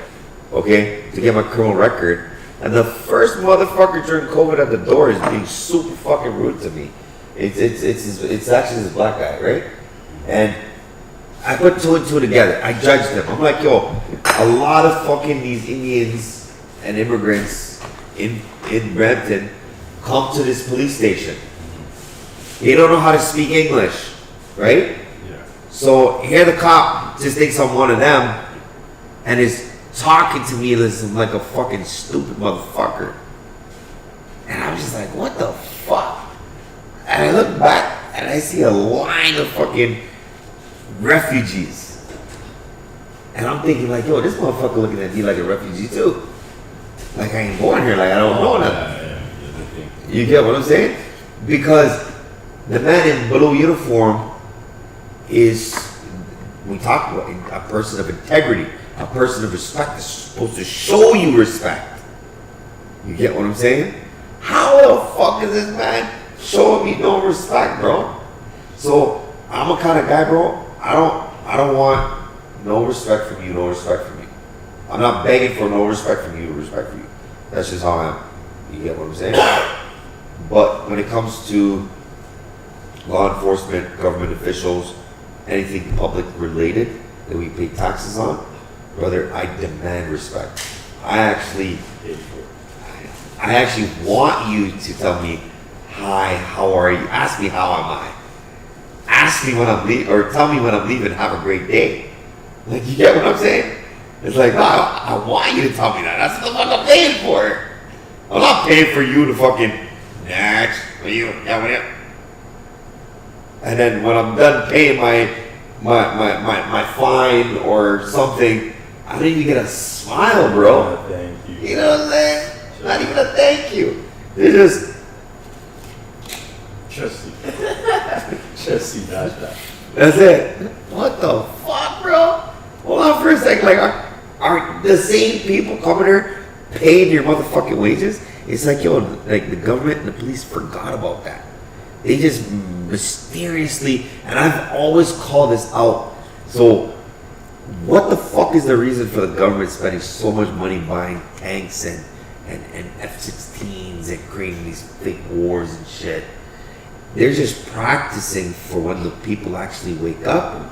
okay, to get my criminal record, and the first motherfucker during COVID at the door is being super fucking rude to me. It's actually this black guy, right? And I put two and two together. I judged him. I'm like, yo, a lot of fucking these Indians and immigrants in Brampton come to this police station. They don't know how to speak English, right? Yeah. So here the cop just thinks I'm one of them and is talking to me like a fucking stupid motherfucker. And I'm just like, what the fuck? And I look back and I see a line of fucking refugees. And I'm thinking like, yo, this motherfucker looking at me like a refugee too. Like I ain't born here, like I don't know nothing. Yeah, the thing. You get what I'm saying? Because the man in blue uniform is, we talk about a person of integrity, a person of respect that's supposed to show you respect. You get what I'm saying? How the fuck is this man showing me no respect, bro? So I'm a kind of guy, bro. I don't want no respect from you, no respect from me. I'm not begging for no respect from you, respect from you. That's just how I am. You get what I'm saying? But when it comes to law enforcement, government officials, anything public related that we pay taxes on, brother, I demand respect. I actually want you to tell me, hi, how are you? Ask me how am I. Ask me when I'm leaving, or tell me when I'm leaving, have a great day. Like, you get what I'm saying? It's like, no, I want you to tell me that. That's the fuck I'm paying for. I'm not paying for you to fucking, next, what you, yeah, what you. And then when I'm done paying my fine or something, I don't even get a smile, bro. Thank you. You know what I'm saying? Not even a thank you. They just, Just see that. that's it. What the fuck, bro? Hold on for a second. Like, are the same people coming here paying your motherfucking wages? It's like, yo, like the government and the police forgot about that. They just mysteriously, and I've always called this out. So, what the fuck is the reason for the government spending so much money buying tanks and F-16s and creating these fake wars and shit? They're just practicing for when the people actually wake up.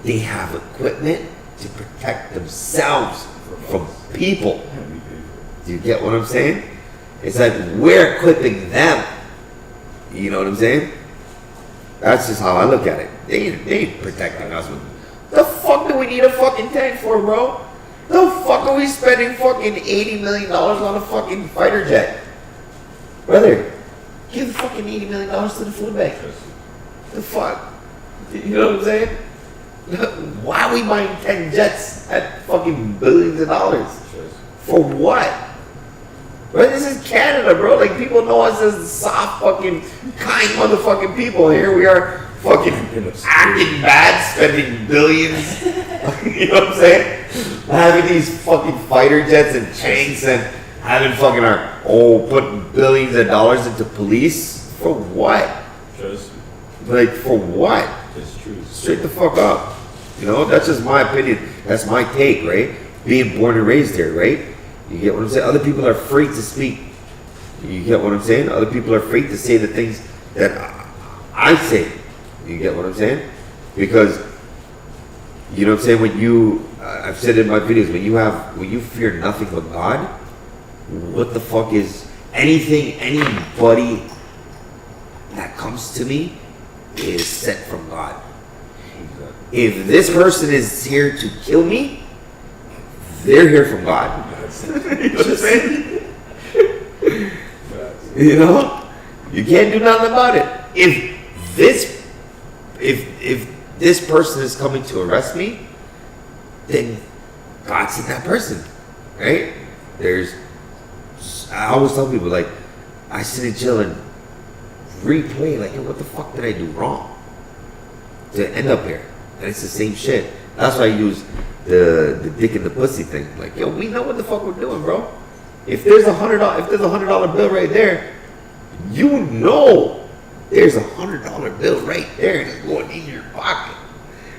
They have equipment to protect themselves from people. Do you get what I'm saying? It's like we're equipping them. You know what I'm saying? That's just how I look at it. They ain't protecting us. The fuck do we need a fucking tank for, bro? The fuck are we spending fucking $80 million on a fucking fighter jet? Brother, give the fucking $80 million to the food bank. The fuck? You know what I'm saying? Why are we buying 10 jets at fucking billions of dollars? For what? Bro, this is Canada, bro. Like, people know us as the soft fucking, kind motherfucking people. Here we are fucking acting bad, spending billions. You know what I'm saying? Having these fucking fighter jets and tanks and having fucking putting billions of dollars into police. For what? Like, for what? It's true. Straight the fuck up. You know, that's just my opinion. That's my take, right? Being born and raised here, right? You get what I'm saying? Other people are afraid to speak. You get what I'm saying? Other people are afraid to say the things that I say. You get what I'm saying? Because, you know what I'm saying? When you, I've said in my videos, when you fear nothing but God, what the fuck is anybody that comes to me is sent from God. If this person is here to kill me, they're here from God. You know what I'm saying? You know? You can't do nothing about it. If this person is coming to arrest me, then God sent that person. Right? I always tell people, like, I sit in jail and replay, like, yo, what the fuck did I do wrong to end up here? And it's the same shit. That's why I use the dick and the pussy thing. Like, yo, we know what the fuck we're doing, bro. If there's $100 bill right there, you know there's $100 bill right there that's going in your pocket.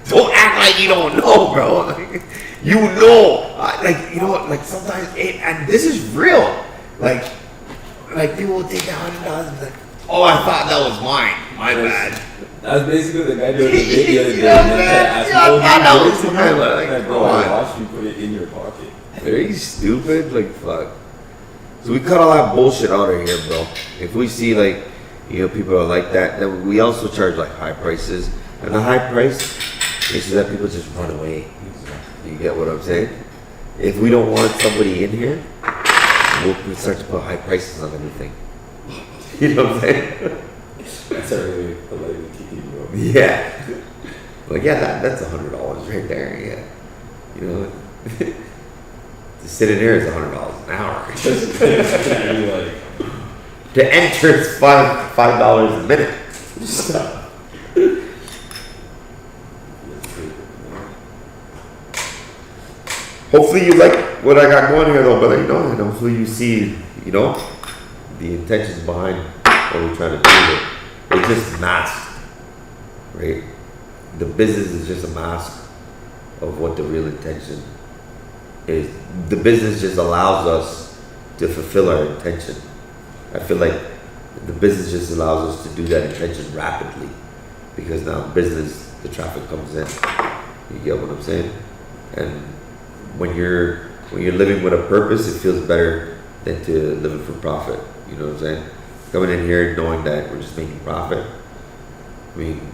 Don't act like you don't know, bro. Like, you know, like, you know what? Like, sometimes, and this is real. Like people will take $100 and be like, oh, I thought that was mine. My bad. That's basically the guy doing the big the other day. And then Yeah, I know, it's fine, like, like, bro, come I on. watched you put it in your pocket. Are you stupid? Like, fuck. So we cut all that bullshit out of here, bro. If we see, like, people are like that, then we also charge, like, high prices. And the high price is so that people just run away. You get what I'm saying? If we don't want somebody in here, we'll start to put high prices on everything. You know what I'm saying? That's a really politely kicking, bro. Yeah. Like, yeah, that's $100 right there, yeah. You know? To sit in here is $100 an hour. You're like, To enter is $5 a minute. stop. Hopefully you like what I got going here though, brother. You know, and hopefully you see, the intentions behind what we're trying to do here. It's just masked, right? The business is just a mask of what the real intention is. The business just allows us to fulfill our intention. I feel like the business just allows us to do that intention rapidly because now business, the traffic comes in. You get what I'm saying? And when you're living with a purpose, it feels better than to live it for profit. You know what I'm saying? Coming in here knowing that we're just making profit. I mean,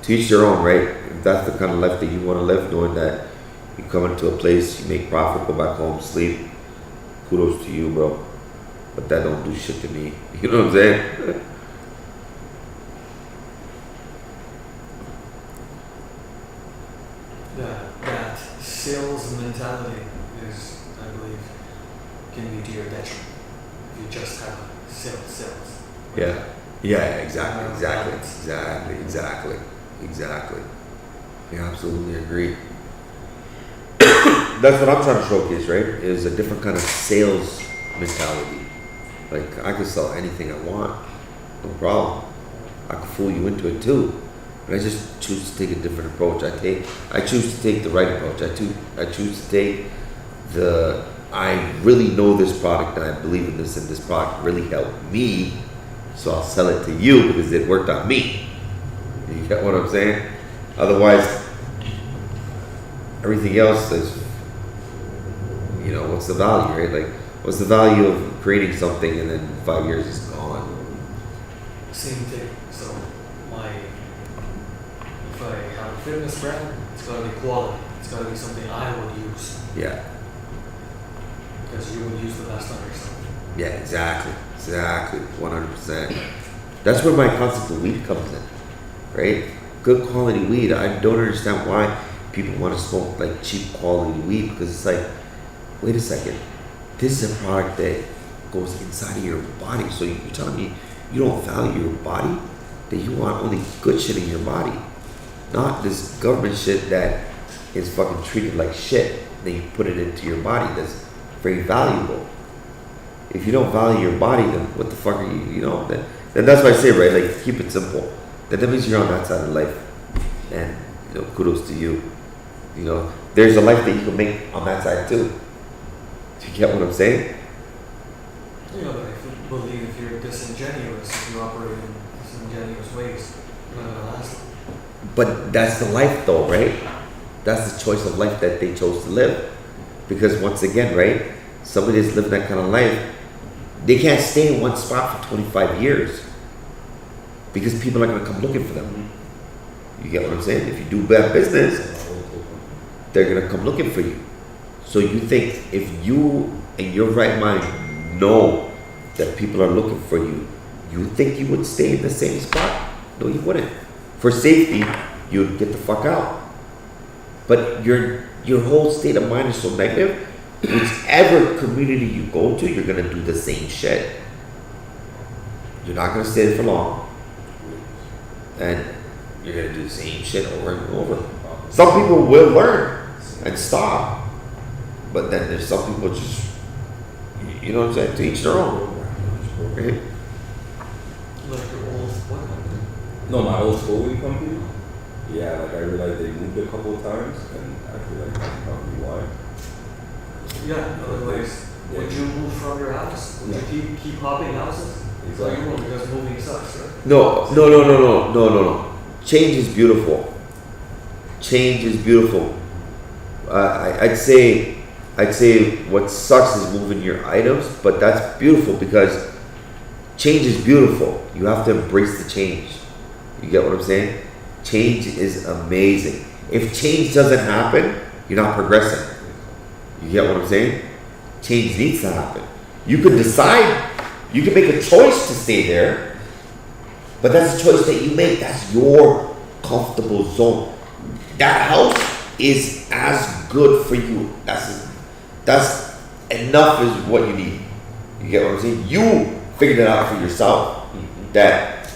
to each their own, right? If that's the kind of life that you want to live, knowing that you come into a place, you make profit, go back home, sleep, kudos to you, bro. But that don't do shit to me. You know what I'm saying? That sales mentality is, I believe, can be to your detriment if you just have sales. Yeah. Yeah, exactly. Yeah, absolutely agree. That's what I'm trying to showcase, right? Is a different kind of sales mentality. Like, I could sell anything I want, no problem. I could fool you into it too. But I just choose to take a different approach. I choose to take the right approach. I choose to take I really know this product and I believe in this, and this product really helped me, so I'll sell it to you because it worked on me. You get what I'm saying? Otherwise, everything else is, what's the value, right? Like, what's the value of creating something and then 5 years it's gone? Same thing. So if I have a fitness brand, it's gotta be quality. It's gotta be something I would use Yeah, because you would use the best on yourself. yeah, exactly, 100%. That's where my concept of weed comes in, right? Good quality weed. I don't understand why people want to smoke like cheap quality weed, because it's like, wait a second, this is a product that goes inside of your body. So you're telling me you don't value your body, that you want only good shit in your body, not this government shit that is fucking treated like shit. Then you put it into your body that's very valuable. If you don't value your body, then what the fuck are you, then that's why I say, right, like, keep it simple. That means you're on that side of life. And, kudos to you. There's a life that you can make on that side too. Do you get what I'm saying? But I believe if you're disingenuous, if you operate in disingenuous ways, you're not gonna last long. But that's the life though, right? That's the choice of life that they chose to live. Because once again, right, somebody that's living that kind of life, they can't stay in one spot for 25 years because people are going to come looking for them. You get what I'm saying? If you do bad business, they're going to come looking for you. So you think if you, in your right mind, know that people are looking for you, you think you would stay in the same spot? No, you wouldn't. For safety, you'd get the fuck out. But your whole state of mind is so negative. Whichever community you go to, you're gonna do the same shit. You're not gonna stay there for long, and you're gonna do the same shit over and over. Some people will learn and stop, but then there's some people just, you know what I'm saying, to each their own. Right? Like your old what company? No, my old school weed company. Yeah, like I realized they moved a couple of times, and I feel like that's probably why. Yeah, otherwise, would you move from your house? Would you keep hopping houses? So you Exactly. know, because moving sucks, right? No. Change is beautiful. Change is beautiful. I'd say what sucks is moving your items, but that's beautiful because change is beautiful. You have to embrace the change. You get what I'm saying? Change is amazing. If change doesn't happen, you're not progressing. You get what I'm saying? Change needs to happen. You could decide, you can make a choice to stay there, but that's a choice that you make. That's your comfortable zone. That house is as good for you. That's enough is what you need. You get what I'm saying? You figured it out for yourself that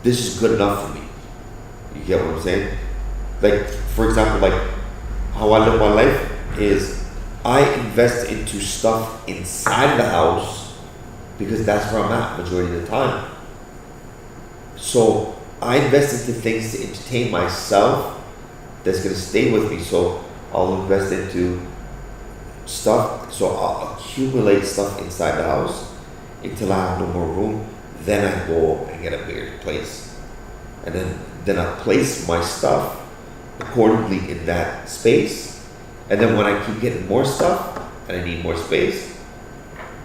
this is good enough for me. You get what I'm saying? Like, for example, like how I live my life is I invest into stuff inside the house because that's where I'm at majority of the time. So I invest into things to entertain myself that's gonna stay with me. So I'll invest into stuff. So I'll accumulate stuff inside the house until I have no more room. Then I go and get a bigger place, and then I place my stuff accordingly in that space. And then when I keep getting more stuff and I need more space,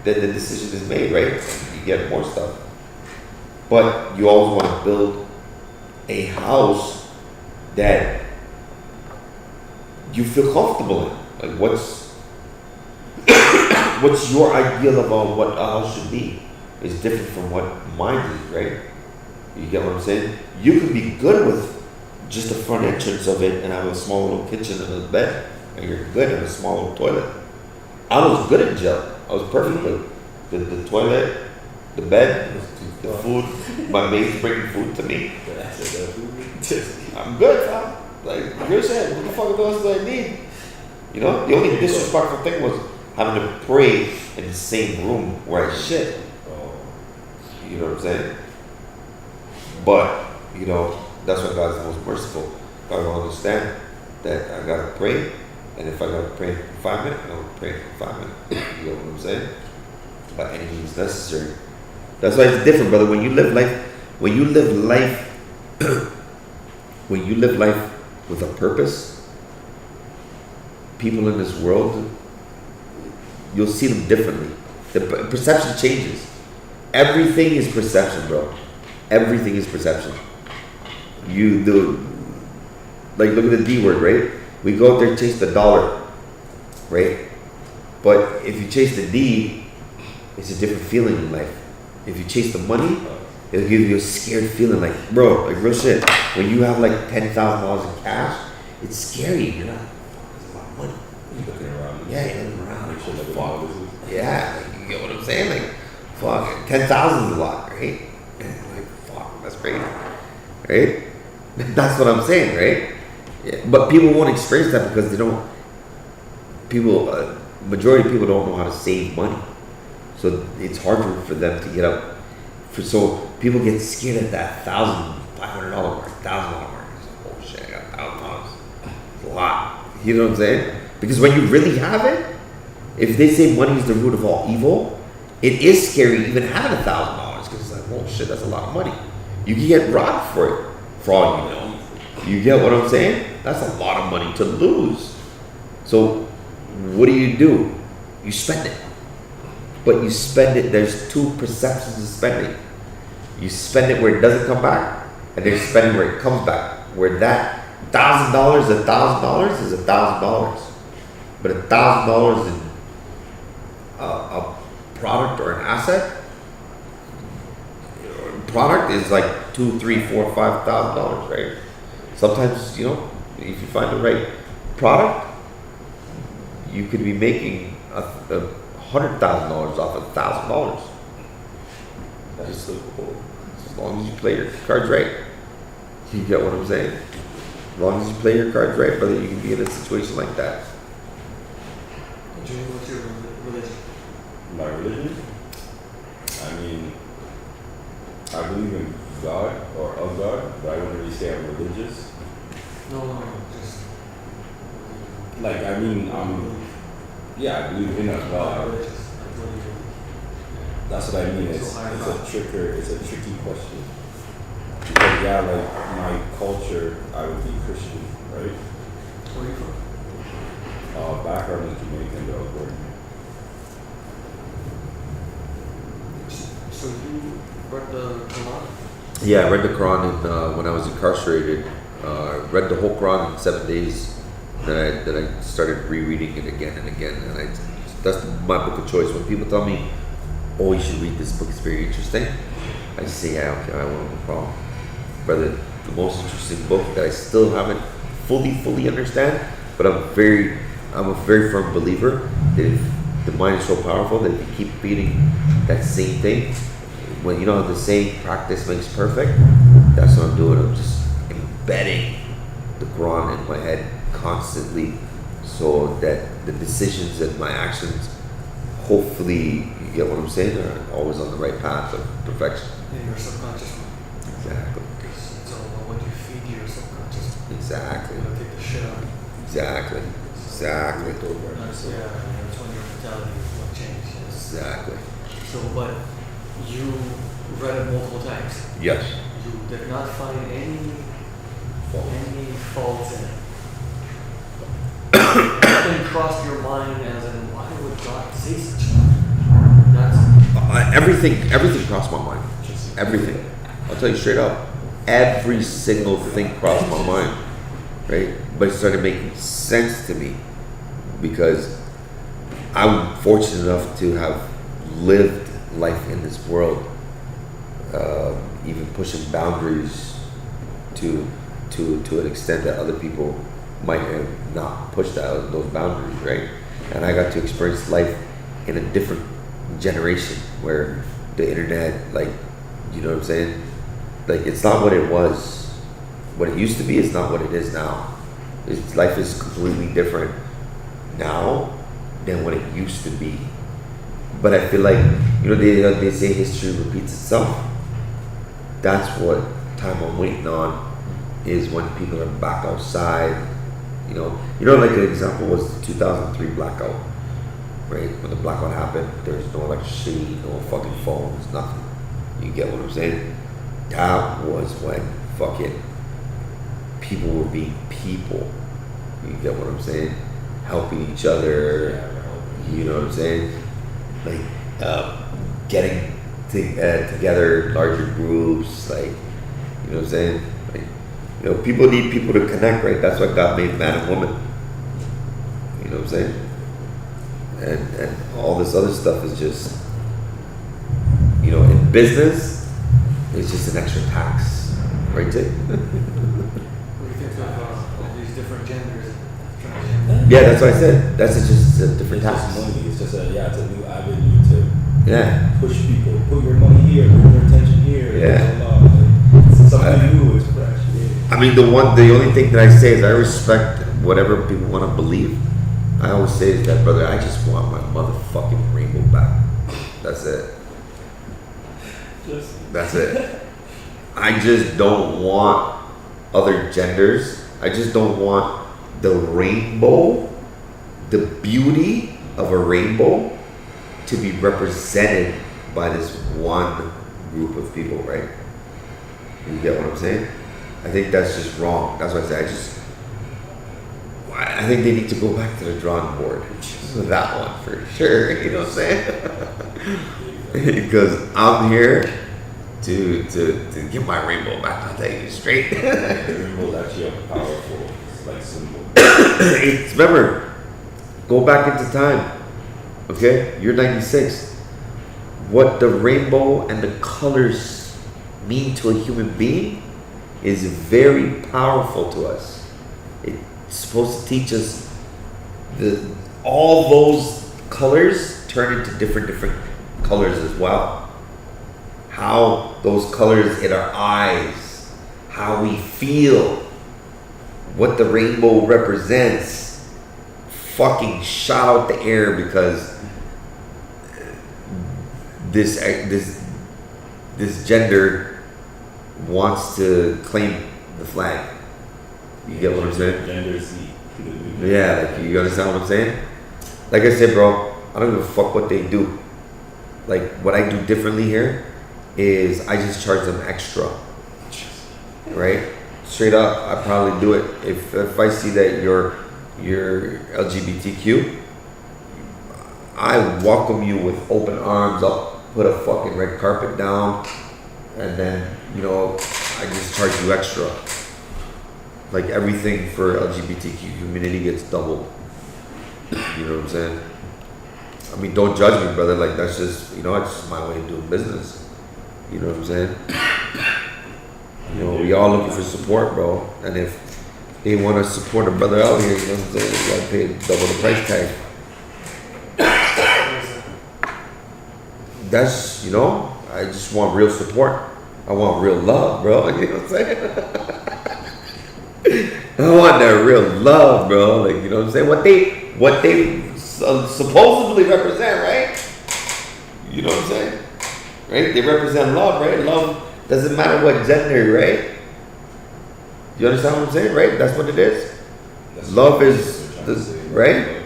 then the decision is made, right? You get more stuff. But you always want to build a house that you feel comfortable in. Like what's your ideal about what a house should be is different from what mine is, right? You get what I'm saying? You can be good with just the front entrance of it and have a small little kitchen and a bed, and you're good in a small little toilet. I was good at jail. I was perfect with the toilet, the bed, the food. My maid's bringing food to me. I'm good, fam. Like, real shit. What the fuck else do I need? You know, the only disrespectful thing was having to pray in the same room where I shit. You know what I'm saying? But, you know, that's why God's the most merciful. God will understand that I gotta pray, and if I gotta pray for 5 minutes, I'm gonna pray for 5 minutes. You know what I'm saying? By any means necessary. That's why it's different, brother. When you live life, when you live life with a purpose, people in this world, you'll see them differently. The perception changes. Everything is perception, bro. Everything is perception. You do, like, look at the D word, right? We go out there and chase the dollar, right? But if you chase the D, it's a different feeling in life. If you chase the money, it'll give you a scared feeling, like, bro, like real shit. When you have like $10,000 in cash, it's scary. You're not, there's a lot of money. You're looking around. Yeah, you're looking around. Make sure Like, that fuck. the Yeah, like, you get what I'm saying? Like, fuck, 10,000 is a lot, right? And like, fuck, that's crazy, right? That's what I'm saying, right? Yeah, but people won't experience that because they don't. Majority of people don't know how to save money, so it's harder for them to get up. So people get scared at that $1,500 mark, $1,000 mark. Oh shit, I got $1,000. It's a lot. You know what I'm saying? Because when you really have it, if they say money is the root of all evil, it is scary even having $1,000 because it's like, oh shit, that's a lot of money. You can get robbed for it, for all you know. You get what I'm saying? That's a lot of money to lose. So what do? You spend it. But you spend it, there's two perceptions of spending. You spend it where it doesn't come back, and there's spending where it comes back. Where that $1,000 is $1,000. But $1,000 in a product or an asset, product is like $2,000, $3,000, $4,000, $5,000, right? Sometimes, you know, if you find the right product, you could be making $100,000 off $1,000. That's so cool. As long as you play your cards right. You get what I'm saying? As long as you play your cards right, brother, you can be in a situation like that. Jimmy, what's your religion? My religion? I mean, I believe in God or of God, but I wouldn't really say I'm religious. No, just. Like, I mean, yeah, I believe in a God. Religious. Like, what do you believe? That's what I mean. It's So high a thought. it's a tricky question. Because yeah, like my culture, I would be Christian, right? Where are you from? Background is Jamaican, but I was born So you read the Quran? Yeah, I read the Quran when I was incarcerated. Read the whole Quran in 7 days. Then I started rereading it again and again. And that's my book of choice. When people tell me, "Oh, you should read this book; it's very interesting," I just say, "Yeah, okay, I won't have a problem." Brother, the most interesting book that I still haven't fully understand, but I'm a very firm believer that if the mind is so powerful that if you keep reading that same thing, when you know the saying practice makes perfect, that's what I'm doing. I'm just embedding the Quran in my head constantly so that the decisions and my actions, hopefully, you get what I'm saying, are always on the right path of perfection. In your subconscious mind. Exactly. Because it's all about what you feed your subconscious mind. Exactly. You gotta take the shit out. Exactly. Exactly. That's, yeah, that's when your mentality will change. Yes. Exactly. So, but you read it multiple times. Yes. You did not find any faults in it. Nothing crossed your mind as in, why would God say such a thing? That's Everything crossed my mind. Everything. I'll tell you straight up. Every single thing crossed my mind. Right? But it started making sense to me because I'm fortunate enough to have lived life in this world, even pushing boundaries to an extent that other people might have not pushed those boundaries, right? And I got to experience life in a different generation where the internet, like, you know what I'm saying? Like, it's not what it was. What it used to be is not what it is now. Life is completely different now than what it used to be. But I feel like, you know, they say history repeats itself. That's what time I'm waiting on, is when people are back outside. You know, like an example was the 2003 blackout, right? When the blackout happened, there was no electricity, no fucking phones, nothing. You get what I'm saying? That was when fucking people were being people. You get what I'm saying? Helping each other. You know what I'm saying? Like getting together larger groups. Like, you know what I'm saying? Like, you know, people need people to connect, right? That's why God made man and woman. You know what I'm saying? And all this other stuff is just, you know, in business, it's just an extra tax, right, Jay? what do you think of all these different genders? Transgender? Yeah, that's what I said. That's just a different It's tax. just money. It's just it's a new avenue to Yeah. push people. Put your money here. Bring your attention here. Yeah. Blah, blah, blah. It's something new. It's fresh. Yeah. I mean, the only thing that I say is I respect whatever people want to believe. I always say is that, brother, I just want my motherfucking rainbow back. That's it. That's it. I just don't want other genders. I just don't want the rainbow, the beauty of a rainbow, to be represented by this one group of people, right? You get what I'm saying? I think that's just wrong. That's why I say I think they need to go back to the drawing board. That one for sure. You know what I'm saying? Because I'm here to get my rainbow back. I'll tell you straight. The rainbow is actually a powerful, like, symbol. Remember, go back into time. Okay, you're 96. What the rainbow and the colors mean to a human being is very powerful to us. It's supposed to teach us all those colors turn into different colors as well. How those colors in our eyes, how we feel, what the rainbow represents, fucking shot out the air because this gender wants to claim the flag. You get what I'm saying? Gender Z. Yeah, like, you understand what I'm saying? Like I said, bro, I don't give a fuck what they do. like what I do differently here is I just charge them extra, right? Straight up, I probably do it if I see that you're LGBTQ. I welcome you with open arms. I'll put a fucking red carpet down, and then I just charge you extra. Like everything for LGBTQ community gets doubled. You know what I'm saying? I mean, don't judge me, brother. Like that's just it's just my way of doing business. You know what I'm saying? We all looking for support, bro. And if they want to support a brother out here, you know what I'm saying? You gotta pay double the price tag. That's I just want real support. I want real love, bro. You know what I'm saying? I want that real love, bro. Like you know what I'm saying? What they supposedly represent, right? You know what I'm saying? Right? They represent love, right? Love doesn't matter what gender, right? You understand what I'm saying, right? That's what it is. Love is this, right?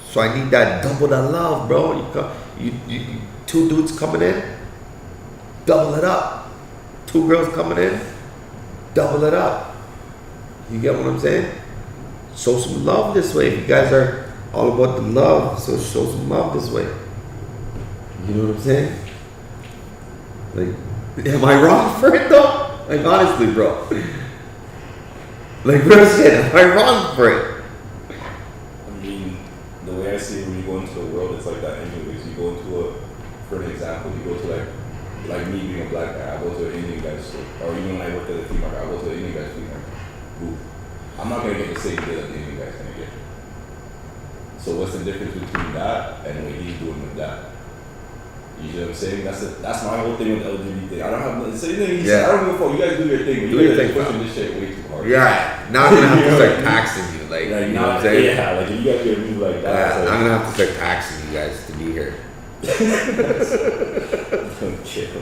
So I need that double that love, bro. You two dudes coming in, double it up. Two girls coming in, double it up. You get what I'm saying? Show some love this way. If you guys are all about the love, so show some love this way. You know what I'm saying? Like, am I wrong for it though? Like honestly, bro. Like real shit, am I wrong for it? I mean, the way I see it, when you go into the world, it's like that anyways. You go into for an example, you go to like me being a black guy, I go to an Indian guy's store. Or even when I work at the flea market, I go to an Indian guy's flea market. Booth. I'm not gonna get the same deal that the Indian guy's gonna get. So what's the difference between that and what he's doing with that? You know what I'm saying? That's my whole thing with the LGBT thing. I don't have nothing to say. I don't give a fuck. You guys do your thing. Do your You guys thing, are pushing this shit way too hard. Yeah, now I'm gonna have to start taxing you, like you know what I'm saying? Yeah, like if you guys get move like that. Yeah, so- I'm gonna have to start taxing you guys to be here. Chill.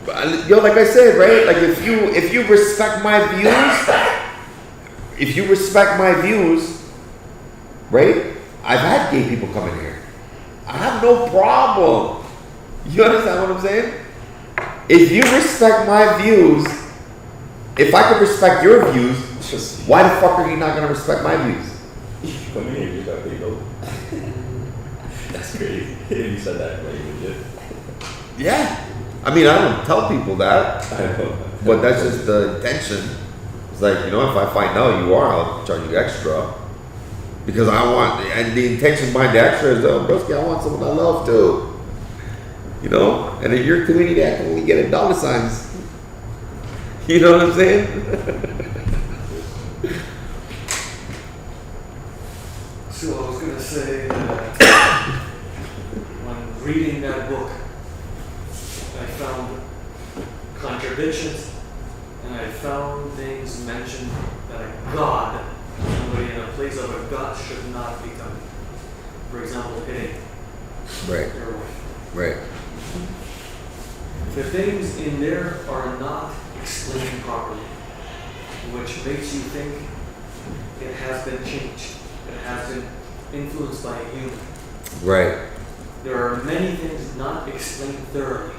But like I said, right? Like if you respect my views, right? I've had gay people come in here. I have no problem. You understand what I'm saying? If you respect my views, if I could respect your views, why the fuck are you not gonna respect my views? Come in here, you got paid over. That's crazy. You said that like legit. Yeah. I mean, I don't tell people that, I know. but that's just the intention. It's like, if I find out you are, I'll charge you extra. Because I want, and the intention behind the extra is, broski, I want someone I love too. And in your community, I can only get $1 signs. You know what I'm saying? So I was gonna say that when reading that book, I found contradictions, and I found things mentioned that a god, somebody in a place of a god, should not be done. For example, hitting Right, your wife. right. The things in there are not explained properly, which makes you think it has been changed. It has been influenced by a human. Right, There are many things not explained thoroughly.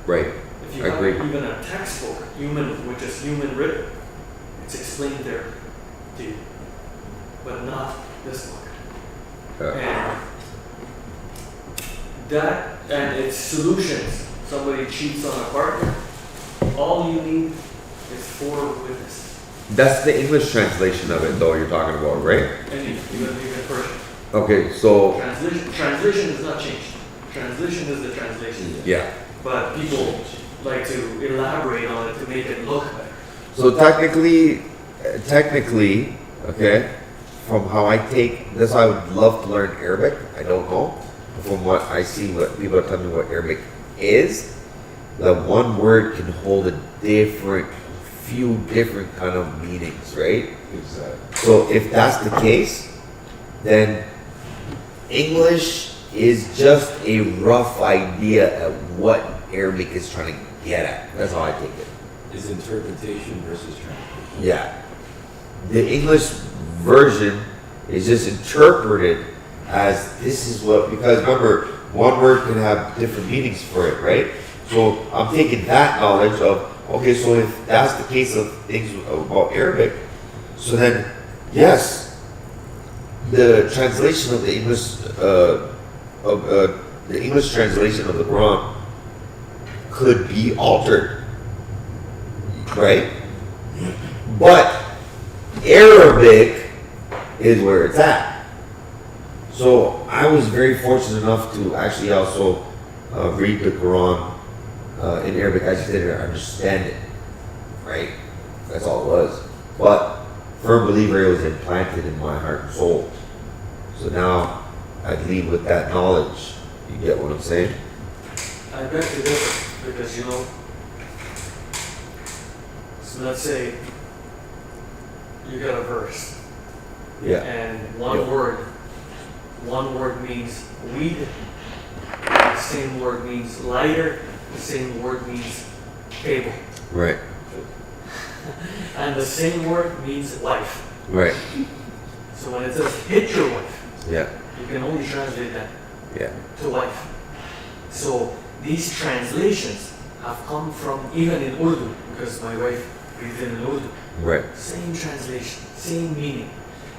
right. If you I have agree. even a textbook, which is human written, it's explained there to you, but not this book. And its solutions. Somebody cheats on a partner, all you need is 4 witnesses. That's the English translation of it, though, you're talking about, right? And even Persian. Okay, so, Translation has not changed. Translation is the translation. yeah. But people like to elaborate on it to make it look better. So technically, okay, from how I take this, I would love to learn Arabic. I don't know. From what I see, what people are telling me what Arabic is, the one word can hold few different kind of meanings, right? Exactly. So if that's the case, then English is just a rough idea of what Arabic is trying to get at. That's how I take it. Is interpretation versus translation. Yeah. The English version is just interpreted as this is what, because remember, one word can have different meanings for it, right? So I'm taking that knowledge of, okay, so if that's the case of things about Arabic, so then, yes, the translation of the English translation of the Quran could be altered, right? But Arabic is where it's at. So I was very fortunate enough to actually also read the Quran in Arabic. I just didn't understand it, right? That's all it was. But firm believer, it was implanted in my heart and soul. So now I lead with that knowledge. You get what I'm saying? I beg to differ because so let's say you got a verse Yeah. and one word means weed, the same word means lighter, the same word means table, Right. and the same word means wife. Right. So when it says hit your wife, Yeah. you can only translate that Yeah. to wife. So these translations have come from even in Urdu, because my wife reads in Urdu. Right. Same translation, same meaning.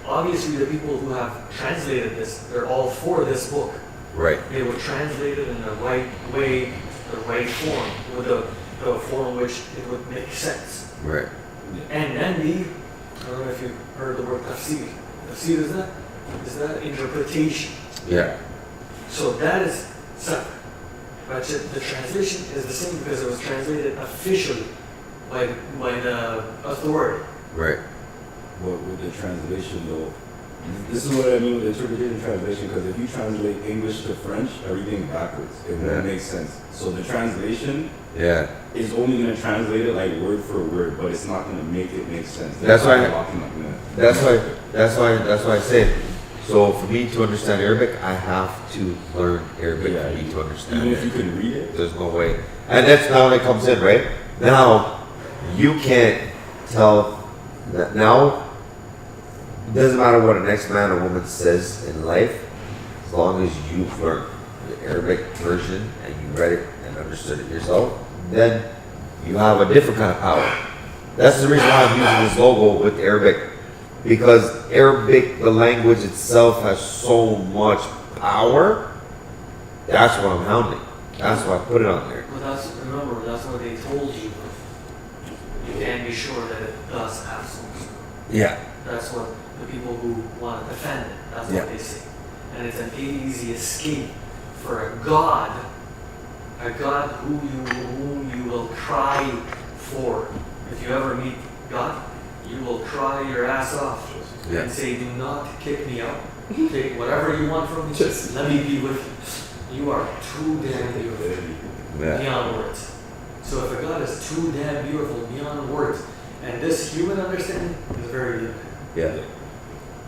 Obviously, the people who have translated this, they're all for this book. Right. They would translate it in the right way, the right form, with the form in which it would make sense. Right. And then I don't know if you've heard the word tafsir. Tafsir is that interpretation. Yeah. So that is separate. But the translation is the same because it was translated officially by the authority. Right. But with the translation though, this is what I mean with interpretation and translation, because if you translate English to French, everything backwards. It Yeah. won't make sense. So the translation Yeah. is only going to translate it like word for word, but it's not going to make it make sense. That's why- I'm walking like that. That's why I say. So for me to understand Arabic, I have to learn Arabic Yeah, for me to understand Even it. if you can read it, There's no way. And that's now when it comes in, right? Now, you can't tell that now, it doesn't matter what a next man or woman says in life, as long as you've learned the Arabic version and you read it and understood it yourself, then you have a different kind of power. That's the reason why I'm using this logo with Arabic. Because Arabic, the language itself, has so much power. That's what I'm hounding. That's why I put it on there. But remember, that's what they told you. You can be sure that it does have some. Yeah. That's what the people who want to defend it, that's Yeah. what they say. And it's an easy escape for a God whom you will cry for. If you ever meet God, you will cry your ass off Yeah. and say, do not kick me out. Take whatever you want from me, just let me be with you. You are too damn beautiful. Yeah. Beyond words. So if a God is too damn beautiful beyond words, and this human understanding is very limited. Yeah.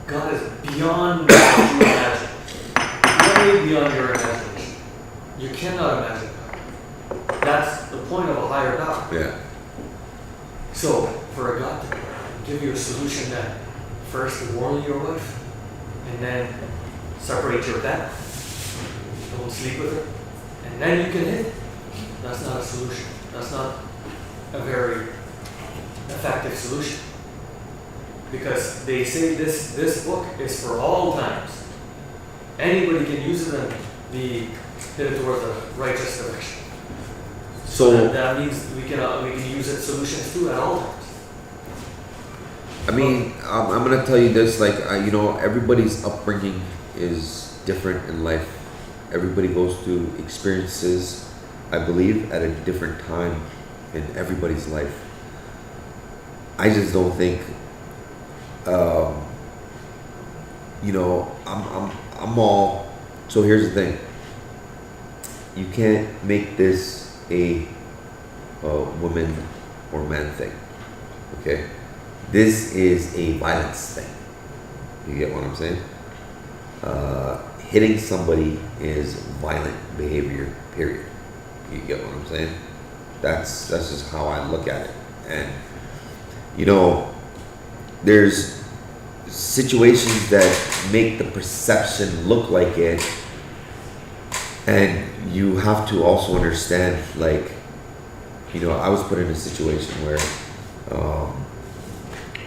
God is beyond what you imagine. Way beyond your imagination. You cannot imagine God. That's the point of a higher power. Yeah. So for a God to give you a solution that first warn your wife, and then separate your bed, don't sleep with her, and then you can hit, that's not a solution. That's not a very effective solution. Because they say this book is for all times. Anybody can use it and be headed towards a righteous direction. So, that means we can use it solutions too at all times. I mean, I'm gonna tell you this, like, everybody's upbringing is different in life. Everybody goes through experiences, I believe, at a different time in everybody's life. I just don't think, I'm all, so here's the thing. You can't make this a woman or man thing, okay? This is a violence thing. You get what I'm saying? Hitting somebody is violent behavior, period. You get what I'm saying? That's just how I look at it. And, there's situations that make the perception look like it, and you have to also understand, like, you know, I was put in a situation where,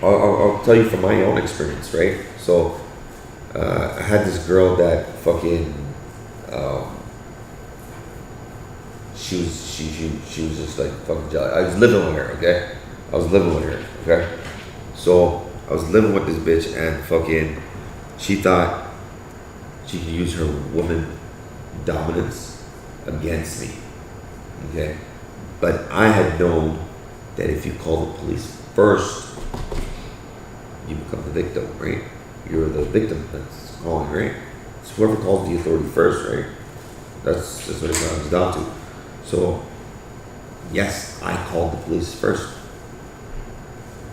I'll tell you from my own experience, right? So, I had this girl that fucking, she was just like fucking jealous. I was living with her, okay? Okay? So, I was living with this bitch, and fucking, she thought she could use her woman dominance against me, okay? But I had known that if you call the police first, you become the victim, right? You're the victim that's calling, right? So whoever calls the authority first, right? That's what it comes down to. So, yes, I called the police first.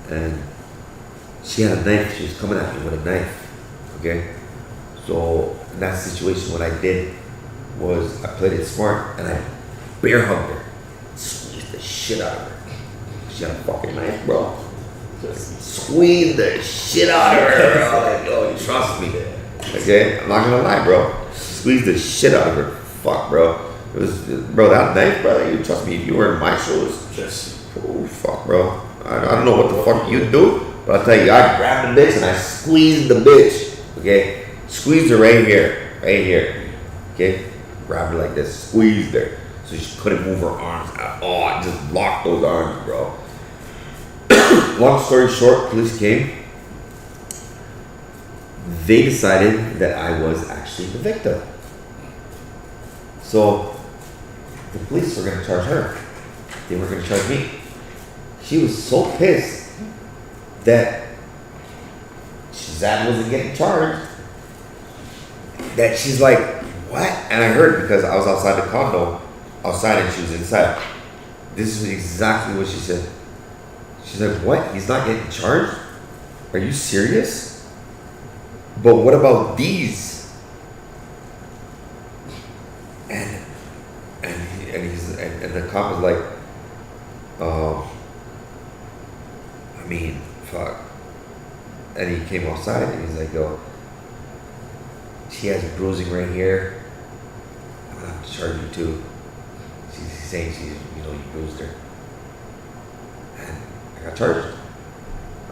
And she had a knife. She was coming at me with a knife, okay? So, in that situation, what I did was I played it smart, and I bear hugged her. Squeezed the shit out of her. She had a fucking knife, bro. Squeezed the shit out of her, bro. Like, yo, trust me. Okay? I'm not gonna lie, bro. Squeezed the shit out of her. Fuck, bro. It was, bro, that knife, brother, you trust me, if you were in my shoes, oh, fuck, bro. I don't know what the fuck you'd do, but I'll tell you, I grabbed the bitch and I squeezed the bitch, okay? Squeezed her right here, okay? Grabbed her like this, squeezed her, so she couldn't move her arms at all. I just locked those arms, bro. Long story short, police came. They decided that I was actually the victim. So, the police were gonna charge her. They were gonna charge me. She was so pissed that Shazad wasn't getting charged that she's like, what? And I heard, because I was outside the condo, outside, and she was inside. This is exactly what she said. She's like, what? He's not getting charged? Are you serious? But what about these? And the cop was like, I mean, fuck. And he came outside and he's like, yo, she has bruising right here. I'm gonna have to charge you too. She's saying you bruised her. And I got charged.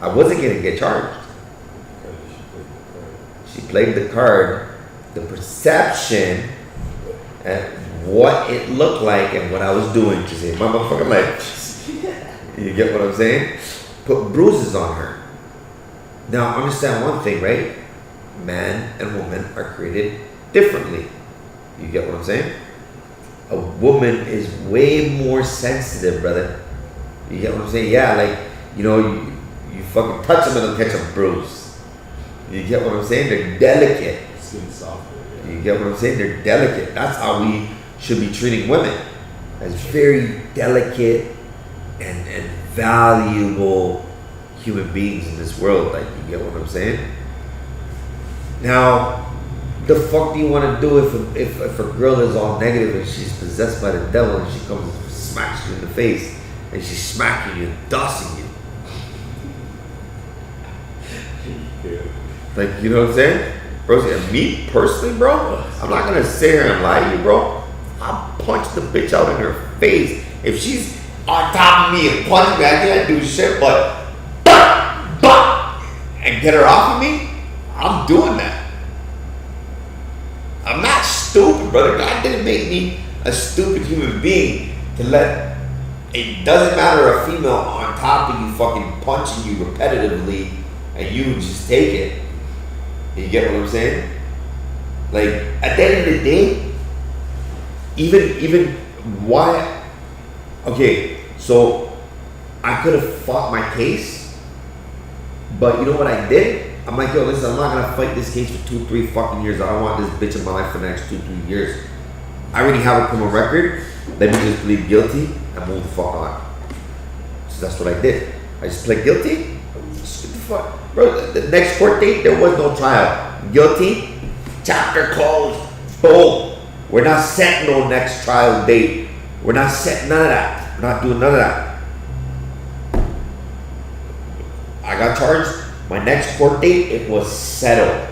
I wasn't gonna get charged. She played the card. The perception and what it looked like and what I was doing to save my motherfucking life. You get what I'm saying? Put bruises on her. Now, understand one thing, right? Man and woman are created differently. You get what I'm saying? A woman is way more sensitive, brother. You get what I'm saying? Yeah, like, you fucking touch them and they'll catch a bruise. You get what I'm saying? They're delicate. Skin softer. Yeah. You get what I'm saying? They're delicate. That's how we should be treating women, as very delicate and valuable human beings in this world. Like, you get what I'm saying? Now, the fuck do you want to do if a girl is all negative and she's possessed by the devil and she comes and smacks you in the face and she's smacking you, dossing you? Yeah. Like, you know what I'm saying? Bro, me personally, bro, I'm not gonna sit here and lie to you, bro. I'll punch the bitch out in her face. If she's on top of me and punch me, I can't do shit but and get her off of me, I'm doing that. I'm not stupid, brother. God didn't make me a stupid human being to let, it doesn't matter, a female on top of you fucking punching you repetitively and you just take it. You get what I'm saying? Like, at the end of the day, even why, okay, so I could have fought my case, but you know what I did? I'm like, yo, listen, I'm not gonna fight this case for 2-3 fucking years. I don't want this bitch in my life for the next 2-3 years. I already have a criminal record. Let me just plead guilty and move the fuck on. So that's what I did. I just pled guilty. Just get the fuck, bro. The next court date, there was no trial. Guilty, chapter closed. Boom. We're not setting no next trial date. We're not setting none of that. We're not doing none of that. I got charged. My next court date, it was settled.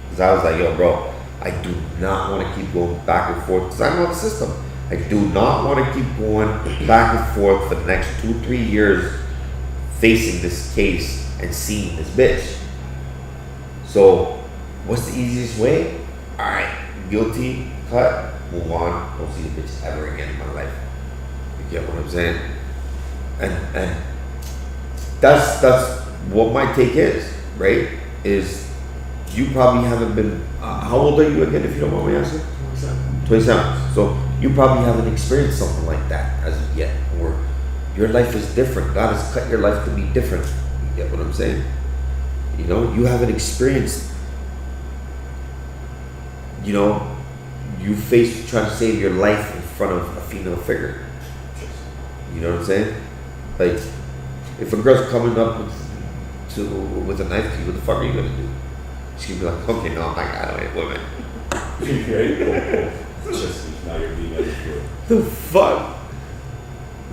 Because I was like, yo, bro, I do not want to keep going back and forth. Because I know the system. I do not want to keep going back and forth for the next 2-3 years facing this case and seeing this bitch. So, what's the easiest way? Alright, guilty, cut, move on, don't see the bitch ever again in my life. You get what I'm saying? And that's what my take is, right? Is you probably haven't been, how old are you again, if you don't mind me asking? 27. So you probably haven't experienced something like that as of yet, or your life is different. God has cut your life to be different. You get what I'm saying? You know, you haven't experienced, you know, you faced trying to save your life in front of a female figure. You know what I'm saying? Like, if a girl's coming up with a knife to you, what the fuck are you gonna do? She'd be like, okay, no, I don't hate women. Now you're being edited. The fuck?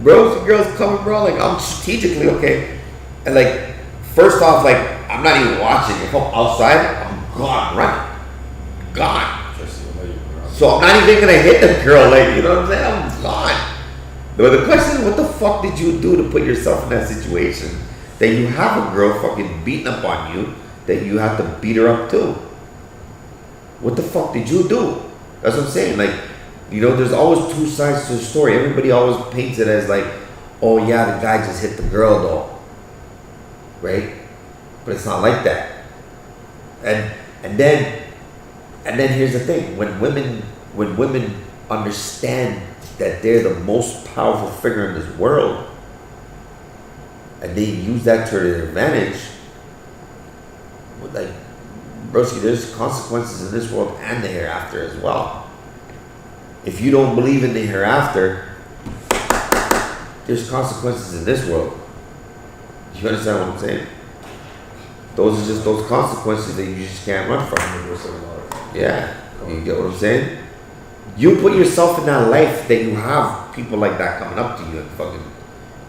Bro, if a girl's coming, bro, like, I'm strategically okay. And like, first off, like, I'm not even watching. If I'm outside, I'm gone, running. Gone. So I'm not even gonna hit the girl, like, you know what I'm saying? I'm gone. But the question is, what the fuck did you do to put yourself in that situation that you have a girl fucking beating up on you that you have to beat her up too? What the fuck did you do? That's what I'm saying. Like, you know, there's always two sides to the story. Everybody always paints it as like, oh yeah, the guy just hit the girl though, right? But it's not like that. And then here's the thing: when women understand that they're the most powerful figure in this world, and they use that to their advantage, like, broski, there's consequences in this world and the hereafter as well. If you don't believe in the hereafter, there's consequences in this world. You understand what I'm saying? Those are just those consequences that you just can't run from. Yeah, you get what I'm saying? You put yourself in that life that you have people like that coming up to you and fucking.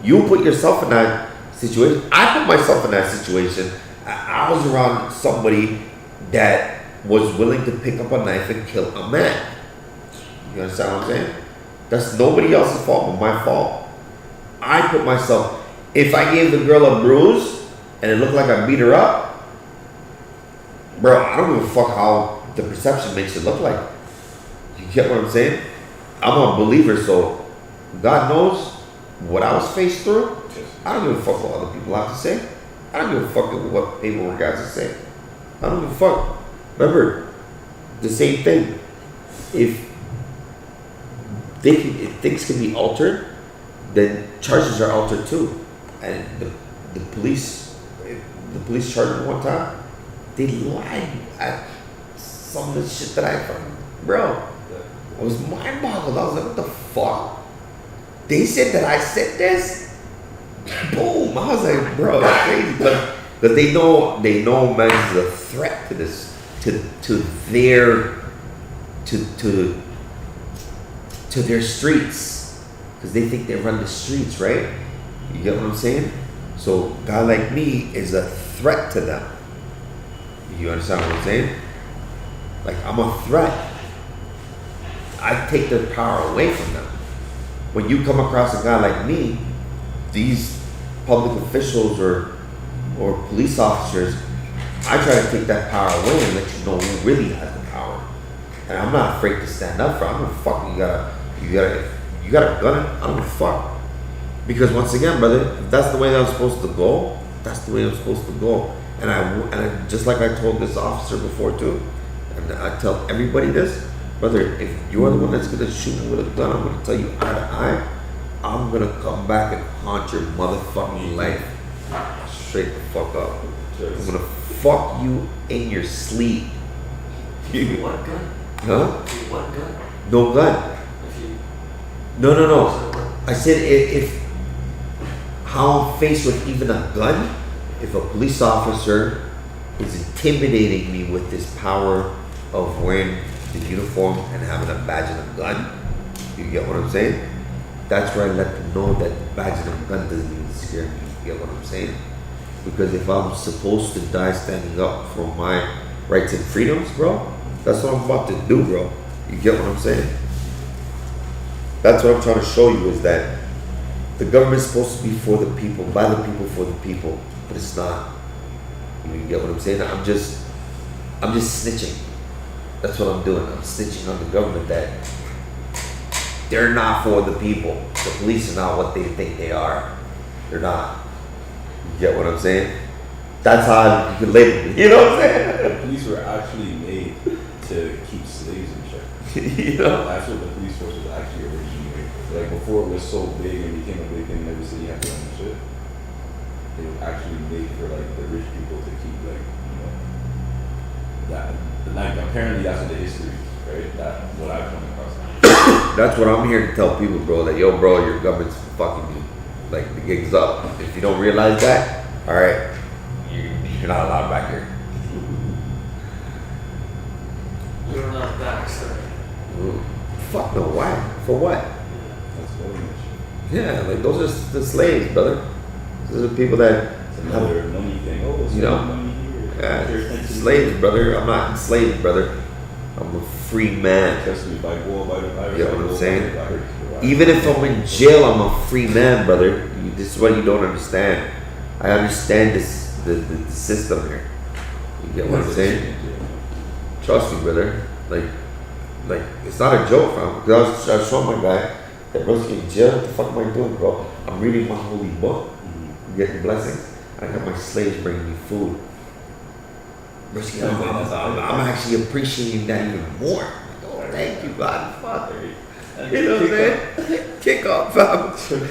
You put yourself in that situation. I put myself in that situation. I was around somebody that was willing to pick up a knife and kill a man. You understand what I'm saying? That's nobody else's fault but my fault. I put myself. If I gave the girl a bruise and it looked like I beat her up, bro, I don't give a fuck how the perception makes it look like. You get what I'm saying? I'm a believer, so God knows what I was faced through. I don't give a fuck what other people have to say. I don't give a fuck what paperwork guys are saying. I don't give a fuck. Remember, the same thing. If things can be altered, then charges are altered too. And the police charged me one time. They lied at some of the shit that I found. Bro, I was mind-boggled. I was like, what the fuck? They said that I said this? Boom. I was like, bro, that's crazy. But they know man is a threat to this, to their streets. Because they think they run the streets, right? You get what I'm saying? So a guy like me is a threat to them. You understand what I'm saying? Like, I'm a threat. I take their power away from them. When you come across a guy like me, these public officials or police officers, I try to take that power away and let you know who really has the power. And I'm not afraid to stand up for it. I don't give a fuck. You got a gun? I don't give a fuck. Because once again, brother, if that's the way that I'm supposed to go, that's the way I'm supposed to go. And I just like I told this officer before too, and I tell everybody this, brother, if you're the one that's gonna shoot me with a gun, I'm gonna tell you eye to eye, I'm gonna come back and haunt your motherfucking life straight the fuck up. I'm gonna fuck you in your sleep. You want a gun? Huh? You want a gun? No gun. If you No. I said if how I'm faced with even a gun, if a police officer is intimidating me with this power of wearing the uniform and having a badge and a gun, you get what I'm saying? That's where I let them know that the badge and a gun doesn't even scare me. You get what I'm saying? Because if I'm supposed to die standing up for my rights and freedoms, bro, that's what I'm about to do, bro. You get what I'm saying? That's what I'm trying to show you is that the government's supposed to be for the people, by the people, for the people, but it's not. You get what I'm saying? I'm just snitching. That's what I'm doing. I'm snitching on the government that they're not for the people. The police are not what they think they are. They're not. You get what I'm saying? That's how you can label me. You know what I'm saying? The police were actually made to keep slaves in check. You know? That's what the police force was actually originally made for. Like before it was so big and became a big thing in every city had their own shit. It was actually made for like the rich people to keep like, you know, that like apparently that's what the history is, right? That what I've come across. That's what I'm here to tell people, bro. That yo, bro, your government's fucking you. Like the gig's up. If you don't realize that, all right, you're not allowed back here. We're not that excited. Fuck no. Why? For what? That's government shit. Yeah, like those are the slaves, brother. Those are people that It's another money thing. Oh, it's You know? money here. yeah, There's attention slaves, brother. I'm not enslaved, brother. I'm a free man. Trust me, if I go by the virus, You know I what I'm go by saying? the virus. Even if I'm in jail, I'm a free man, brother. This is what you don't understand. I understand this, the system here. You get what I'm saying? Trust me, brother. Like it's not a joke, fam. Because I was showing my guy that bro's in jail. What the fuck am I doing, bro? I'm reading my holy book, I'm getting blessings. I got my slaves bringing me food. Broski, I'm actually appreciating that even more. Like, oh, thank you, God, Father. You know what I'm saying? Kick off, fam.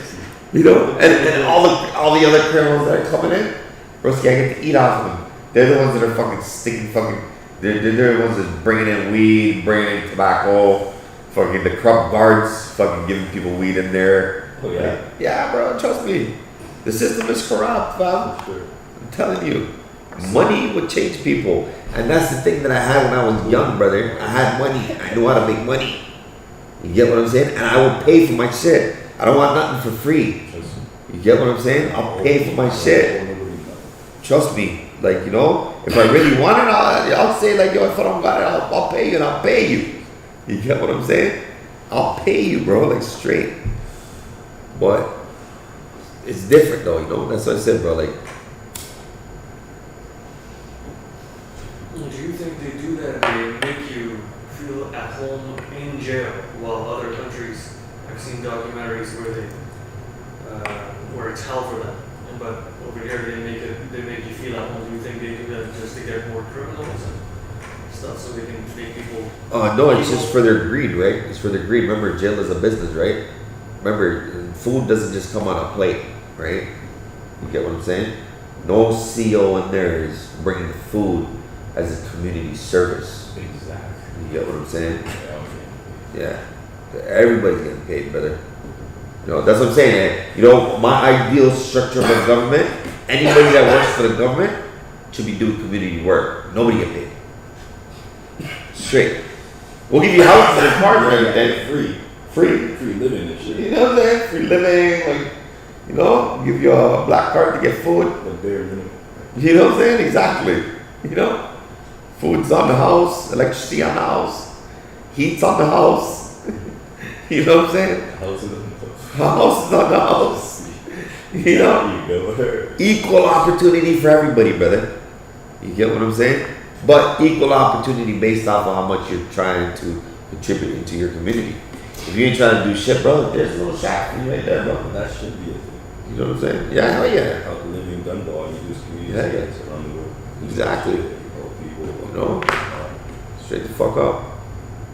You know, and all the other criminals that are coming in, broski, I get to eat off of them. They're the ones that are fucking sticking fucking. They're the ones that's bringing in weed, bringing in tobacco, fucking the corrupt guards, fucking giving people weed in there. Oh, yeah? Yeah, bro, trust me. The system is corrupt, fam. Sure. I'm telling you. Money would change people. And that's the thing that I had when I was young, brother. I had money. I knew how to make money. You get what I'm saying? And I will pay for my shit. I don't want nothing for free. You get what I'm saying? I'll pay for my shit. Trust me. Like, you know, if I really want it, I'll say like, yo, if I don't got it, I'll pay you and I'll pay you. You get what I'm saying? I'll pay you, bro, like straight. But it's different though, you know? That's what I said, bro. Like, Do you think they do that? They make you feel at home in jail, while other countries, I've seen documentaries where where it's hell for them, but over here they make you feel at home. Do you think they do that just to get more criminals and stuff, so they can make people? no, it's just for their greed, right? It's for their greed. Remember, jail is a business, right? Remember, food doesn't just come on a plate, right? You get what I'm saying? No CEO in there is bringing the food as a community service. Exactly. You get what I'm saying? Yeah, Yeah. Everybody's getting paid, brother. You know, that's what I'm saying. You know, my ideal structure of a government, anybody that works for the government should be doing community work. Nobody get paid. Straight. We'll give you houses and cars and everything. Free. Free living and shit. You know what I'm saying? Free living, like, you know, give you a black card to get food. The bare minimum. You know what I'm saying? Exactly. You know? Food's on the house, electricity on the house, heat's on the house. You know what I'm saying? House in the House is on the house. You know? There you go. Equal opportunity for everybody, brother. You get what I'm saying? But equal opportunity based off of how much you're trying to contribute into your community. If you ain't trying to do shit, bro, there's a little shack for you right there, bro. That should be a thing. You know what I'm saying? Yeah, hell yeah. Out living gun ball, you just community Yeah, yeah. service around the world. Exactly. Help people. You know? Straight the fuck up.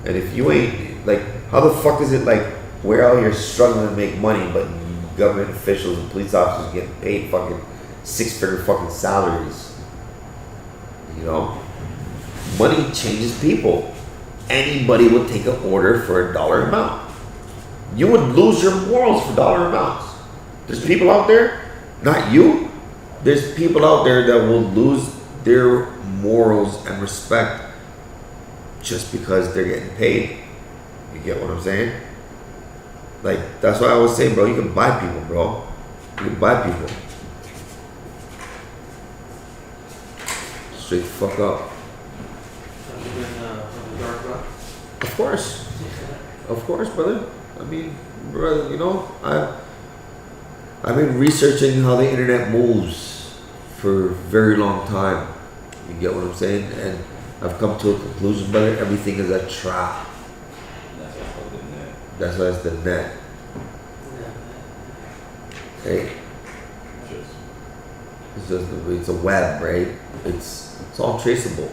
And if you ain't, like, how the fuck is it like we're out here struggling to make money, but government officials and police officers getting paid fucking 6-figure fucking salaries? You know? Money changes people. Anybody would take an order for a dollar amount. You would lose your morals for dollar amounts. There's people out there, not you, there's people out there that will lose their morals and respect just because they're getting paid. You get what I'm saying? Like, that's why I always say, bro, you can buy people, bro. You can buy people. straight the fuck up. Have you been on the dark web? Of course, brother. I mean, brother, you know, I've been researching how the internet moves for a very long time. You get what I'm saying? And I've come to a conclusion, brother. Everything is a trap. That's what's called the net. That's why it's the net. Okay? It's a web, right? It's all traceable.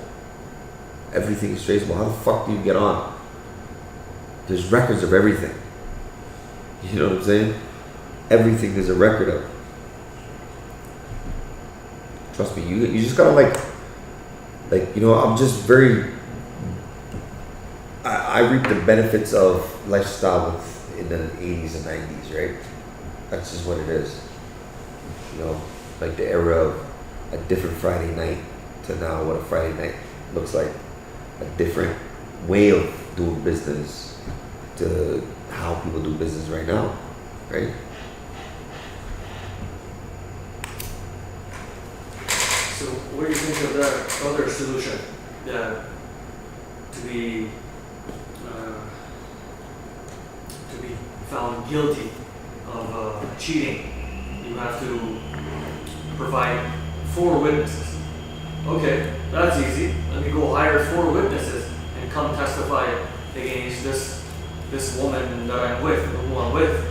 Everything is traceable. How the fuck do you get on? There's records of everything. You know what I'm saying? Everything there's a record of. Trust me, you just gotta like you know, I'm just very I reap the benefits of lifestyle in the 80s and 90s, right? That's just what it is. You know, like the era of a different Friday night to now what a Friday night looks like. A different way of doing business to how people do business right now, right? So what do you think of that other solution? That to be found guilty of cheating, you have to provide 4 witnesses. Okay, that's easy. Let me go hire 4 witnesses and come testify against this woman that I'm with, who I'm with.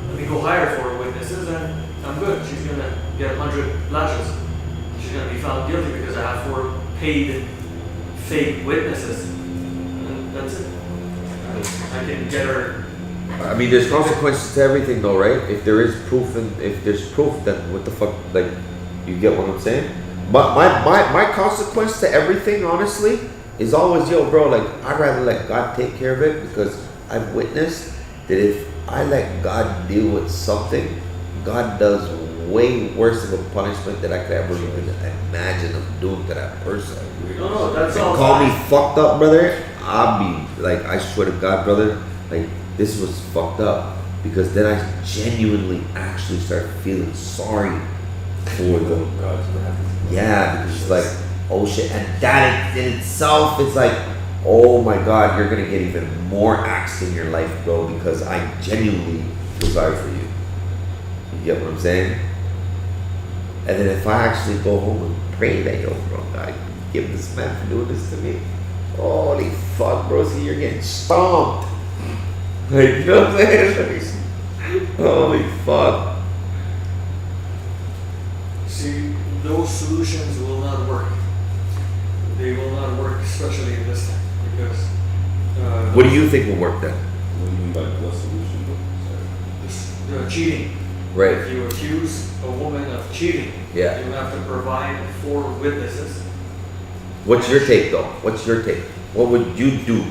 Let me go hire 4 witnesses and I'm good. She's gonna get 100 lashes. She's gonna be found guilty because I have 4 paid fake witnesses. And that's it. I can get her. I mean, there's consequences to everything, though, right? If there is proof, and if there's proof, then what the fuck? Like, you get what I'm saying? But my consequence to everything, honestly, is always, yo, bro. Like, I'd rather let God take care of it because I've witnessed that if I let God deal with something, God does way worse of a punishment that I could ever even imagine of doing to that person. No, that's all. Call me fucked up, brother. I'll be like, I swear to God, brother, like this was fucked up because then I genuinely actually started feeling sorry for them. God's wrath. Yeah, because it's like, oh shit, and that in itself is like, oh my God, you're gonna get even more axed in your life, bro, because I genuinely feel sorry for you. You get what I'm saying? And then if I actually go home and pray that, yo, bro, God, give this man for doing this to me. Holy fuck, bro, see, you're getting stomped. Like, you know what I'm saying? Holy fuck. See, those solutions will not work. They will not work, especially in this time, because What do you think will work then? What do you mean by what solution? Sorry. cheating. Right. If you accuse a woman of cheating, Yeah. you have to provide 4 witnesses. What's your take, though? What's your take? What would you do?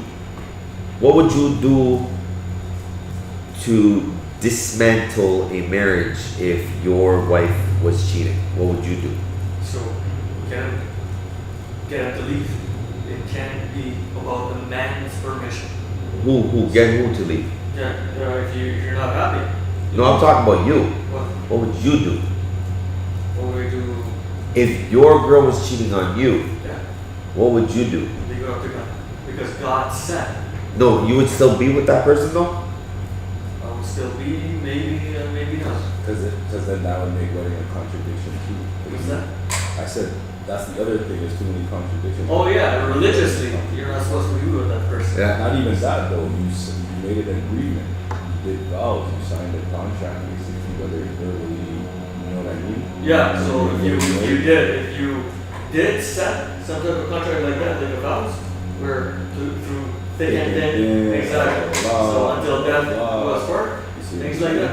What would you do to dismantle a marriage if your wife was cheating? What would you do? So get him to leave. It can't be about the man's permission. Get who to leave? Yeah, if you're not happy, No, I'm talking about you. what What would you do? what do we do? If your girl was cheating on you, Yeah, what would you do? leave it up to God, because God said No, you would still be with that person though? I will still be, maybe, maybe not. Because then that would make wedding a contradiction too. What's that? I said that's the other thing. There's too many contradictions. Oh yeah, religiously, you're not supposed to be with that person. Yeah. Not even that though. You made an agreement. You did vows. You signed a contract. Basically, whether it's verbally, you know what I mean? Yeah, so if you did set some type of contract like that, like a vows, where through thick and thin, exactly. So until death do us part, things like that,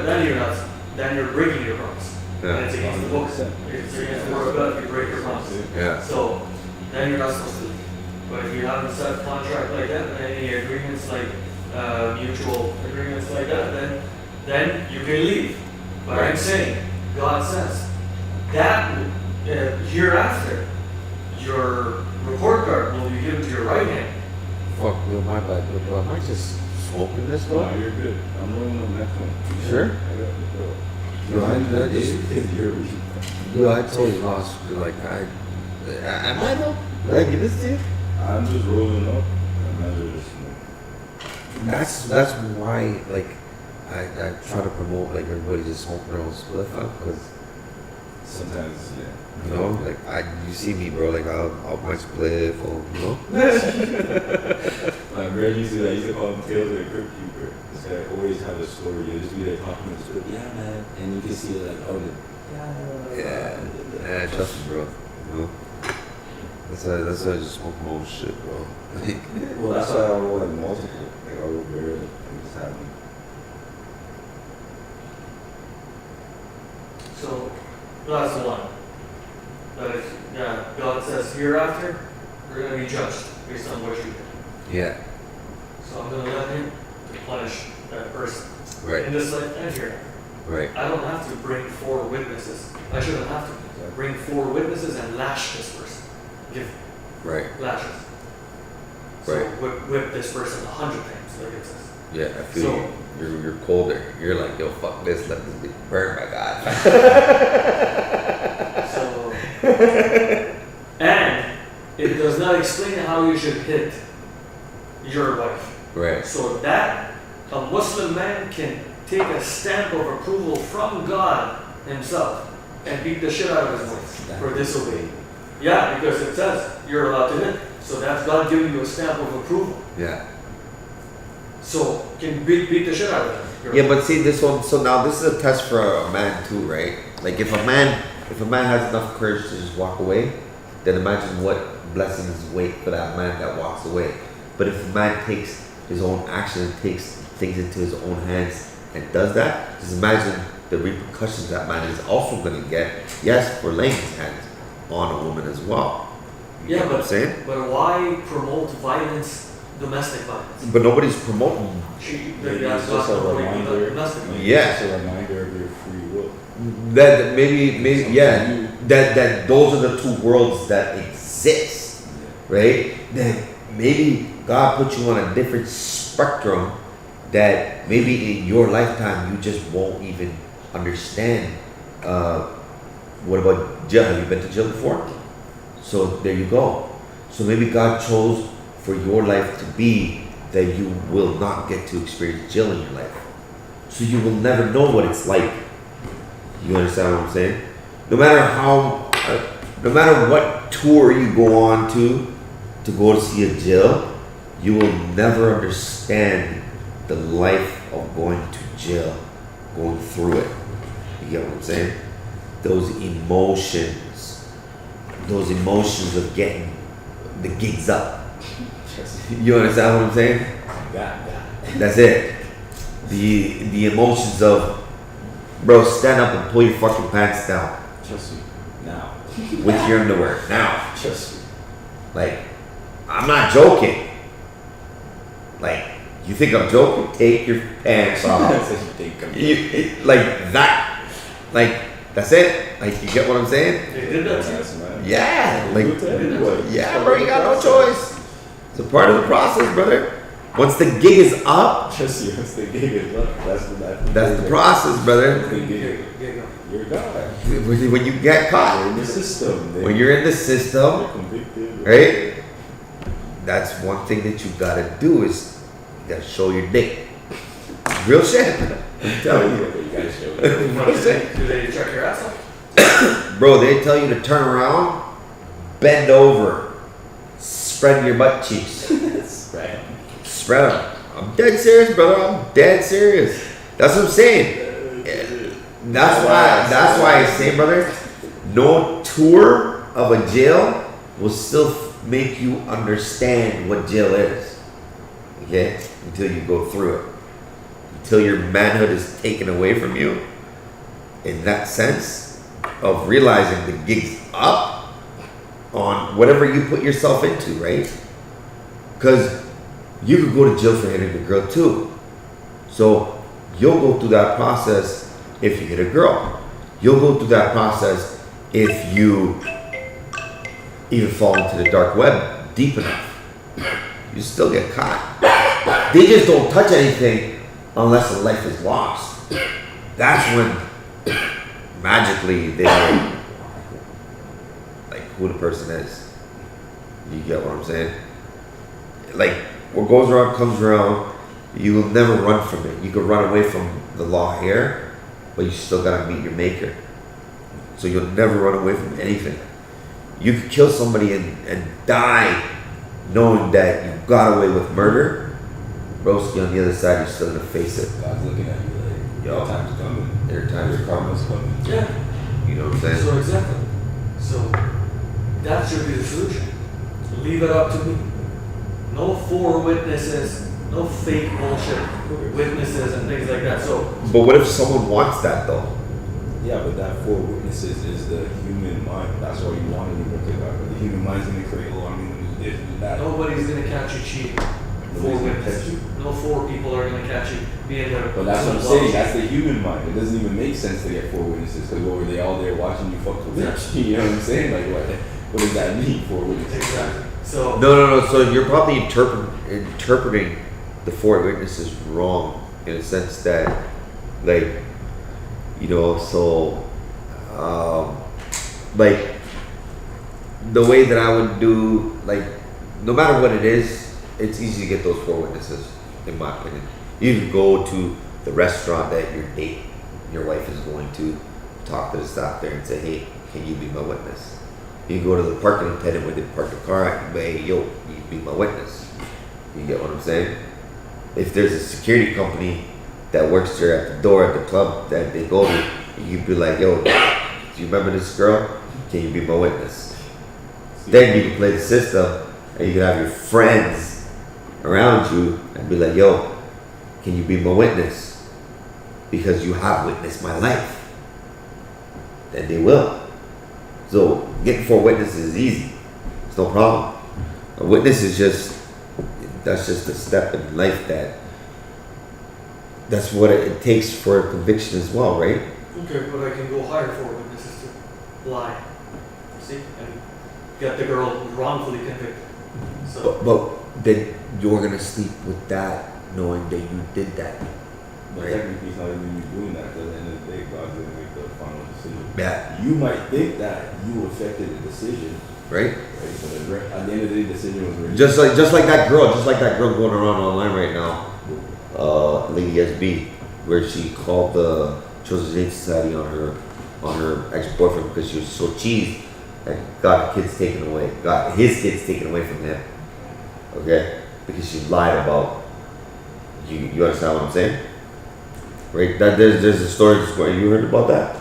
then you're breaking your promise. Yeah. And it's against the book. It's against the word of God if you break your promise. Yeah. So then you're not supposed to leave. But if you haven't set a contract like that, any agreements like mutual agreements like that, then you can leave. But I'm saying, God says that hereafter, your report card will be given to your right hand. Fuck, yo, my bad. Am I just smoking this No, you're good. I'm rolling on the next one. Sure? I got the bill. Yo, I told you last, like, Am I though? Did I give this to you? I'm just rolling up. And then just, That's why like I try to promote like everybody just smoke their own spliff because sometimes, yeah. you know like you see me bro like I'll my spliff or you know. My friend used to call him Tails the Crypt Keeper. This guy always have a story. He'll just be there talking to his yeah man, and you can see like Yeah, trust me, bro. You know? That's why I just smoke my own shit, bro. well, that's why I roll like multiple. Like I roll barrel and just have them. So, that's the one. That is, yeah, God says hereafter, we're going to be judged based on what you did. Yeah, So I'm going to let him to punish that person. right, In this life and hereafter. right, I don't have to bring 4 witnesses. I shouldn't have to bring 4 witnesses and lash this person. Give right. lashes. So Right. whip this person 100 times, like it says. Yeah, I feel So- you. You're colder. You're like, yo, fuck this. Let this be burned, my God. So, and it does not explain how you should hit your wife. Right, So that a Muslim man can take a stamp of approval from God himself and beat the shit out of his wife for disobeying. Yeah, because it says you're allowed to hit. So that's God giving you a stamp of approval. yeah. So can beat the shit out of him. Yeah, but see this one. So now this is a test for a man too, right? Like if a man has enough courage to just walk away, then imagine what blessings wait for that man that walks away. But if a man takes his own action and takes things into his own hands and does that, just imagine the repercussions that man is also going to get. Yes, for laying his hands on a woman as well. You Yeah, get what I'm saying? But why promote violence, domestic violence? But nobody's promoting. Maybe That's it's just not a promoting reminder. domestic violence. Maybe Yeah. it's just a reminder of your free will. That maybe yeah, that those are the two worlds that exist, right? Then maybe God put you on a different spectrum that maybe in your lifetime you just won't even understand. What about jail? Have you been to jail before? So there you go. So maybe God chose for your life to be that you will not get to experience jail in your life. So you will never know what it's like. You understand what I'm saying? No matter what tour you go on to go to see a jail, you will never understand the life of going to jail, going through it. You get what I'm saying? Those emotions of getting the gigs up. You understand what I'm saying? That's it. The emotions of, bro, stand up and pull your fucking pants down Trust me. Now. with your underwear now. Trust me. Like, I'm not joking. Like, you think I'm joking? Take your pants off. Like that. Like, that's it. Like, you get what I'm saying? They did that too. Yeah. Like, Like, yeah, bro, you got no choice. It's a part of the process, brother. Once the gig is up, Trust you. Once the gig is up, that's that's the process, brother. The gig, Get going. you're God. When you get You're caught, in the system. when you're in the system, You're convicted. right? That's one thing that you gotta do is you gotta show your dick. Real shit. I'm telling you. You gotta show it. What do they check your ass out? Bro, they tell you to turn around, bend over, spread your butt cheeks. Right. Spread them. I'm dead serious, brother. I'm dead serious. That's what I'm saying. That's why I say, brother, no tour of a jail will still make you understand what jail is. Okay? Until you go through it. Until your manhood is taken away from you. In that sense of realizing the gig's up on whatever you put yourself into, right? Because you could go to jail for hitting a girl too. So you'll go through that process if you hit a girl. You'll go through that process if you even fall into the dark web deep enough. You still get caught. They just don't touch anything unless a life is lost. That's when magically they like who the person is. You get what I'm saying? Like, what goes around comes around. You will never run from it. You could run away from the law here, but you still gotta meet your maker. So you'll never run away from anything. You could kill somebody and die knowing that you got away with murder. Broski, on the other side, you're still gonna face it. God's looking at you like, Yo. your time's coming. Their time's Your karma's coming. Yeah. You know what I'm saying? So exactly. So that should be the solution. Leave it up to me. No 4 witnesses, no fake bullshit witnesses and things like that. So But what if someone wants that though? Yeah, but that 4 witnesses is the human mind. That's why you want to leave it to God. But the human mind's gonna create, oh, I'm gonna do this, do that. nobody's gonna catch you cheating. 4 Nobody's gonna catch witnesses. you. No 4 people are gonna catch you being there. But that's what I'm saying. That's the human mind. It doesn't even make sense to get 4 witnesses because what were they all there watching you fuck with them? You know what I'm saying? Like what does that mean? 4 witnesses. Exactly. So No. So you're probably interpreting the 4 witnesses wrong in a sense that, like, you know, so, like, the way that I would do, like, no matter what it is, it's easy to get those 4 witnesses, in my opinion. You can go to the restaurant that your wife is going to, talk to the staff there and say, hey, can you be my witness? You can go to the parking attendant where they park the car and say, hey, yo, you be my witness. You get what I'm saying? If there's a security company that works there at the door at the club that they go to, you be like, yo, do you remember this girl? Can you be my witness? Then you can play the system and you can have your friends around you and be like, yo, can you be my witness? Because you have witnessed my life. Then they will. So getting 4 witnesses is easy. It's no problem. A witness is that's just a step in life that's what it takes for a conviction as well, right? okay, but I can go hire 4 witnesses to lie. See? And get the girl wrongfully convicted. So But then you're gonna sleep with that knowing that you did that. But Right. technically, it's not even you doing that. Because at the end of the day, God's gonna make the final decision. Yeah. You might think that you affected the decision, Right? right? But at the end of the day, the decision was already Just like that girl going around online right now, Lady SB, where she called the Children's Aid Society on her ex-boyfriend because she was so cheesed and got his kids taken away from him. Okay? Because she lied about you understand what I'm saying? Right? That there's a story. You heard about that?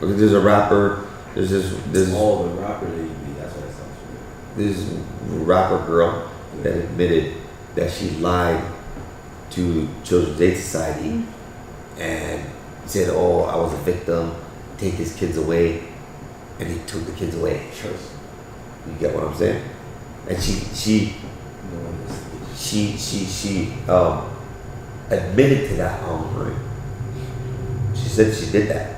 Okay, there's a rapper. There's all the rapper that you be. That's why it sounds familiar. this rapper girl that admitted that she lied to Children's Aid Society and said, "Oh, I was a victim. Take his kids away," and he took the kids away. Trust. You get what I'm saying? And she No one is. admitted to that online. She said she did that.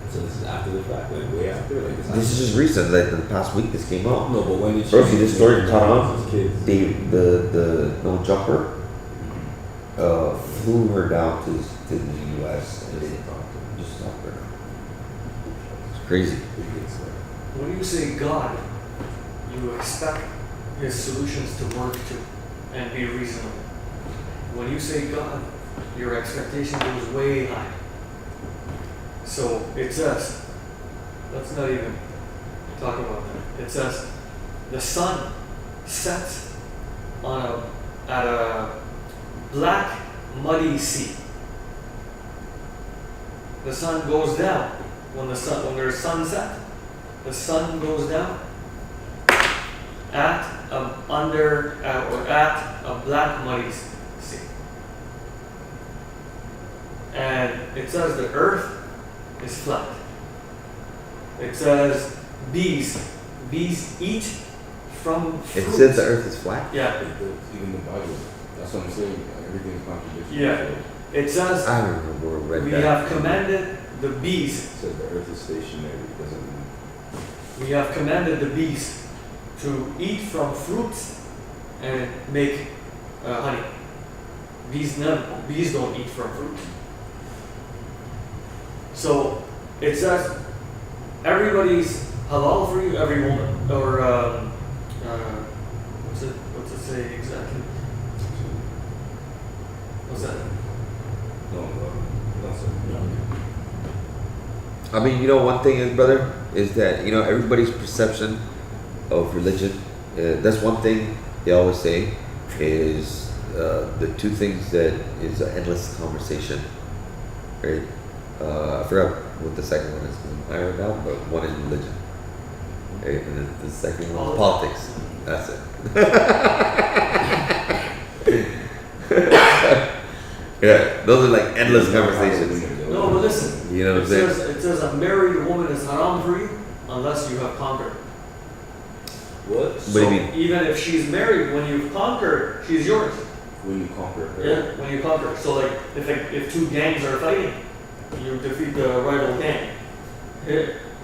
So this is after the fact, like way after, like This is just recent, like in the past week. This came out. No, but when did she? Bro, see this story caught on. His kids. The no jumper flew her down to the U.S. and they just stopped her. It's crazy. when you say God, you expect his solutions to work too and be reasonable. When you say God, your expectation goes way high. So it says, let's not even talk about that. It says, the sun sets at a black, muddy sea. The sun goes down. When there's sunset, the sun goes down at a black, muddy sea. And it says the earth is flat. It says bees eat from It fruits. says the earth is flat. Yeah, Even the Bible. That's what I'm saying. Like, everything's contradiction. Yeah. it says I don't remember where I read we that. have commanded the bees. It says the earth is stationary. It doesn't. We have commanded the bees to eat from fruits and make honey. Bees don't eat from fruit. So it says everybody's halal for you, every woman, or what's it say exactly? What's that? No, not so. I mean, you know, one thing is, brother, is that, you know, everybody's perception of religion, that's one thing they always say, is the two things that is an endless conversation, right? I forgot what the second one is, I ironed out, but one is religion, right? And then the second one is politics. That's it. Yeah, those are like endless conversations. No, but listen. You know what I'm saying? It says a married woman is haram for you unless you have conquered. What? What do you mean? Even if she's married, when you've conquered, she's yours. When you conquer her. Yeah, when you conquer. So like, if two gangs are fighting, you defeat the rival gang.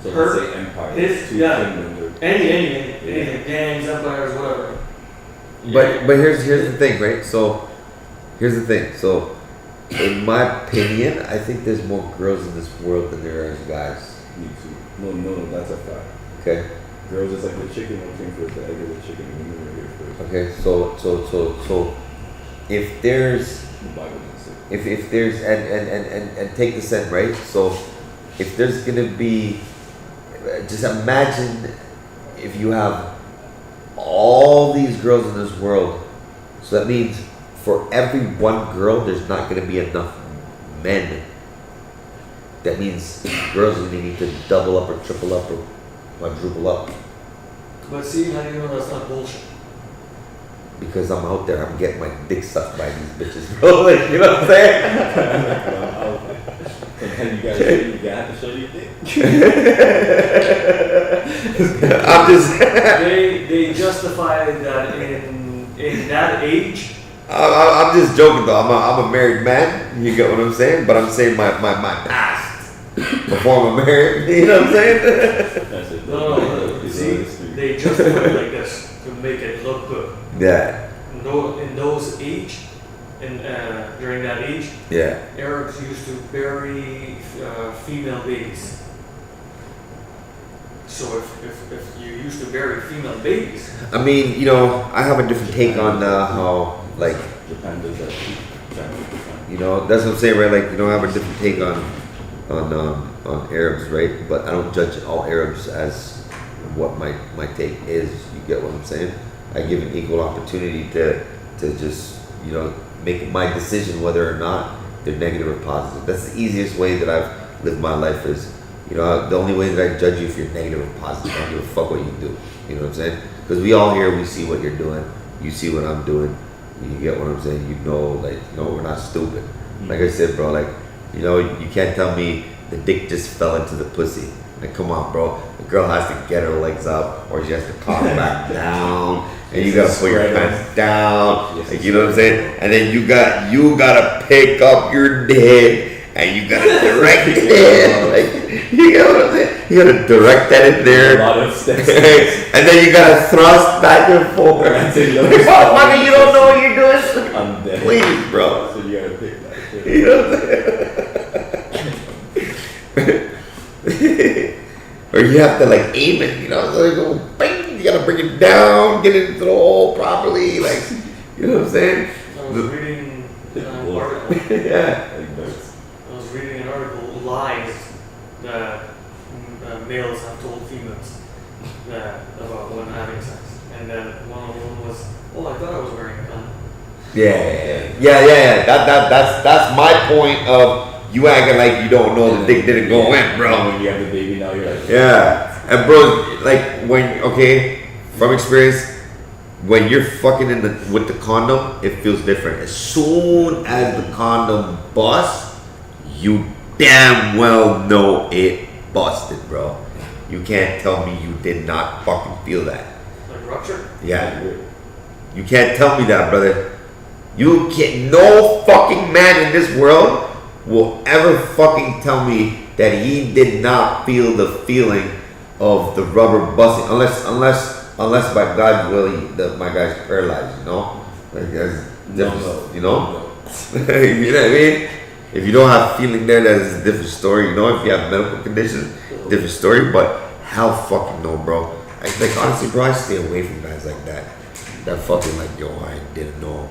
So Her- let's say empire. his- two yeah. kingdoms or Anything, gangs, empires, whatever. But here's the thing, right? So here's the thing. So in my opinion, I think there's more girls in this world than there is guys. me too. No, that's a fact. Okay. Girls is like the chicken, one came first, the egg or the chicken, women were here first. Okay. So if there's The Bible doesn't say. if there's and take this in, right? So if there's gonna be, just imagine if you have all these girls in this world. So that means for every one girl, there's not gonna be enough men. That means girls are gonna need to double up or triple up or quadruple up, But see, how do you know that's not bullshit? because I'm out there, I'm getting my dick sucked by these bitches, bro. Like, you know what I'm saying? And then you have to show your dick. I'm just, They justify that in that age. I'm just joking though. I'm a married man. You get what I'm saying? But I'm saying my past before I'm married. You know what I'm saying? That's it. No, see, they justify it like this to make it look good. Yeah, In those age, during that age, yeah. Arabs used to bury female babies. So if you used to bury female babies, I mean, you know, I have a different take on how, like, Japan does that too. Japan. you know, that's what I'm saying, right? Like, you know, I have a different take on Arabs, right? But I don't judge all Arabs as what my take is. You get what I'm saying? I give an equal opportunity to just, you know, make my decision whether or not they're negative or positive. That's the easiest way that I've lived my life is, you know, the only way that I judge you if you're negative or positive. I don't give a fuck what you do. You know what I'm saying? Because we all here, we see what you're doing. You see what I'm doing. You get what I'm saying? You know, like, you know, we're not stupid. Like I said, bro, like, you know, you can't tell me the dick just fell into the pussy. Like, come on, bro. The girl has to get her legs up or she has to calm back down. And you gotta put your pants down. Yes, Like, you know what I'm saying? And then you gotta pick up your dick and you gotta direct it. Like, you get what I'm saying? You gotta direct that in A there. lot of steps. And then you gotta thrust back and forth. That's it, you Like, motherfucker, you don't know what you're doing? I'm dead. Please, bro. So you gotta pick that shit. You know what I'm saying? Or you have to like aim it, you know, so you go bang, you gotta bring it down, get it into the hole properly, like, you know what I'm saying? I was reading an article. Yeah. Like birds. I was reading an article, lies that males have told females about when having sex, and then one of them was, "Oh, I thought I was wearing a condom." Yeah. That's my point of you acting like you don't know the dick didn't go in, And bro. when you have the baby now, you're like, Yeah. And bro, like from experience, when you're fucking with the condom, it feels different. As soon as the condom busts, you damn well know it busted, bro. You can't tell me you did not fucking feel that. Like rupture. Yeah. You can't tell me that, brother. You can't. No fucking man in this world will ever fucking tell me that he did not feel the feeling of the rubber busting, unless by God's will, my guy's paralyzed. You know, like that's different. You know, you know what I mean. If you don't have feeling there, that is a different story. You know, if you have medical conditions, different story. But hell fucking no, bro. Like honestly, bro, I stay away from guys like that. That fucking like, yo, I didn't know.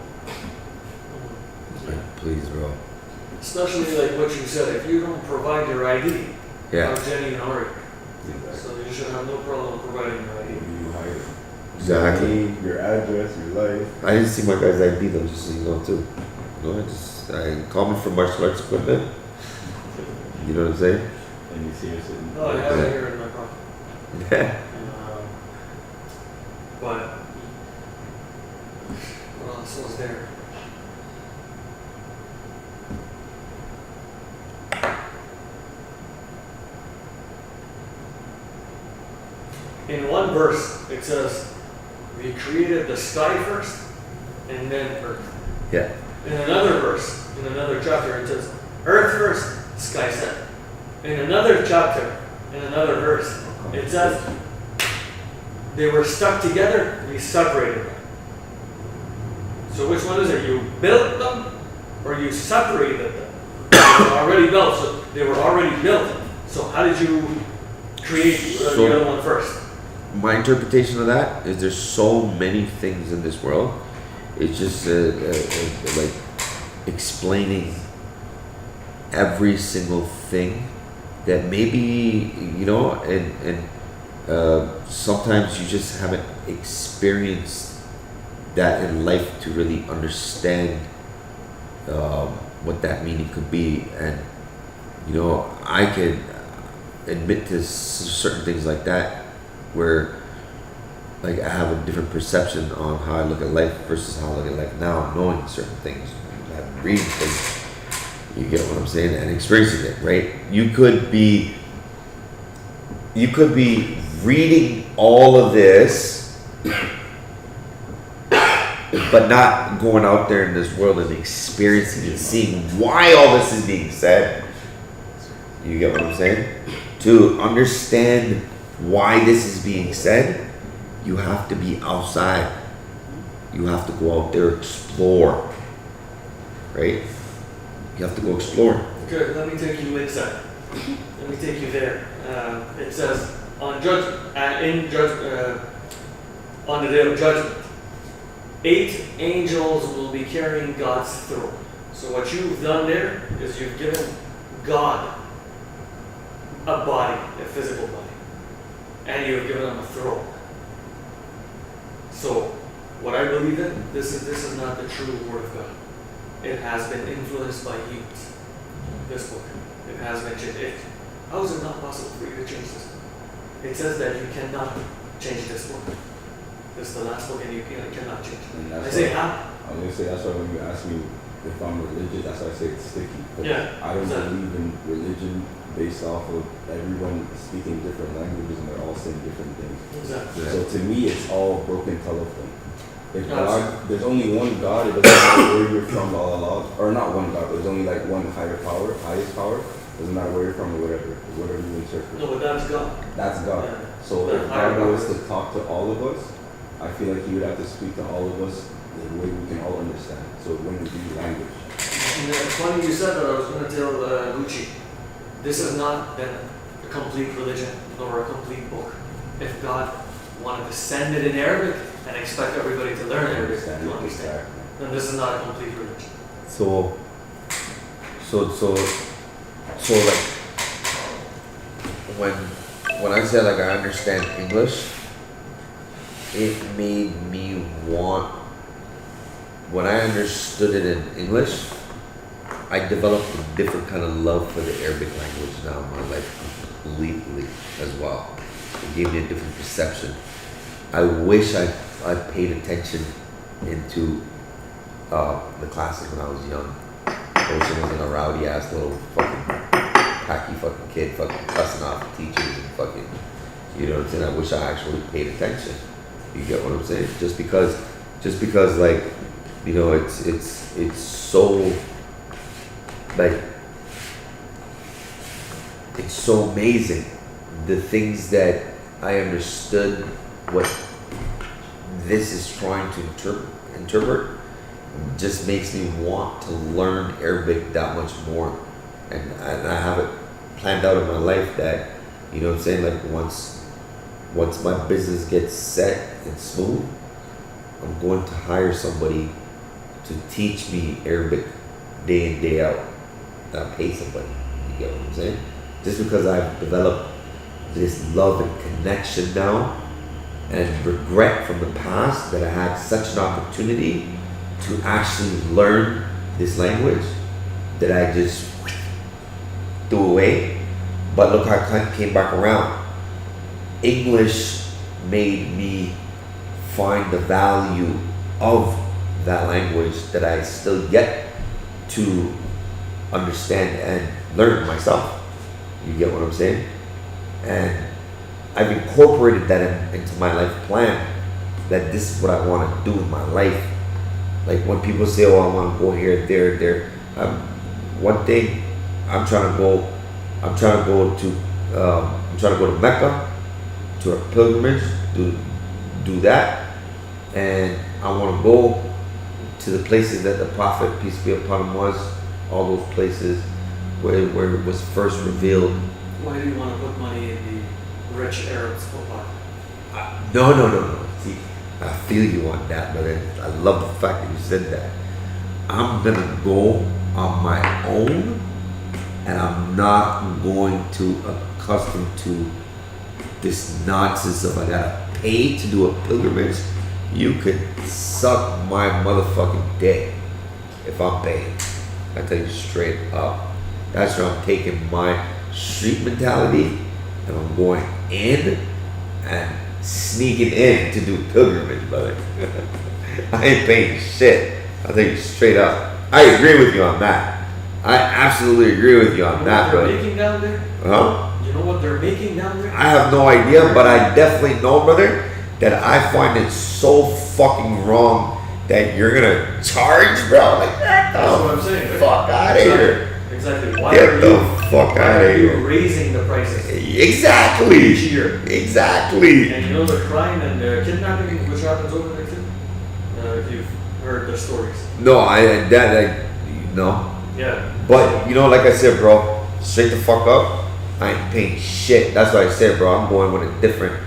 Like, please, bro. Especially like what you said, if you don't provide your ID, Yeah, how genuine are you? Exactly. So you should have no problem providing your What ID. do you hide? exactly. Your name, your address, your life. I didn't see my guy's ID though, just so you know too. You know, I call me for martial arts equipment. You know what I'm saying? And you see it sitting. Oh, I have it here in my pocket. Yeah. But what else was there? In one verse, it says, "We created the sky first, and then earth." Yeah. In another verse, in another chapter, it says, "Earth first, sky second." In another chapter, in another verse, it says, "They were stuck together, we separated them." So which one is it? You built them, or you separated them? They were already built, so they were already built. So how did you create So- the other one first? My interpretation of that is there's so many things in this world. It's just like explaining every single thing that maybe and sometimes you just haven't experienced that in life to really understand what that meaning could be. And I could admit to certain things like that where like I have a different perception on how I look at life versus how I look at life now, knowing certain things, reading things. You get what I'm saying, and experiencing it, right? You could be reading all of this, but not going out there in this world and experiencing and seeing why all this is being said. You get what I'm saying? To understand why this is being said, you have to be outside. You have to go out there, explore. Right? You have to go explore. Okay, let me take you inside. Let me take you there. It says on on the day of judgment, 8 angels will be carrying God's throne. So what you've done there is you've given God a body, a physical body, and you've given him a throne. So what I believe in, this is not the true word of God. It has been influenced by humans. This book. It has been changed. How is it not possible for you to change this book? It says that you cannot change this book. This is the last book and you cannot change it. And I that's say why, how? I was gonna say that's why when you ask me if I'm religious, that's why I say it's sticky. 'Cause Yeah, I don't exactly. believe in religion based off of everyone speaking different languages and they're all saying different things. Exactly. So to me, it's all broken telephone. If Yeah, God, there's only one God, it doesn't matter where you're from, all along, or not one God, there's only like one higher power, highest power. Doesn't matter where you're from or whatever you interpret. No, but that's God. That's God. Yeah. So That if higher God was power. to talk to all of us, I feel like He would have to speak to all of us in a way we can all understand. So it wouldn't be language. And it's funny you said that. I was going to tell Gucci, this has not been a complete religion nor a complete book. If God wanted to send it in Arabic and expect everybody to learn Arabic to understand, Exactly. then this is not a complete religion. So like when I said like I understand English, it made me want. When I understood it in English, I developed a different kind of love for the Arabic language now in my life completely as well. It gave me a different perception. I wish I paid attention into the classes when I was young. Ocean wasn't a rowdy ass little fucking hacky fucking kid fucking cussing off the teachers and fucking, you know what I'm saying? I wish I actually paid attention. You get what I'm saying? Just because like, you know, it's so like, it's so amazing the things that I understood what this is trying to interpret just makes me want to learn Arabic that much more, and I have it planned out in my life that, you know what I'm saying, like once once my business gets set and smooth, I'm going to hire somebody to teach me Arabic day in, day out. Not pay somebody. You get what I'm saying? Just because I've developed this love and connection now and regret from the past that I had such an opportunity to actually learn this language that I just threw away. But look how I came back around. English made me find the value of that language that I still yet to understand and learn myself. You get what I'm saying? And I've incorporated that into my life plan, that this is what I want to do in my life. Like when people say, oh, I want to go here, there. One thing, I'm trying to go to Mecca, to a pilgrimage, do that. And I want to go to the places that the Prophet, peace be upon him, was, all those places where it was first revealed. Why do you want to put money in the rich Arabs' pocket? No. See, I feel you on that, but I love the fact that you said that. I'm gonna go on my own, and I'm not going to accustom to this nonsense of I gotta pay to do a pilgrimage. You could suck my motherfucking dick if I'm paying. I tell you straight up. That's where I'm taking my street mentality, and I'm going in and sneaking in to do pilgrimage, brother. I ain't paying shit. I tell you straight up. I agree with you on that. I absolutely agree with you on that, brother. brother. Making down there? Huh? You know what they're making down there? I have no idea, but I definitely know, brother, that I find it so fucking wrong that you're gonna charge, bro. Like, That's what I'm saying. Right? fuck out of here. Exactly. Why Get are the you, fuck why out are of you here. raising the prices Exactly. each year? Exactly. And you know the crime and the kidnapping which happens over there too? If you've heard the stories. No, no. Yeah. But, you know, like I said, bro, straight the fuck up, I ain't paying shit. That's what I said, bro. I'm going with a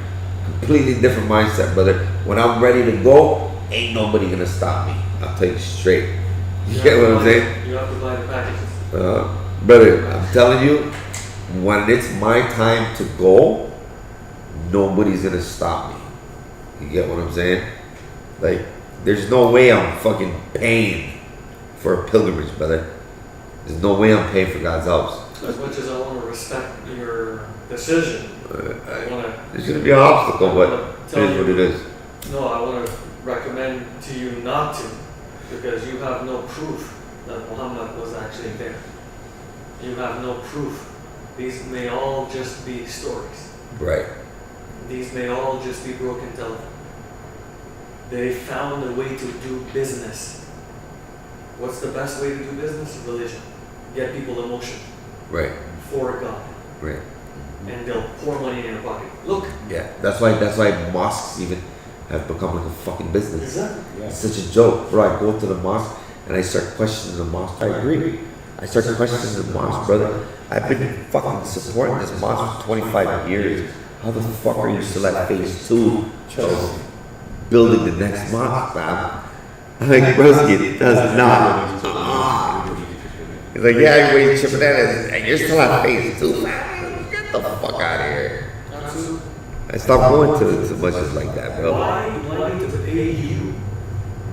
completely different mindset, brother. When I'm ready to go, ain't nobody gonna stop me. I'll tell you straight. You get what I'm saying? You have to buy the packages. Brother, I'm telling you, when it's my time to go, nobody's gonna stop me. You get what I'm saying? Like, there's no way I'm fucking paying for a pilgrimage, brother. There's no way I'm paying for God's house. As much as I want to respect your decision, I want to. There's gonna be an obstacle, but it is what it is. No, I want to recommend to you not to, because you have no proof that Muhammad was actually there. You have no proof. These may all just be stories. Right. These may all just be broken telephone. They found a way to do business. What's the best way to do business? Religion. Get people emotion Right. for God, Right. and they'll pour money in your pocket. Look. Yeah. That's why mosques even have become like a fucking business. Exactly. It's such a joke, bro. I go to the mosque and I start questioning the mosque. I agree. I start questioning the mosque, brother. I've been fucking supporting this mosque for 25 years. How the fuck are you still at phase 2 of building the next mosque, man? I'm like, broski, it does not. He's like, yeah, everybody's chipping at it, and you're still at phase 2, man. Get the fuck out of here. Absolutely. I stopped going to much like that, bro. Why do I need to pay you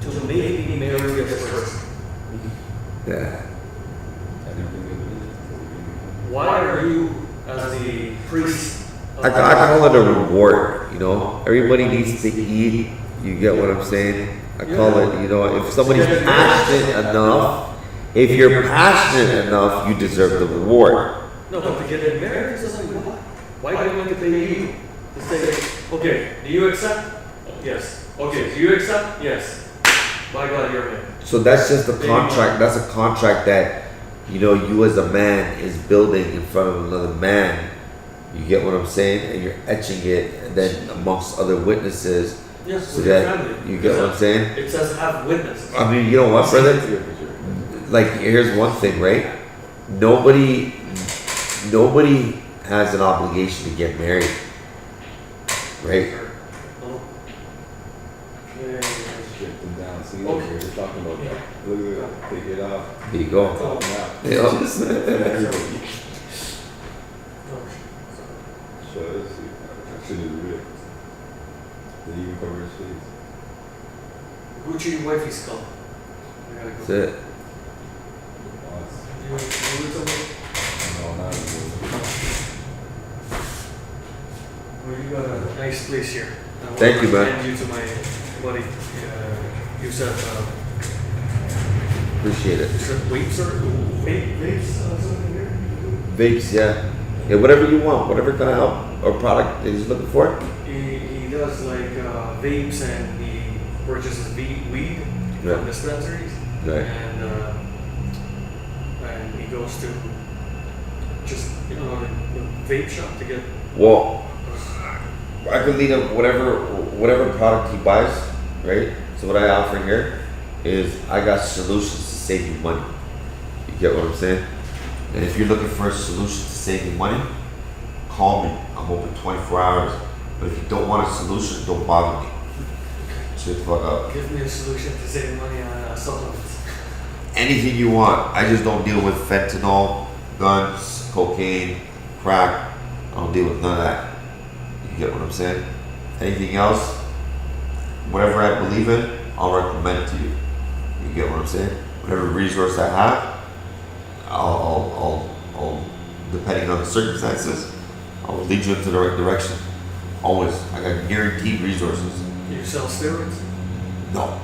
to make me marry this person? Yeah. Why are you, as the priest, I call it a reward, you know. Everybody needs to eat. You get what I'm saying? I call it, you know, if somebody's passionate enough, if you're passionate enough, you deserve the reward. No, but to get married, it's just like, why do I want to pay you? To say, okay, do you accept? Yes. Okay, do you accept? Yes. By God, you're married. So that's just a contract. That's a contract that, you know, you as a man is building in front of another man. You get what I'm saying? And you're etching it, and then amongst other witnesses, Yes, so with your that family. you get what I'm saying? It says have witnesses. I mean, you know what, brother? Like, here's one thing, right? Nobody has an obligation to get married, Right. Hello? Yeah. Strip them down. See, Okay. we were just talking about that. Look at that. Take it off. There you go. It's all now. Yeah. So let's see. Actually, real. Did he even cover his face? Gucci wifey skull. I gotta That's go. it. Boss. You were something? No, not anymore. Well, you got a nice place here. I wanna Thank you, man. recommend you to my buddy, Yusef, Appreciate it. Yusef Vapes or Vapes, something here? Vapes, yeah. Yeah, whatever you want, whatever kind of help or product that he's looking for. He does like vapes and he purchases weed Yeah. from dispensaries. Right. And he goes to just, the vape shop to get, Well, I could lead up whatever product he buys, right? So what I offer here is I got solutions to save you money. You get what I'm saying? And if you're looking for a solution to save you money, call me. I'm open 24 hours. But if you don't want a solution, don't bother me. Shut the fuck up. give me a solution to save money on supplements. Anything you want. I just don't deal with fentanyl, guns, cocaine, crack. I don't deal with none of that. You get what I'm saying? Anything else, whatever I believe in, I'll recommend it to you. You get what I'm saying? Whatever resource I have, I'll depending on the circumstances, I'll lead you into the right direction. Always. I got guaranteed resources. You sell steroids? No.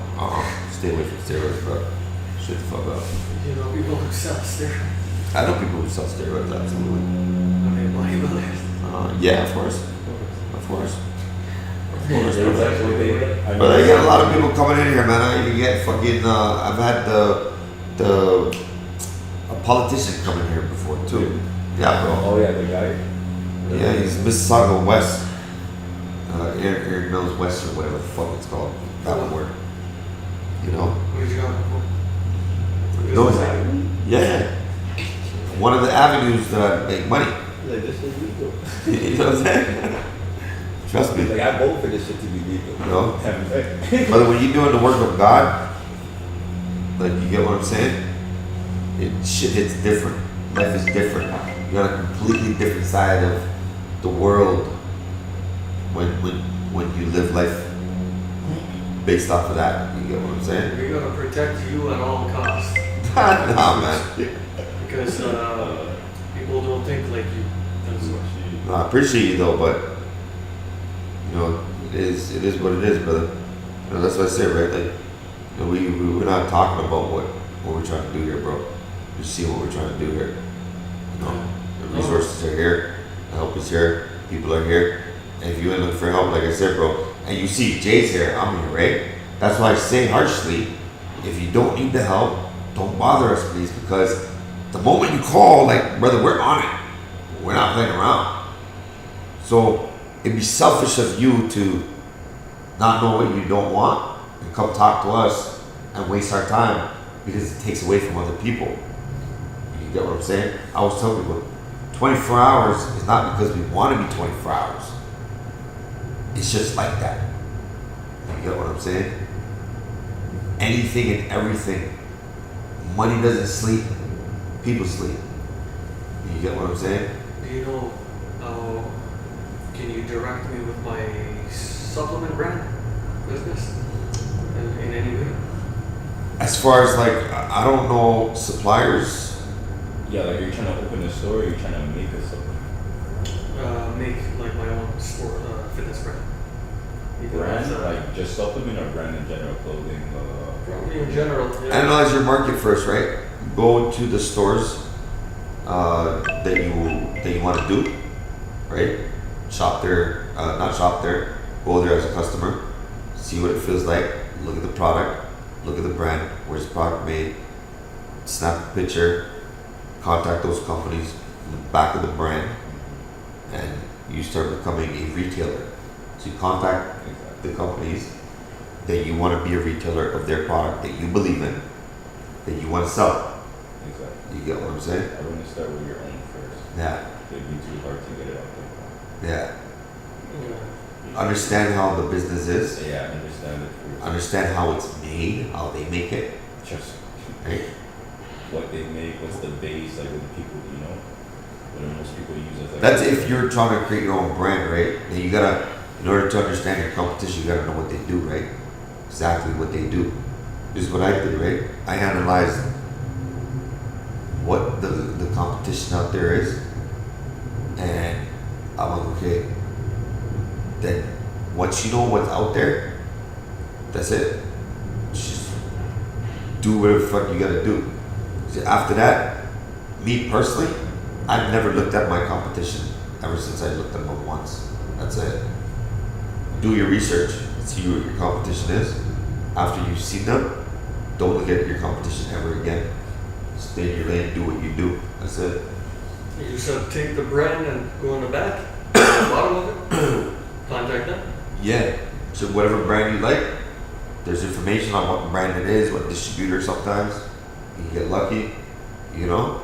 Stay away from steroids, bro. Shut the fuck up. You know people who sell steroids. I know people who sell steroids, absolutely. I mean, bodybuilders. Yeah, of course. Of course. Of course. There's actually But I get a lot of people coming in here, man. I even get fucking. I've had a politician come in here before too. Yeah, bro. Oh yeah, the guy. Yeah, he's Mississauga West. Aaron Mills West or whatever the fuck it's called. That word. You know. Where'd you go? No, yeah. One of the avenues that I make money. Like this is legal. You know what I'm saying? Trust me. Like I vote for this shit to be legal. No. Haven't they? Brother, when you're doing the work of God, like you get what I'm saying? Shit hits different. Life is different. You're on a completely different side of the world when you live life based off of that. You get what I'm saying? We're gonna protect you at all costs. Nah, man. Because people don't think like you. That's No, I appreciate you though, but you know, it is what it is, brother. You know, that's what I say, right? Like, you know, we're not talking about what we're trying to do here, bro. You see what we're trying to do here. You know, the resources are here, the help is here, people are here. And if you ain't looking for help, like I said, bro, and you see Jay's here, I'm here, right? That's why I say harshly, if you don't need the help, don't bother us, please, because the moment you call, like, brother, we're on it. We're not playing around. So it'd be selfish of you to not know what you don't want and come talk to us and waste our time because it takes away from other people. You get what I'm saying? I was telling people, 24 hours is not because we want to be 24 hours. It's just like that. You get what I'm saying? Anything and everything. Money doesn't sleep. People sleep. You get what I'm saying? Do you know can you direct me with my supplement brand business in any way? As far as like, I don't know suppliers. Yeah, like are you trying to open a store or are you trying to make a supplement? Make like my own sport fitness brand. Because, Brand? Like just supplement or brand in general, clothing? probably in general. Yeah. Analyze your market first, right? Go to the stores that you want to do, right? Shop there, not shop there. Go there as a customer, see what it feels like. Look at the product, look at the brand. Where's the product made? Snap a picture. Contact those companies in the back of the brand, and you start becoming a retailer. So you contact the companies that you want to be a retailer of their product that you believe in, that you want to sell. Exactly. You get what I'm saying? I want to start with your own first. Yeah, It'd be too hard to get it out there. yeah. Yeah. understand how the business is, Yeah, I understand it. understand how it's made, how they make it, Just right? what they make, what's the base, like what the people, what do most people use as like. That's if you're trying to create your own brand, right? Then you gotta, in order to understand your competition, you gotta know what they do, right? Exactly what they do. This is what I did, right? I analyzed what the competition out there is, and I'm like, okay, then once you know what's out there, that's it. Just do whatever the fuck you gotta do. So after that, me personally, I've never looked at my competition ever since I looked at them once. That's it. Do your research, see what your competition is. After you've seen them, don't look at your competition ever again. Stay in your lane, do what you do. That's it. You just have to take the brand and go in the back, the bottom of it, contact them. Yeah. So whatever brand you like, there's information on what brand it is, what distributor sometimes. You can get lucky, you know?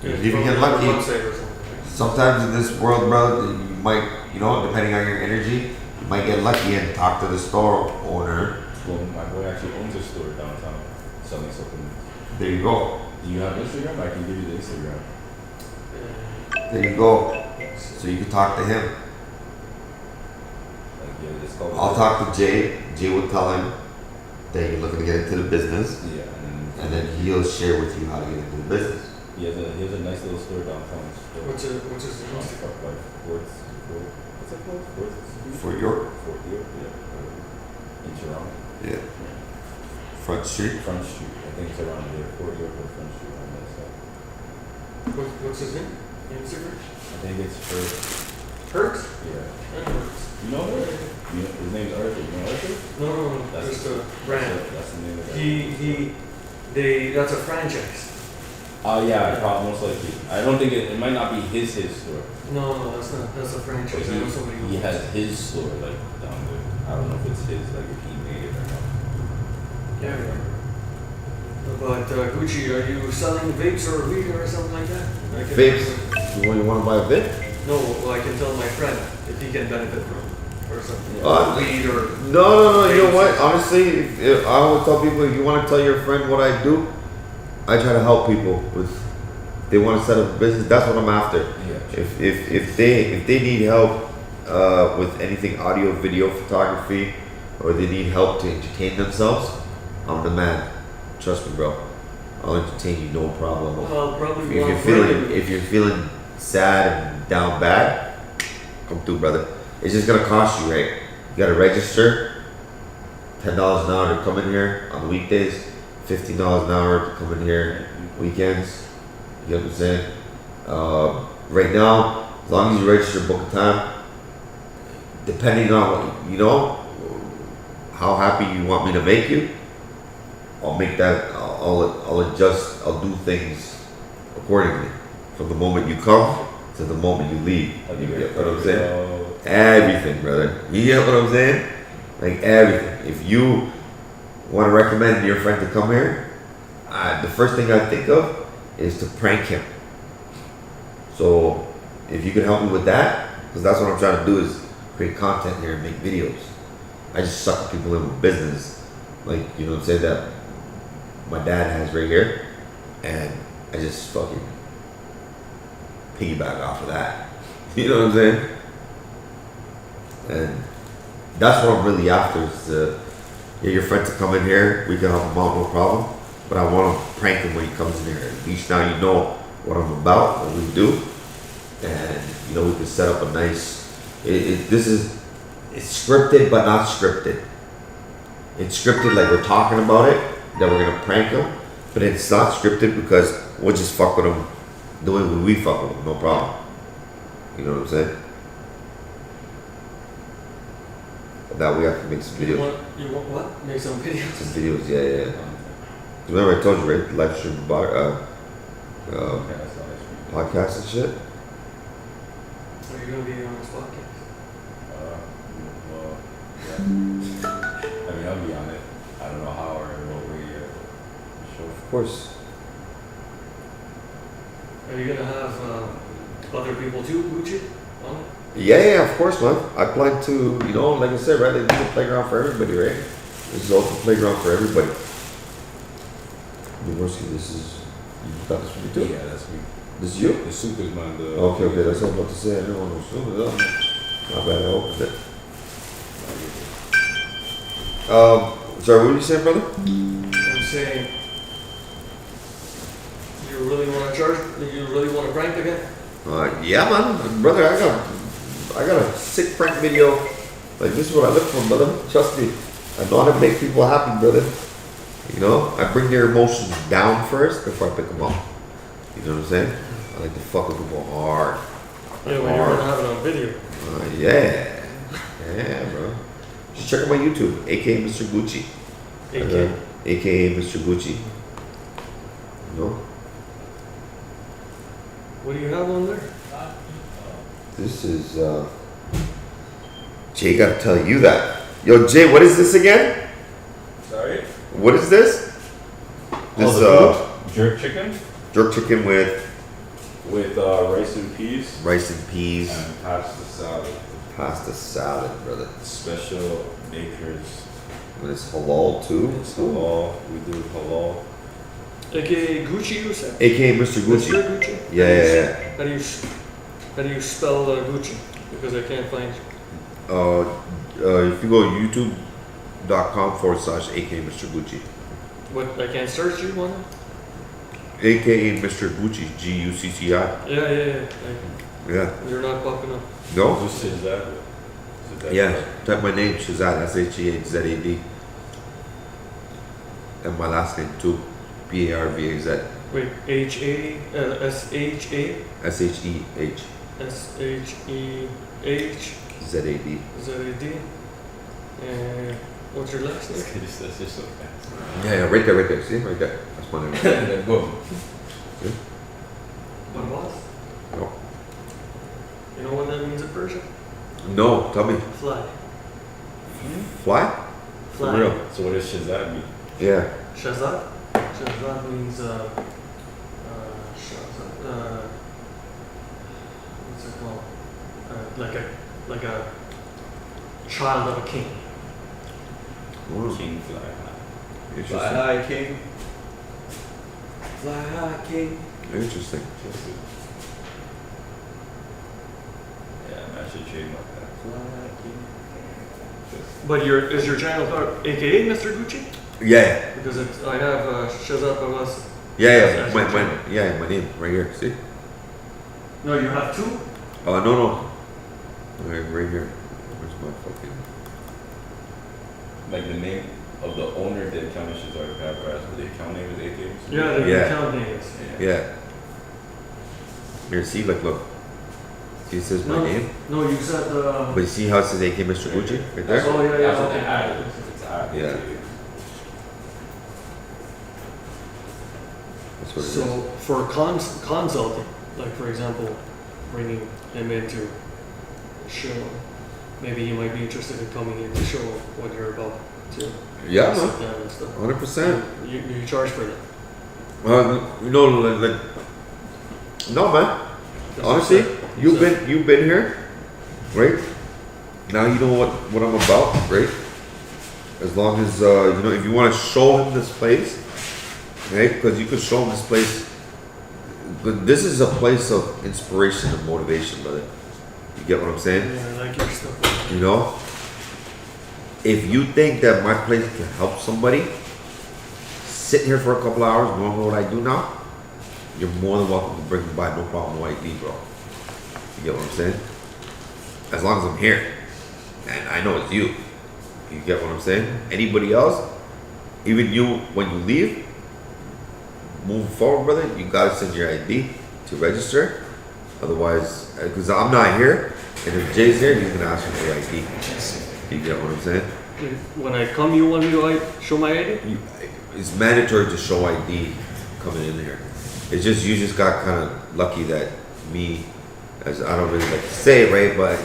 You can even get lucky. Website or something, right? Sometimes in this world, bro, you might, you know, depending on your energy, you might get lucky and talk to the store owner. Well, my boy actually owns a store downtown selling supplements. There you go. Do you have Instagram? I can give you the Instagram. There you go. So you can talk to him. Like, yeah, it's called. I'll talk to Jay. Jay will tell him that you're looking to get into the business, Yeah, and then he'll share with you how to get into the business. he has a nice little store downtown. What's his On Instagram? Park Life, what's it called? For your, Fort York, yeah. In Toronto. yeah, Front Street. Front Street. I think it's around there. Fort York or Front Street on that side. What's his name? Instagram? I think it's first. Hertz? Yeah. Hertz. You know her? His name's Arthur. You know Arthur? No, That's just a brand. That's the name of that. That's a franchise. Oh yeah, probably most likely. I don't think it might not be his store. No, that's not. That's a But franchise. I know somebody who he has his store like down there. I don't know if it's his, like if he made it or not. Yeah. But Gucci, are you selling vapes or weed or something like that? I can- Vapes. You want to buy a vape? No, well, I can tell my friend if he can benefit from or something. Weed or No. You know what? Honestly, if I always tell people, if you want to tell your friend what I do, I try to help people with. If they want to set up a business. That's what I'm after. Yeah. If they need help with anything audio, video, photography, or they need help to entertain themselves, I'm the man. Trust me, bro. I'll entertain you, no problem. well, probably If you're feeling sad and down bad, come through, brother. It's just gonna cost you, right? You gotta register. $10 an hour to come in here on the weekdays. $15 an hour to come in here weekends. You know what I'm saying? Right now, as long as you register, book a time. Depending on what you know, how happy you want me to make you, I'll make that. I'll adjust. I'll do things accordingly. From the moment you come to the moment you leave. You get what I'm saying? Everything, brother. You get what I'm saying? Like everything. If you want to recommend your friend to come here, the first thing I think of is to prank him. So if you can help me with that, because that's what I'm trying to do is create content here and make videos. I just suck people in with business, like, you know what I'm saying, that my dad has right here, and I just fucking piggyback off of that. You know what I'm saying? And that's what I'm really after is to get your friend to come in here. We can help him out, no problem. But I want to prank him when he comes in here. At least now you know what I'm about, what we do, and you know we can set up a nice. It's scripted but not scripted. It's scripted like we're talking about it, that we're gonna prank him, but it's not scripted because we'll just fuck with him the way we fuck with him, no problem. You know what I'm saying? That we have to make some You videos. want what? Make some videos. Some videos, yeah. Remember I told you, right? Live stream podcasts and shit. Are you gonna be on this podcast? Well, yeah. I mean, I'll be on it. I don't know how or what way yet. Sure. Of course. Are you gonna have other people too, Gucci, on it? Yeah, of course, man. I plan to, like I said, right? Like, this is a playground for everybody, right? This is also a playground for everybody. University, this is, you got this from me too? Yeah, that's me. This is you? The soup is mine. The Okay, that's what I was about to say. I didn't want to assume it. Not bad, I opened it. Sorry, what were you saying, brother? I'm saying, you really want to charge? You really want to prank again? Yeah, man, brother, I got a sick prank video. Like, this is what I look for, brother. Trust me. I know how to make people happy, brother. I bring their emotions down first before I pick them up. You know what I'm saying? I like to fuck with people hard. Yeah, when you're gonna have it on video. Yeah, bro. Just check out my YouTube, aka Mr. Gucci. AK. AKA Mr. Gucci. What do you have on there? This is, Jay gotta tell you that. Yo, Jay, what is this again? Sorry? What is this? This, Jerk chicken jerk chicken with with rice and peas rice and peas, and pasta salad. pasta salad, brother. Special makers. And it's halal too. It's halal. We do halal. AKA Gucci, you said? AKA Mr. Gucci. Mr. Gucci? Yeah. How do you spell Gucci? Because I can't find it. If you go youtube.com/aka Mr. Gucci. What, I can't search you on it? AKA Mr. Gucci, Gucci. Yeah. Yeah. You're not popping up. No? Who's Shazad? Yeah. Type my name, Shazad, Shehzad. And my last name too, Parvaz, Wait, S-H-A? Shehh, S-H-E-H Zad. Z-A-D. And what's your last name? That's just so fast. Yeah, right there. See, right there. That's my name. Then boom. What was? No. You know what that means in Persian? No, tell me. Fly. Fly? Fly. For real? So what does Shazad mean? Yeah. Shazad? Shazad means, Shazad, what's it called? Like a child of a king. Oh, King fly high. interesting. high, king. Fly high, king. Interesting. Yeah, I should trademark that. Fly high, king. But is your channel called AKA Mr. Gucci? Yeah. Because I have Shazad Pavas. Yeah. As My your channel. my name right here. See? No, you have two? No. Right here. Where's my fucking? Like the name of the owner, the account is Shazad Pavras, but the account name is AK. Yeah, the Yeah. account name is. Yeah. Here, see, look. See, it says my name. No, you said But you see how it says AK Mr. Gucci right there? Oh, yeah. That's what Okay. they added. It's added. Yeah. That's what it is. So for consulting, like for example, bringing him in to show, maybe he might be interested in coming in to show what you're about to Yeah, sit man. down and stuff. 100%. You charge for that. No, man. That's Honestly, what you've you been here, right? Now you know what I'm about, right? As long as if you want to show him this place, right? Because you could show him this place. But this is a place of inspiration and motivation, brother. You get what I'm saying? Yeah, I like your stuff. You know, if you think that my place can help somebody, sit here for a couple hours, knowing what I do now, you're more than welcome to bring me by, no problem, no ID, bro. You get what I'm saying? As long as I'm here, and I know it's you. You get what I'm saying? Anybody else, even you, when you leave, move forward, brother, you gotta send your ID to register. Otherwise, because I'm not here, and if Jay's there, he's gonna ask for your ID. You get what I'm saying? When I come, you want me to show my ID? It's mandatory to show ID coming in here. It's just you just got kind of lucky that me, as I don't really like to say it, right? But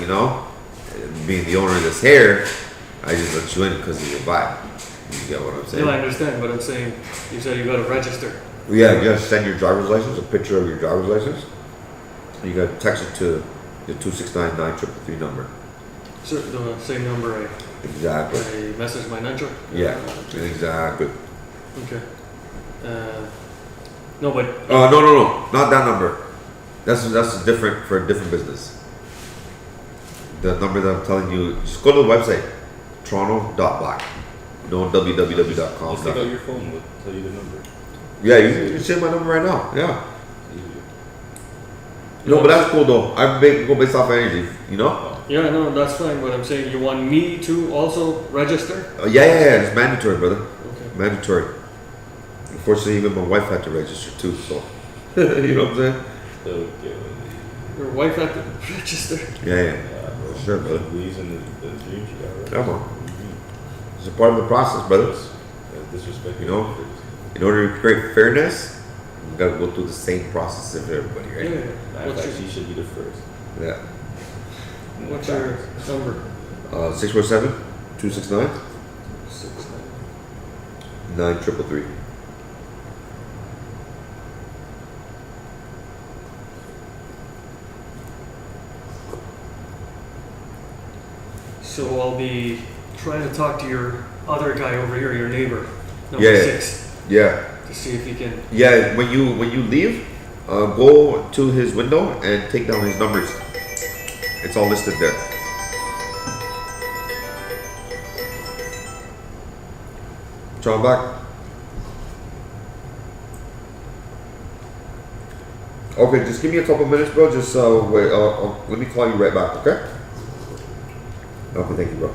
being the owner of this hair, I just let you in because of your vibe. You get what I'm saying? No, I understand, but I'm saying you said you got to register. Yeah, you gotta send your driver's license, a picture of your driver's license. You gotta text it to The 269-933 number. So the same number Exactly. I messaged my Nitro? Yeah, exactly. Okay. No, but No, not that number. That's different for a different business. The number that I'm telling you, just go to the website, toronto.black. No www.com. Just take out your phone, we'll tell you the number. Yeah, you can say my number right now. Yeah. It's easier. No, but that's cool though. Go based off energy, you know? yeah, no, that's fine. But I'm saying you want me to also register? Yeah. It's mandatory, brother. Okay. Mandatory. Unfortunately, even my wife had to register too, so. You know what I'm saying? Okay. Your wife had to register. Yeah. Bro. Sure, brother. Believe in the dreams you got, right? Come on. Mhm. It's a part of the process, brother. That's disrespect. You know? In order to create fairness, you gotta go through the same process as everybody, Yeah. right? Matter of What's fact, your, she should be the first. Yeah. what's your number? 647-269-9333. 6. So I'll be trying to talk to your other guy over here, your neighbor, number Yeah. 6, Yeah. to see if he can. Yeah, when you leave, go to his window and take down his numbers. It's all listed there. John back. Okay, just give me a couple minutes, bro. Just wait. Let me call you right back. Okay. Okay, thank you, bro.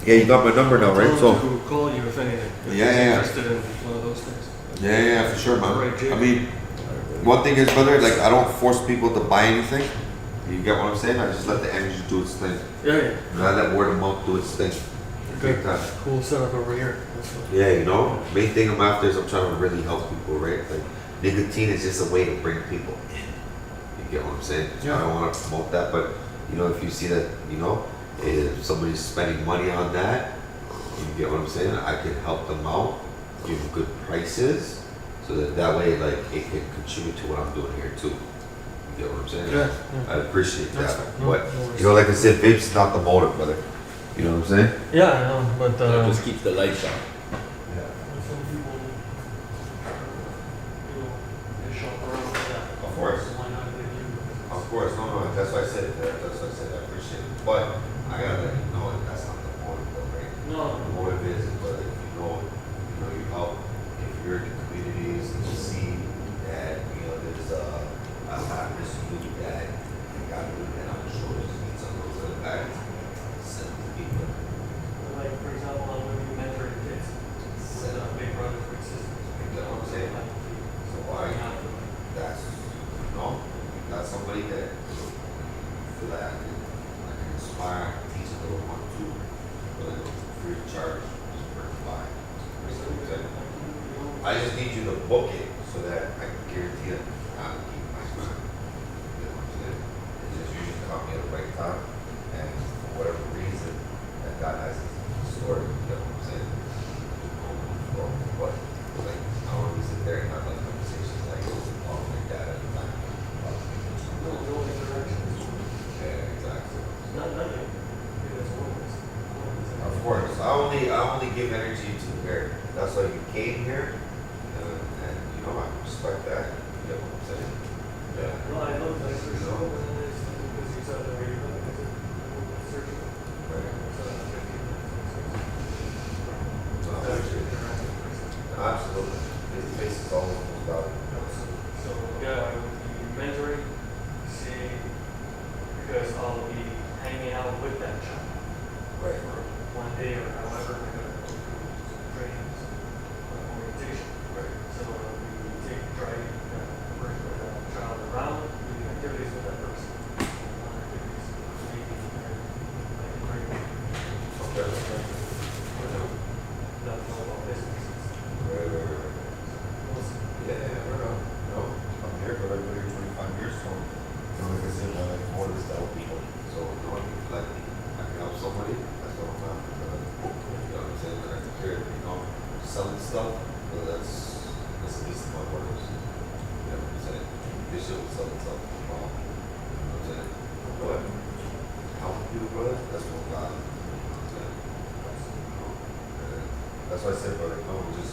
Yeah, you got my number now, right? Tell So. him to call you if anything. If Yeah, he's yeah. interested in one of those things. Yeah, for sure, man. Alright, Jake. I mean, one thing is, brother, like I don't force people to buy anything. You get what I'm saying? I just let the energy do its thing. Yeah. And I let word of mouth do its thing. Good. Big time. Cool setup over here. That's what- Yeah, you know, main thing I'm after is I'm trying to really help people, right? Like nicotine is just a way to bring people in. You get what I'm saying? Yeah. I don't want to promote that, but you know, if you see that, you know, if somebody's spending money on that, you get what I'm saying? I can help them out, give them good prices, so that way, like, it can contribute to what I'm doing here too. You get what I'm saying? Yeah. I appreciate That's that, fine. No- but no worries. you know, like I said, vape's not the motive, brother. You know what I'm saying? Yeah, I know, but That just keeps the lights on. some people, you know, they shop around with that. Of course. So why not give you? Of course, no, that's why I said it. That's why I said I appreciate it. But I gotta let you know that that's not the motive, though, right? No. The motive is, but if you help, if you're in the communities and you see that, you know, there's a happiness youth that you got to put on the shoulders, need some of those little bags, send them to people. Like, for example, I'm going to be mentoring kids with Big Brothers Big Sisters. You get what I'm saying? So why, that's, that's somebody that feel like I can inspire, teach a little one too, but free of charge, just bring it by. I just need you to book it so that I can guarantee that I'm keep my time. You know what I'm saying? It's just you just caught me at the right time, and for whatever reason that God has in store, you know what I'm saying? But like I don't really sit there and have like conversations like like that at the time. No interactions. Yeah, exactly. Nothing. It is what it is. Of course, I only give energy to where that's why you came here, and you know I respect that. You know what I'm saying? Yeah. No, I love that for sure, and it's because you said that you're going to search for Right. 15 minutes. So I appreciate it. Absolutely. His face is always most valuable. So yeah, I would be mentoring, seeing, because I'll be hanging out with that child Right. for one day or however we're going to go through some trainings, orientation. Right. So we take driving that child around, doing activities with that person, activities, maybe I can bring Okay. that know about business. Right. We'll see. Yeah, no. I'm here for like 25 years, so like I said, I like more to help people. So you know, like I can help somebody, that's what I'm after. You know what I'm that's what God. That's why I said, brother, no, we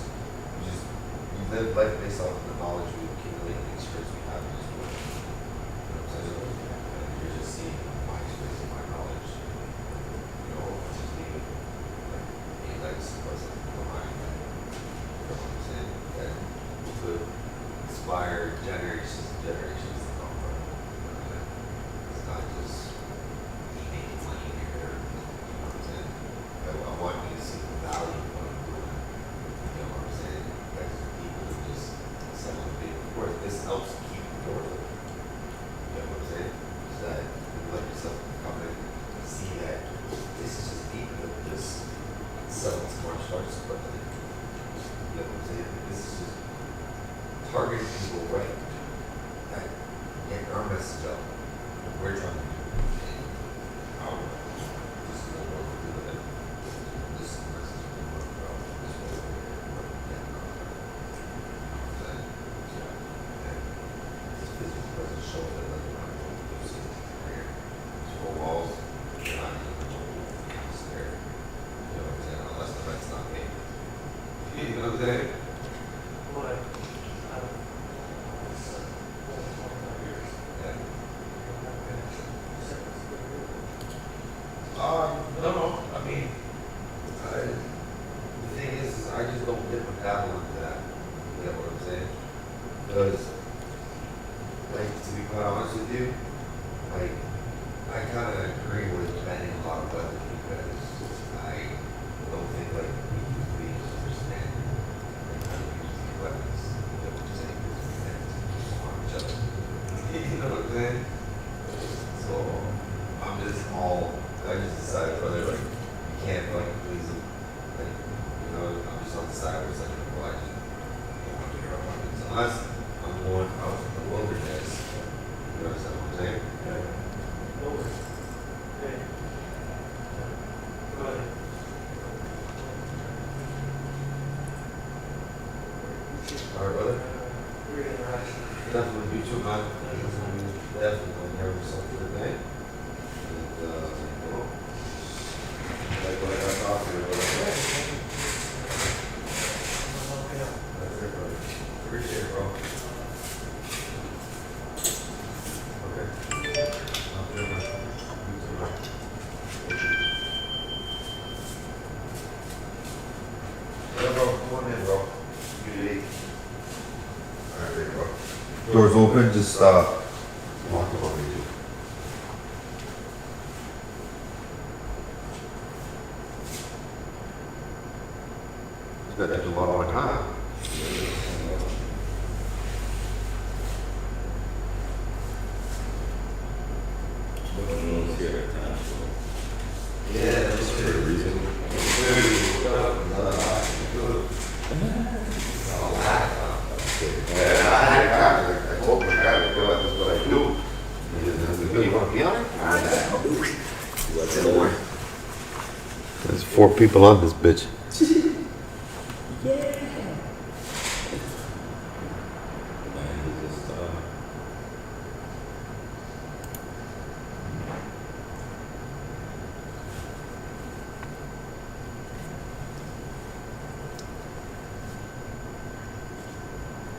live life based off of the knowledge we accumulate and the experience we have in this world. You know what I'm saying? And you're just seeing my experience and my knowledge. You know, just leaving like a legacy present behind. You know what I'm saying? That could inspire generations and generations to come from. You know what I'm saying? It's not just me making money here. You know what I'm saying? I want you to see the value of what I'm doing. You know what I'm saying? Like people who just sell a big, of course, this helps keep the door open. You know what I'm saying? So that you let yourself come in and see that this is just people that just selling smart starts equipment. You know what I'm saying? This is just targeting people right. That get our message out. We're trying to do. Our this is what we're doing. This is the message we want to go. This is what we're getting out. This physical doesn't show that like we're not going to do something here. These four walls, you're not even going to stare. You know what I'm saying? Unless the rent's not paid. You know what I'm saying? Yeah. No. I mean, the thing is I just don't dip and dabble into that. You know what I'm saying? Because, like, to be quite honest with you, like, I kind of agree with banning a lot of weapons because I don't think, like, we understand like, how to use these weapons. You know what I'm saying? Because we tend to harm each other. You know what I'm saying? So, I'm just I just decided whether like you can't like please them, like you know I'm just on the side where it's like well I just don't want to hear about weapons unless I'm going out in the wilderness. You understand what I'm saying? All right, brother. Definitely you too, man. Definitely gonna hear something for the day. Like what I got off here, that's it, brother. Appreciate it, bro. Okay. I'll do it, man. You too, man. Yeah, bro. Come on in, bro. You eat. All right, there you go. Doors open, just walk over you. That took a lot more time. Yeah, that's for a reason. I told my guy, that's what I do. You want to be on it? There's 4 people on this bitch.